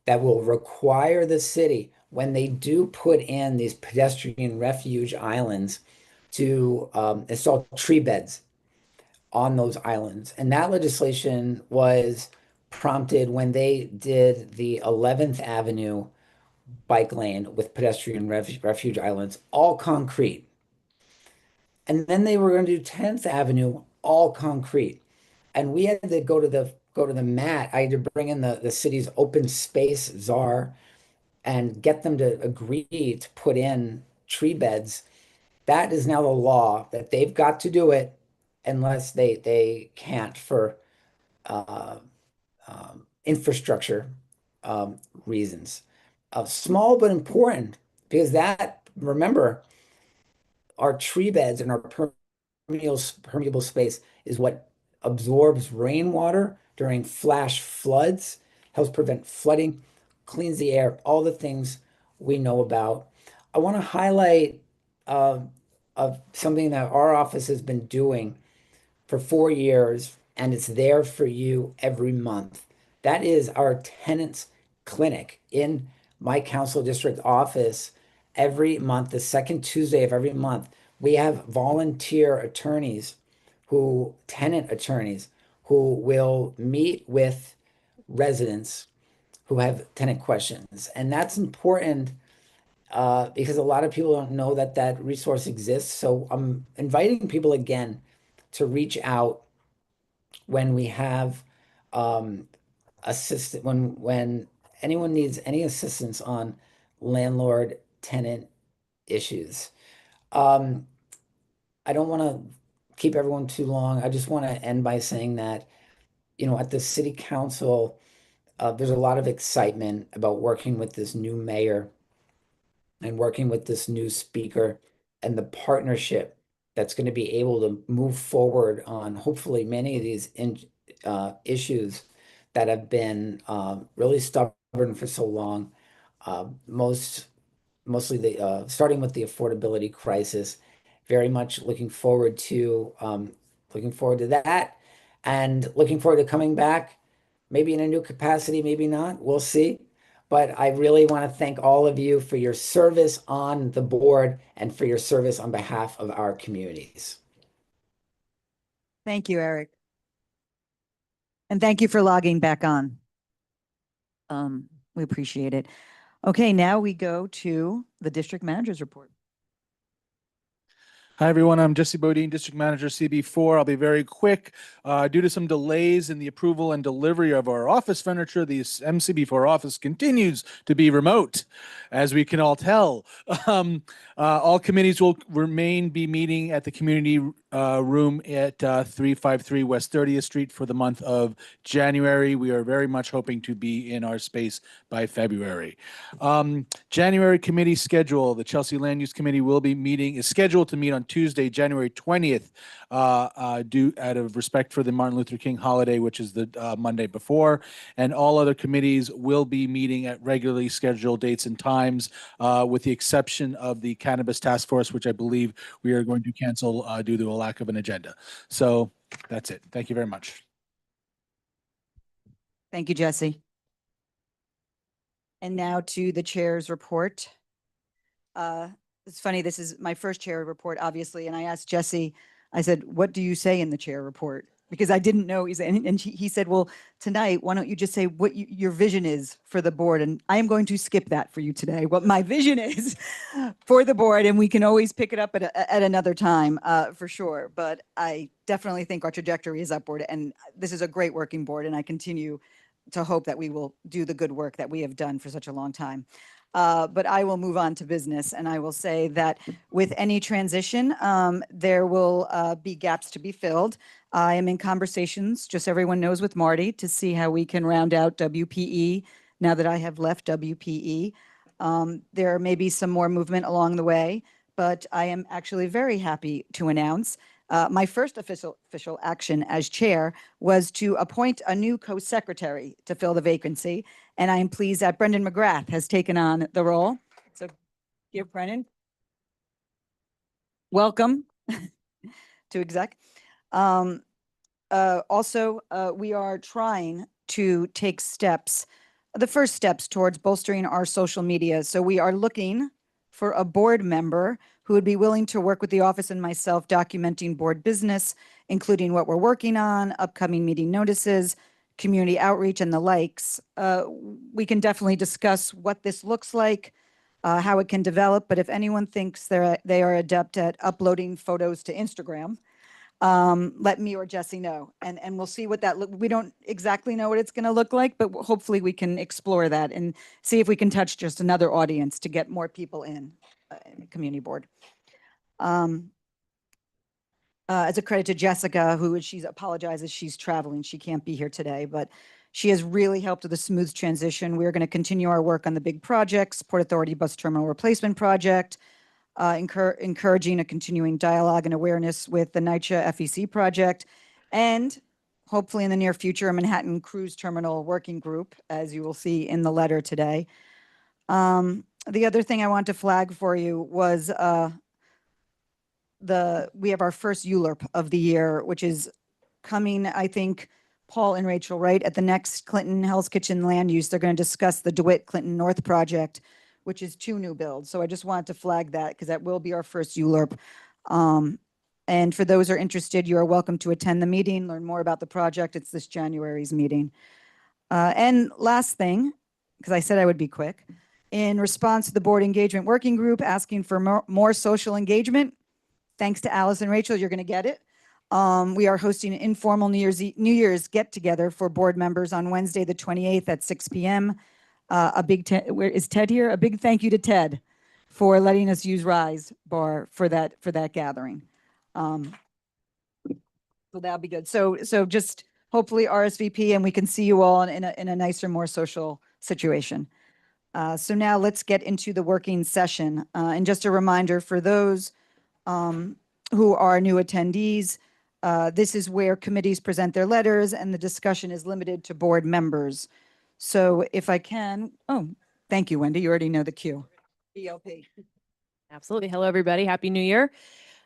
that will require the city, when they do put in these pedestrian refuge islands, to install tree beds on those islands. And that legislation was prompted when they did the 11th Avenue bike lane with pedestrian refuge islands, all concrete. And then they were going to do 10th Avenue, all concrete. And we had to go to the mat. I had to bring in the city's open space czar and get them to agree to put in tree beds. That is now the law, that they've got to do it unless they can't for infrastructure reasons. Small but important, because remember, our tree beds and our permeable space is what absorbs rainwater during flash floods, helps prevent flooding, cleans the air, all the things we know about. I want to highlight of something that our office has been doing for 4 years, and it's there for you every month. That is our tenants clinic in my council district office. Every month, the second Tuesday of every month, we have volunteer attorneys tenant attorneys who will meet with residents who have tenant questions. And that's important because a lot of people don't know that that resource exists. So I'm inviting people again to reach out when we have when anyone needs any assistance on landlord tenant issues. I don't want to keep everyone too long. I just want to end by saying that, at the city council, there's a lot of excitement about working with this new mayor and working with this new speaker and the partnership that's going to be able to move forward on hopefully many of these issues that have been really stubborn for so long. Mostly starting with the affordability crisis. Very much looking forward to that, and looking forward to coming back, maybe in a new capacity, maybe not. We'll see. But I really want to thank all of you for your service on the board and for your service on behalf of our communities. Thank you, Eric. And thank you for logging back on. We appreciate it. Okay, now we go to the district manager's report. Hi, everyone. I'm Jesse Bodine, District Manager, CB4. I'll be very quick. Due to some delays in the approval and delivery of our office furniture, the MCB4 office continues to be remote, as we can all tell. All committees will be meeting at the community room at 353 West 30th Street for the month of January. We are very much hoping to be in our space by February. January committee schedule. The Chelsea Land Use Committee is scheduled to meet on Tuesday, January 20th, due out of respect for the Martin Luther King holiday, which is the Monday before. And all other committees will be meeting at regularly scheduled dates and times, with the exception of the Cannabis Task Force, which I believe we are going to cancel due to a lack of an agenda. So that's it. Thank you very much. Thank you, Jesse. And now to the chair's report. It's funny, this is my first chair report, obviously, and I asked Jesse, I said, what do you say in the chair report? Because I didn't know, he said, well, tonight, why don't you just say what your vision is for the board? And I am going to skip that for you today, what my vision is for the board, and we can always pick it up at another time, for sure. But I definitely think our trajectory is upward, and this is a great working board, and I continue to hope that we will do the good work that we have done for such a long time. But I will move on to business, and I will say that with any transition, there will be gaps to be filled. I am in conversations, just so everyone knows, with Marty to see how we can round out WPE now that I have left WPE. There may be some more movement along the way, but I am actually very happy to announce my first official action as chair was to appoint a new co-secretary to fill the vacancy. And I am pleased that Brendan McGrath has taken on the role. So give Brendan. Welcome to exec. Also, we are trying to take the first steps towards bolstering our social media. So we are looking for a board member who would be willing to work with the office and myself documenting board business, including what we're working on, upcoming meeting notices, community outreach, and the likes. We can definitely discuss what this looks like, how it can develop, but if anyone thinks they are adept at uploading photos to Instagram, let me or Jesse know, and we'll see what that we don't exactly know what it's going to look like, but hopefully we can explore that and see if we can touch just another audience to get more people in the community board. As a credit to Jessica, she apologizes, she's traveling, she can't be here today, but she has really helped with a smooth transition. We're going to continue our work on the big projects, Port Authority Bus Terminal Replacement Project, encouraging a continuing dialogue and awareness with the NYCHA FEC project, and hopefully in the near future, a Manhattan Cruise Terminal Working Group, as you will see in the letter today. The other thing I want to flag for you was we have our first ULURP of the year, which is coming, I think, Paul and Rachel, right? At the next Clinton Hell's Kitchen land use, they're going to discuss the DeWitt Clinton North project, which is 2 new builds. So I just wanted to flag that because that will be our first ULURP. And for those who are interested, you are welcome to attend the meeting, learn more about the project. It's this January's meeting. And last thing, because I said I would be quick, in response to the board engagement working group asking for more social engagement, thanks to Alice and Rachel, you're going to get it. We are hosting an informal New Year's get together for board members on Wednesday, the 28th at 6 p.m. Where is Ted here? A big thank you to Ted for letting us use Rise Bar for that gathering. So that'll be good. So just hopefully RSVP and we can see you all in a nicer, more social situation. So now let's get into the working session. And just a reminder for those who are new attendees, this is where committees present their letters and the discussion is limited to board members. So if I can, oh, thank you, Wendy. You already know the cue. BLP. Absolutely. Hello, everybody. Happy New Year.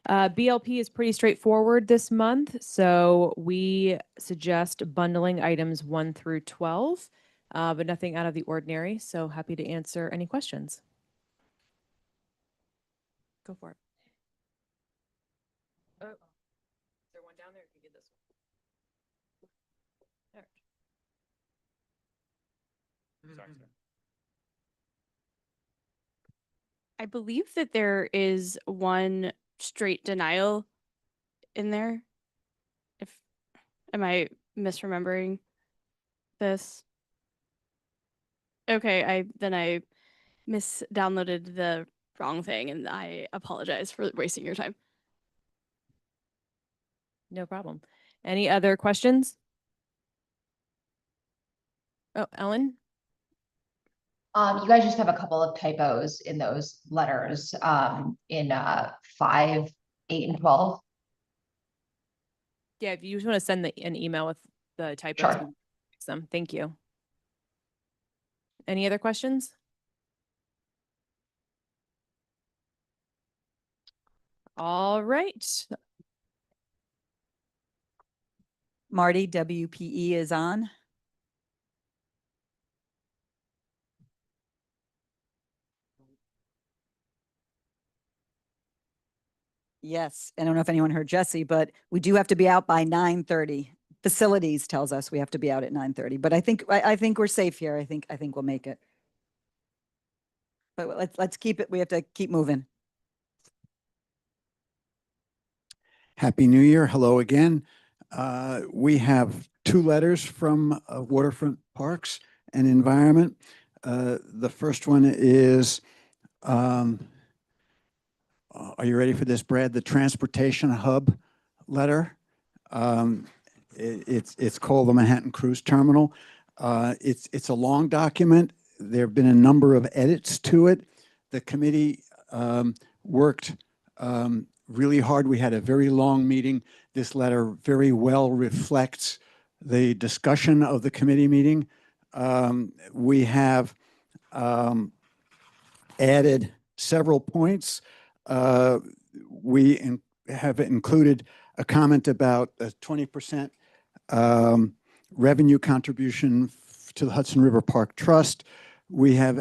BLP is pretty straightforward this month, so we suggest bundling items 1 through 12, but nothing out of the ordinary. So happy to answer any questions. Go for it. Oh, is there one down there? You can get this one. There. Sorry. I believe that there is one straight denial in there. Am I misremembering this? Okay, I misdownloaded the wrong thing and I apologize for wasting your time. No problem. Any other questions? Oh, Ellen? You guys just have a couple of typos in those letters, in 5, 8, and 12. Yeah, if you just want to send an email with the typos, Sure. we can fix them. Thank you. Any other questions? All right. Marty, WPE is on. Yes, I don't know if anyone heard Jesse, but we do have to be out by 9:30. Facilities tells us we have to be out at 9:30, but I think we're safe here. I think we'll make it. But let's keep it. We have to keep moving. Happy New Year. Hello again. We have 2 letters from Waterfront Parks and Environment. The first one is, are you ready for this, Brad? The Transportation Hub letter. It's called the Manhattan Cruise Terminal. It's a long document. There have been a number of edits to it. The committee worked really hard. We had a very long meeting. This letter very well reflects the discussion of the committee meeting. We have added several points. We have included a comment about a 20% revenue contribution to the Hudson River Park Trust. We have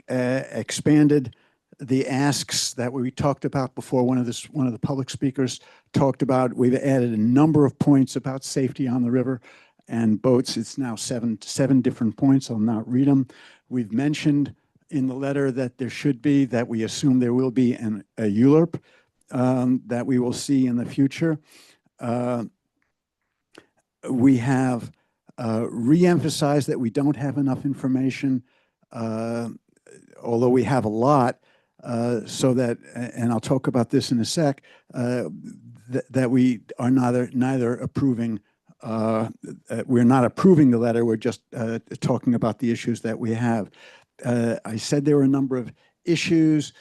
expanded the asks that we talked about before. One of the public speakers talked about. We've added a number of points about safety on the river and boats. It's now seven different points. I'll not read them. We've mentioned in the letter that there should be, that we assume there will be a ULURP that we will see in the future. We have re-emphasized that we don't have enough information, although we have a lot, so that, and I'll talk about this in a sec, that we are neither approving, we're not approving the letter, we're just talking about the issues that we have. I said there were a number of issues.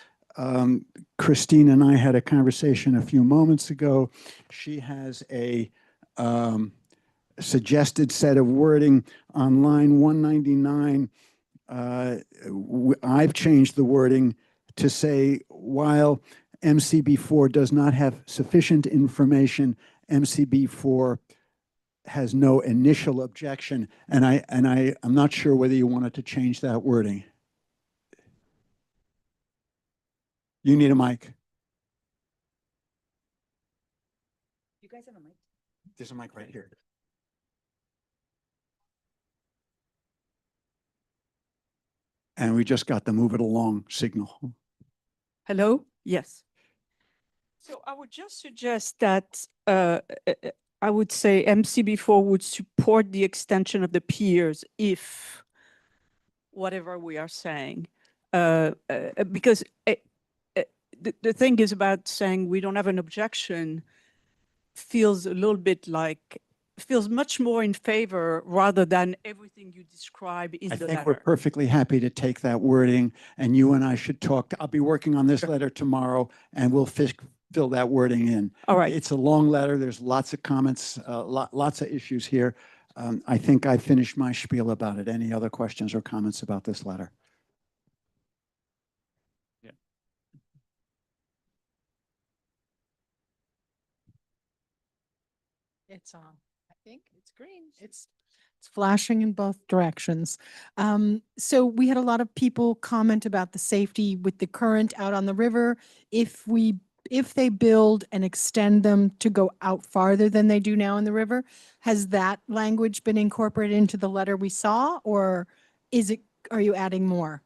Christine and I had a conversation a few moments ago. She has a suggested set of wording on line 199. I've changed the wording to say, while MCB4 does not have sufficient information, MCB4 has no initial objection, and I'm not sure whether you wanted to change that wording. You need a mic. You guys have a mic? There's a mic right here. And we just got the move it along signal. Hello? Yes. So I would just suggest that I would say MCB4 would support the extension of the piers if whatever we are saying. because the thing is about saying we don't have an objection feels a little bit like, feels much more in favor rather than everything you describe in I the think we're letter. perfectly happy to take that wording, and you and I should talk. I'll be working on this letter tomorrow, and we'll fill that wording in. All right. It's a long letter. There's lots of comments, lots of issues here. I think I finished my spiel about it. Any other questions or comments about this letter? It's I think it's green. It's flashing in both directions. So we had a lot of people comment about the safety with the current out on the river. If they build and extend them to go out farther than they do now in the river, has that language been incorporated into the letter we saw, or are you adding more?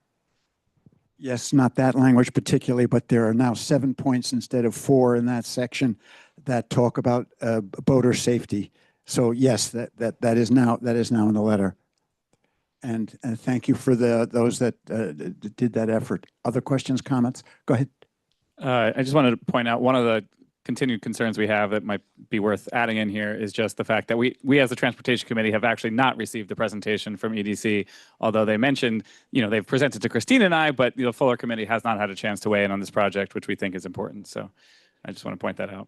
Yes, not that language particularly, but there are now 7 points instead of 4 in that section that talk about boater safety. So yes, that is now in the letter. And thank you for those that did that effort. Other questions, comments? Go ahead. I just wanted to point out one of the continued concerns we have that might be worth adding in here is just the fact that we as the Transportation Committee have actually not received the presentation from EDC, although they mentioned, they've presented to Christine and I, but the Fuller Committee has not had a chance to weigh in on this project, which we think is important. So I just want to point that out.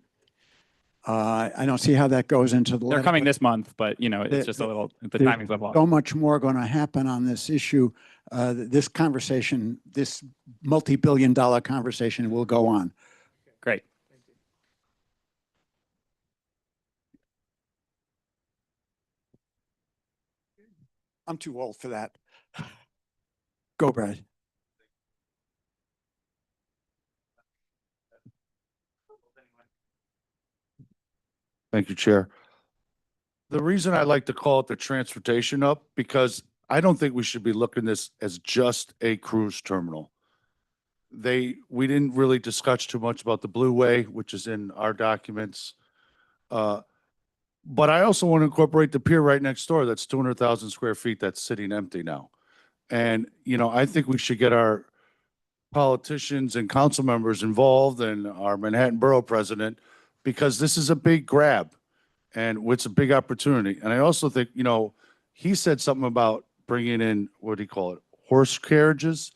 I don't see how that goes into the letter. They're coming this month, but it's just a little, the timing's a little off. So much more going to happen on this issue. This conversation, this multi-billion-dollar conversation will go on. Great. I'm too old for that. Go, Brad. Thank you, Chair. The reason I like to call it the transportation up, because I don't think we should be looking at this as just a cruise terminal. We didn't really discuss too much about the Blue Way, which is in our documents. But I also want to incorporate the pier right next door. That's 200,000 square feet that's sitting empty now. And, I think we should get our politicians and council members involved and our Manhattan Borough president, because this is a big grab and it's a big opportunity. And I also think, he said something about bringing in, what do you call it? Horse carriages,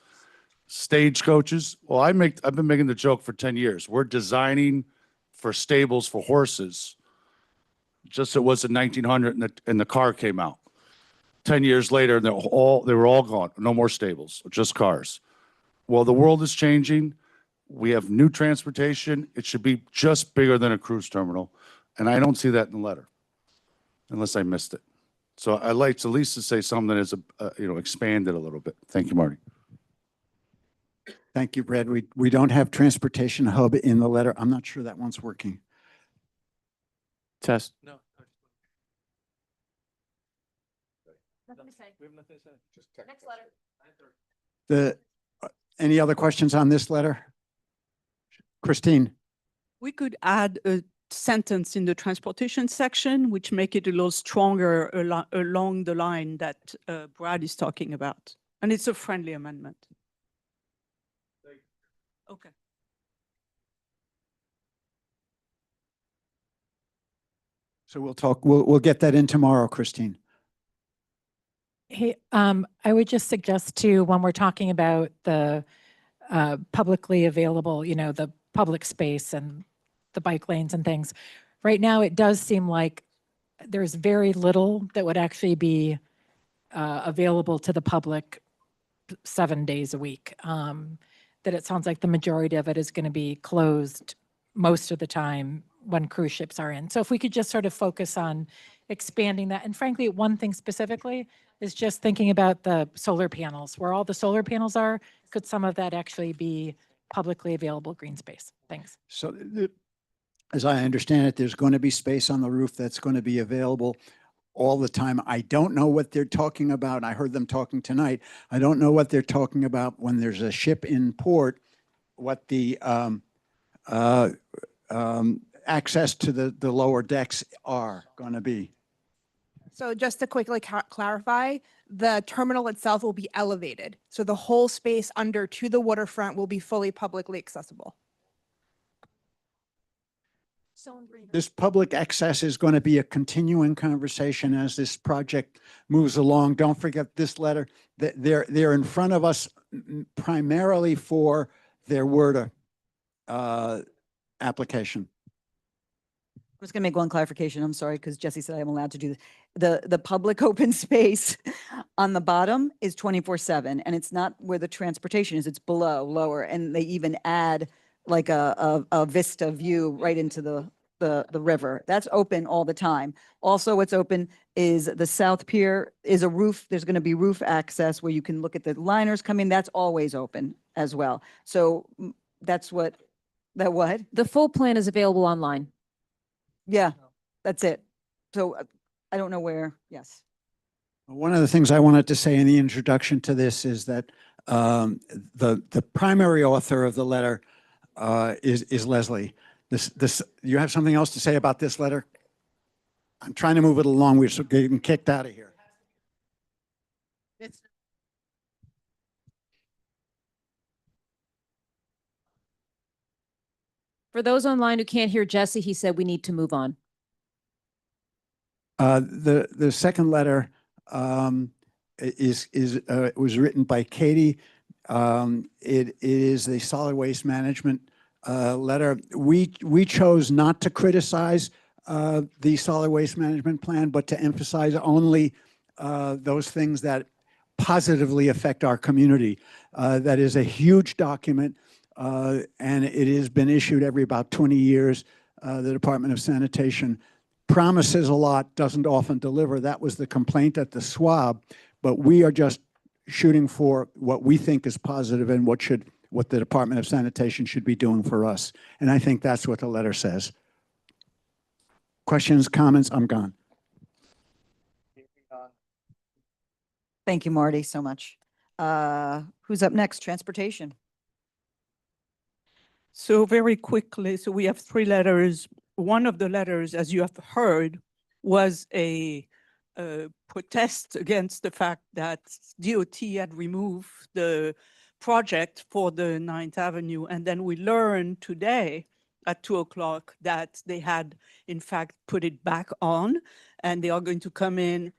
stagecoaches. Well, I've been making the joke for 10 years. We're designing for stables for horses. Just it was in 1900 and the car came out. 10 years later, they were all gone. No more stables, just cars. Well, the world is changing. We have new transportation. It should be just bigger than a cruise terminal. And I don't see that in the letter, unless I missed it. So I'd like to at least say something that is, expanded a little bit. Thank you, Marty. Thank you, Brad. We don't have transportation hub in the letter. I'm not sure that one's working. Test. No. Nothing to say. We have nothing to say. Next letter. Any other questions on this letter? Christine? We could add a sentence in the transportation section, which make it a little stronger along the line that Brad is talking about. And it's a friendly amendment. Okay. So we'll get that in tomorrow, Christine. Hey, I would just suggest too, when we're talking about the publicly available, the public space and the bike lanes and things, right now it does seem like there's very little that would actually be available to the public 7 days a week. That it sounds like the majority of it is going to be closed most of the time when cruise ships are in. So if we could just sort of focus on expanding that. And frankly, one thing specifically is just thinking about the solar panels, where all the solar panels are. Could some of that actually be publicly available green space? Thanks. So as I understand it, there's going to be space on the roof that's going to be available all the time. I don't know what they're talking about. I heard them talking tonight. I don't know what they're talking about when there's a ship in port, what the access to the lower decks are going to be. So just to quickly clarify, the terminal itself will be elevated. So the whole space under to the waterfront will be fully publicly accessible. This public access is going to be a continuing conversation as this project moves along. Don't forget this letter. They're in front of us primarily for their WRDA application. I'm just gonna make one clarification. I'm sorry, because Jesse said I'm allowed to do this. The public open space on the bottom is 24/7, and it's not where the transportation is. It's below, lower, and they even add like a vista view right into the river. That's open all the time. Also, what's open is the South Pier is a roof. There's going to be roof access where you can look at the liners coming. That's always open as well. So that's what. The full plan is available online. Yeah, that's it. So I don't know where, yes. One of the things I wanted to say in the introduction to this is that the primary author of the letter is Leslie. You have something else to say about this letter? I'm trying to move it along. We're getting kicked out of here. For those online who can't hear Jesse, he said we need to move on. The second letter was written by Katie. It is the solid waste management letter. We chose not to criticize the solid waste management plan, but to emphasize only those things that positively affect our community. That is a huge document, and it has been issued every about 20 years. The Department of Sanitation promises a lot, doesn't often deliver. That was the complaint at the swab, but we are just shooting for what we think is positive and what the Department of Sanitation should be doing for us. And I think that's what the letter says. Questions, comments? I'm gone. Thank you, Marty, so much. Who's up next? Transportation. So very quickly, so we have 3 letters. One of the letters, as you have heard, was a protest against the fact that DOT had removed the project for the 9th Avenue. And then we learned today at 2 o'clock that they had, in fact, put it back on, and they are going to come in.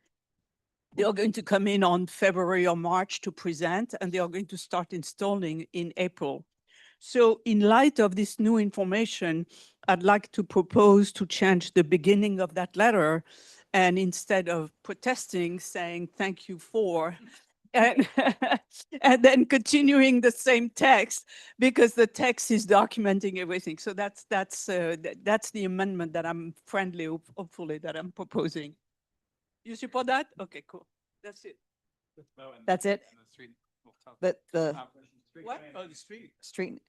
They are going to come in on February or March to present, and they are going to start installing in April. So in light of this new information, I'd like to propose to change the beginning of that letter, and instead of protesting, saying thank you for, and, and then continuing the same text, because the text is documenting everything. So that's the amendment that I'm hopefully, that I'm proposing. You support that? Okay, cool. That's it. That's it? What? Oh, the street. Street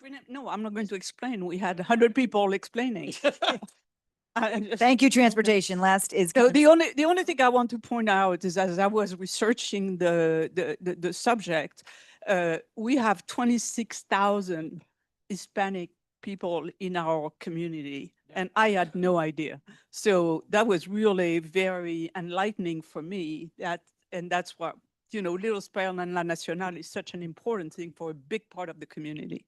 rename? No, I'm not going to explain. We had 100 people explaining. Thank you, transportation. Last is. So the only thing I want to point out is, as I was researching the subject, we have 26,000 Hispanic people in our community, and I had no idea. So that was really very enlightening for me. And that's what, Little Spain and La Nacional is such an important thing for a big part of the community.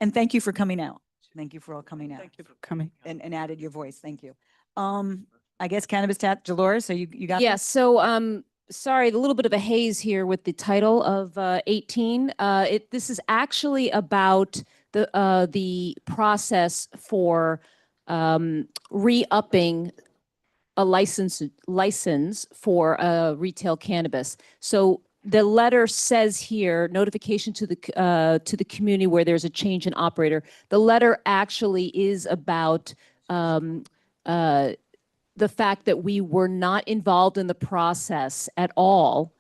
And thank you for coming out. Thank you for all coming out. Thank you for coming. And added your voice. Thank you. I guess cannabis Dolores, so you got Yes. this? So sorry, a little bit of a haze here with the title of 18. This is actually about the process for re-upping a license for retail cannabis. So the letter says here, notification to the community where there's a change in operator. The letter actually is about the fact that we were not involved in the process at all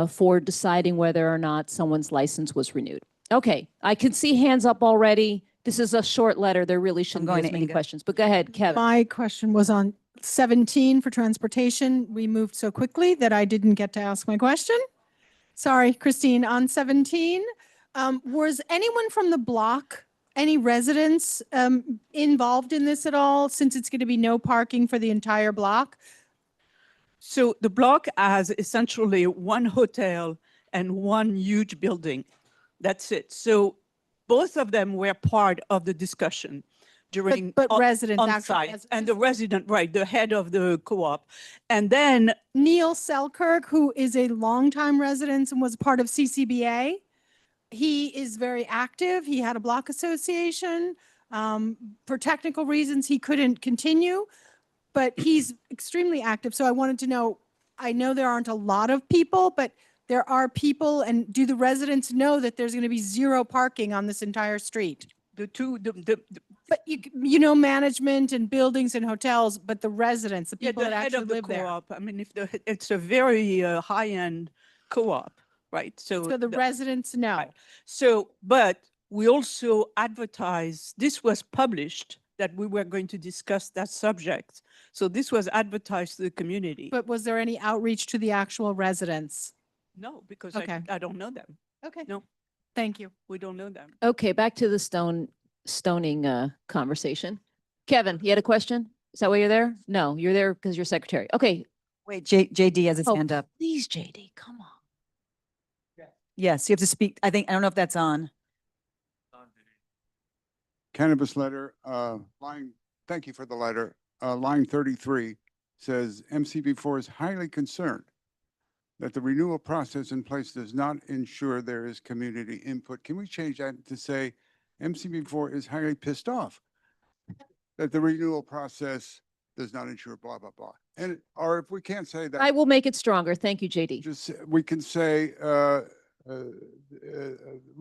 for deciding whether or not someone's license was renewed. Okay, I can see hands up already. This is a short letter. There really shouldn't be as many questions, but go ahead, Kevin. My question was on 17 for transportation. We moved so quickly that I didn't get to ask my question. Sorry, Christine, on 17, was anyone from the block, any residents involved in this at all, since it's going to be no parking for the entire block? So the block has essentially one hotel and one huge building. That's it. So both of them were part of the discussion during But residents, on actual site, and the resident, right, the head of the co-op. And then Neil Selkirk, who is a longtime resident and was part of CCBA. He is very active. He had a block association. For technical reasons, he couldn't continue, but he's extremely active. So I wanted to know, I know there aren't a lot of people, but there are people, and do the residents know that there's going to be zero parking on this entire street? But you know, management and buildings and hotels, but the residents, the people the that head actually of the live there. co-op, I mean, it's a very high-end co-op, right? So the residents know. Right. So, but we also advertised, this was published, that we were going to discuss that subject. So this was advertised to the community. But was there any outreach to the actual residents? No, because Okay. I don't know them. Okay. No, Thank you. we don't know them. Okay, back to the stoning conversation. Kevin, you had a question? Is that why you're there? No, you're there because you're secretary. Okay. Wait, JD has his Oh, hand up. please, JD, come on. Yes, you have to speak. I don't know if that's on. Cannabis letter, thank you for the letter. Line 33 says MCB4 is highly concerned that the renewal process in place does not ensure there is community input. Can we change that to say MCB4 is highly pissed off that the renewal process does not ensure blah, blah, blah. And, or if we can't say that. I will make it stronger. Thank you, JD. Just, we can say the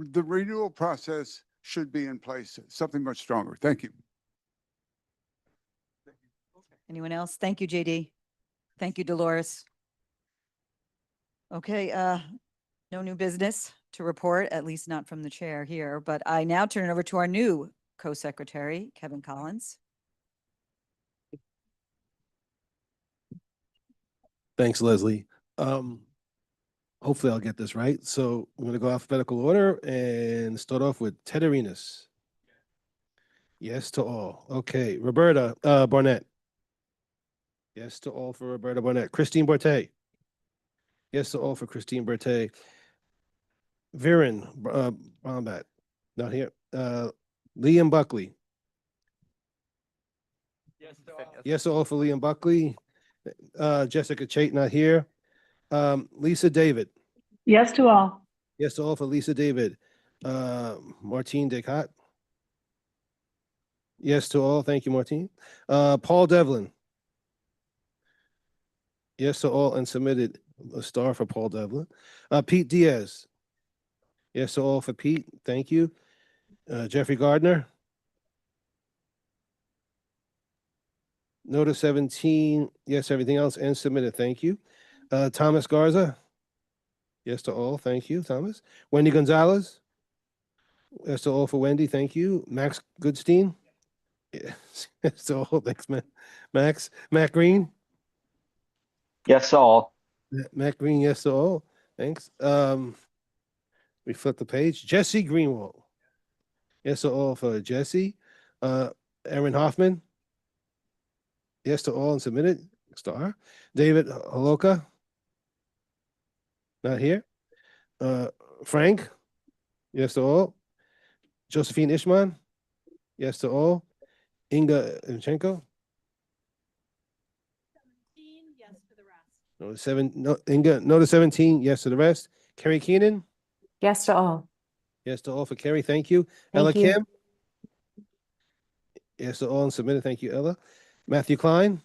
renewal process should be in place, something much stronger. Thank you. Anyone else? Thank you, JD. Thank you, Dolores. Okay, no new business to report, at least not from the chair here, but I now turn it over to our new co-secretary, Kevin Collins. Thanks, Leslie. Hopefully I'll get this right. So I'm going to go alphabetical order and start off with Ted Arenas. Yes to all. Okay, Roberta Barnett. Yes to all for Roberta Barnett. Christine Bertay. Yes to all for Christine Bertay. Viren Brombat. Not here. Liam Buckley. Yes to all for Liam Buckley. Jessica Chait, not here. Lisa David. Yes to all. Yes to all for Lisa David. Martine Descartes. Yes to all. Thank you, Martine. Paul Devlin. Yes to all and submitted. A star for Paul Devlin. Pete Diaz. Yes to all for Pete. Thank you. Jeffrey Gardner. Notice 17. Yes, everything else and submitted. Thank you. Thomas Garza. Yes to all. Thank you, Thomas. Wendy Gonzalez. Yes to all for Wendy. Thank you. Max Goodstein. Yes, yes to all. Thanks, Max. Matt Green. Yes to all. Matt Green, yes to all. Thanks. We flip the page. Jesse Greenwald. Yes to all for Jesse. Aaron Hoffman. Yes to all and submitted. Star. David Holoka. Not here. Frank. Yes to all. Josephine Ishman. Yes to all. Inga Imchenko. Notice 17, yes to the rest. Kerry Keenan. Yes to all. Yes to all for Kerry, thank you. Thank Ella you. Kim. Yes to all and submitted, thank you, Ella. Matthew Klein.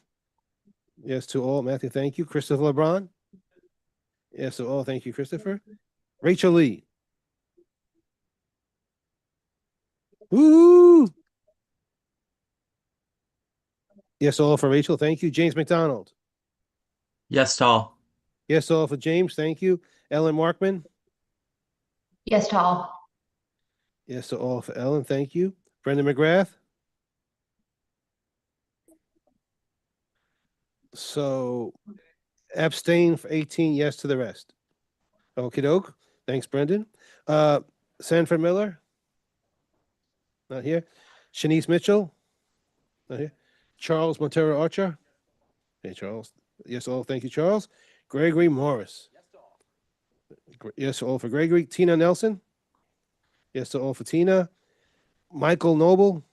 Yes to all, Matthew, thank you. Christopher LeBron. Yes to all, thank you, Christopher. Rachel Lee. Woo! Yes to all for Rachel, thank you. James McDonald. Yes to all. Yes to all for James, thank you. Ellen Markman. Yes to all. Yes to all for Ellen, thank you. Brendan McGrath. So abstain for 18, yes to the rest. Okie doke. Thanks, Brendan. Sanford Miller. Not here. Shanice Mitchell. Not here. Charles Montero Archer. Hey, Charles. Yes to all. Thank you, Charles. Gregory Morris. Yes to all for Gregory. Tina Nelson. Yes to all for Tina. Michael Noble.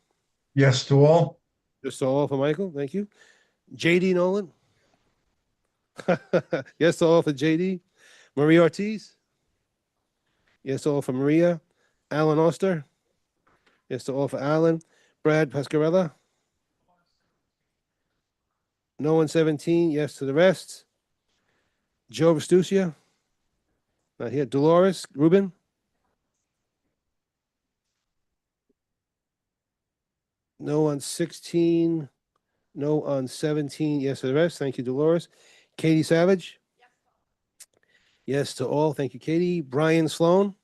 Yes to all. Yes to all for Michael. Thank you. JD Nolan. Yes to all for JD. Maria Ortiz. Yes to all for Maria. Alan Oster. Yes to all for Alan. Brad Pascarella. No one 17. Yes to the rest. Joe Restucia. Not here. Dolores Rubin. No on 16. No on 17. Yes to the rest. Thank you, Dolores. Katie Savage. Yes to all. Thank you, Katie. Brian Sloan.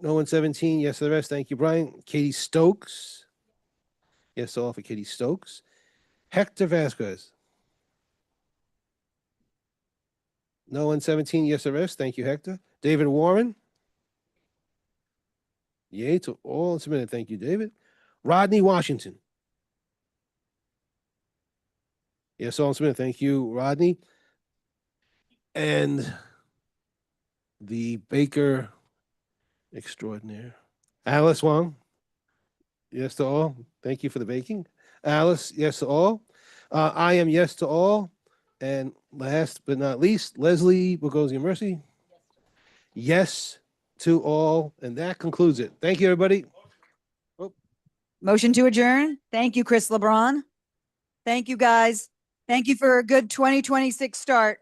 No on 17. Yes to the rest. Thank you, Brian. Katie Stokes. Yes to all for Katie Stokes. Hector Vasquez. No on 17. Yes to the rest. Thank you, Hector. David Warren. Yay to all submitted. Thank you, David. Rodney Washington. Yes, all submitted. Thank you, Rodney. And the baker extraordinaire, Alice Wong. Yes to all. Thank you for the baking. Alice, yes to all. I am yes to all. And last but not least, Leslie Boghosian Mercy. Yes to all. And that concludes it. Thank you, everybody. Motion to adjourn. Thank you, Chris LeBron. Thank you, guys. Thank you for a good 2026 start.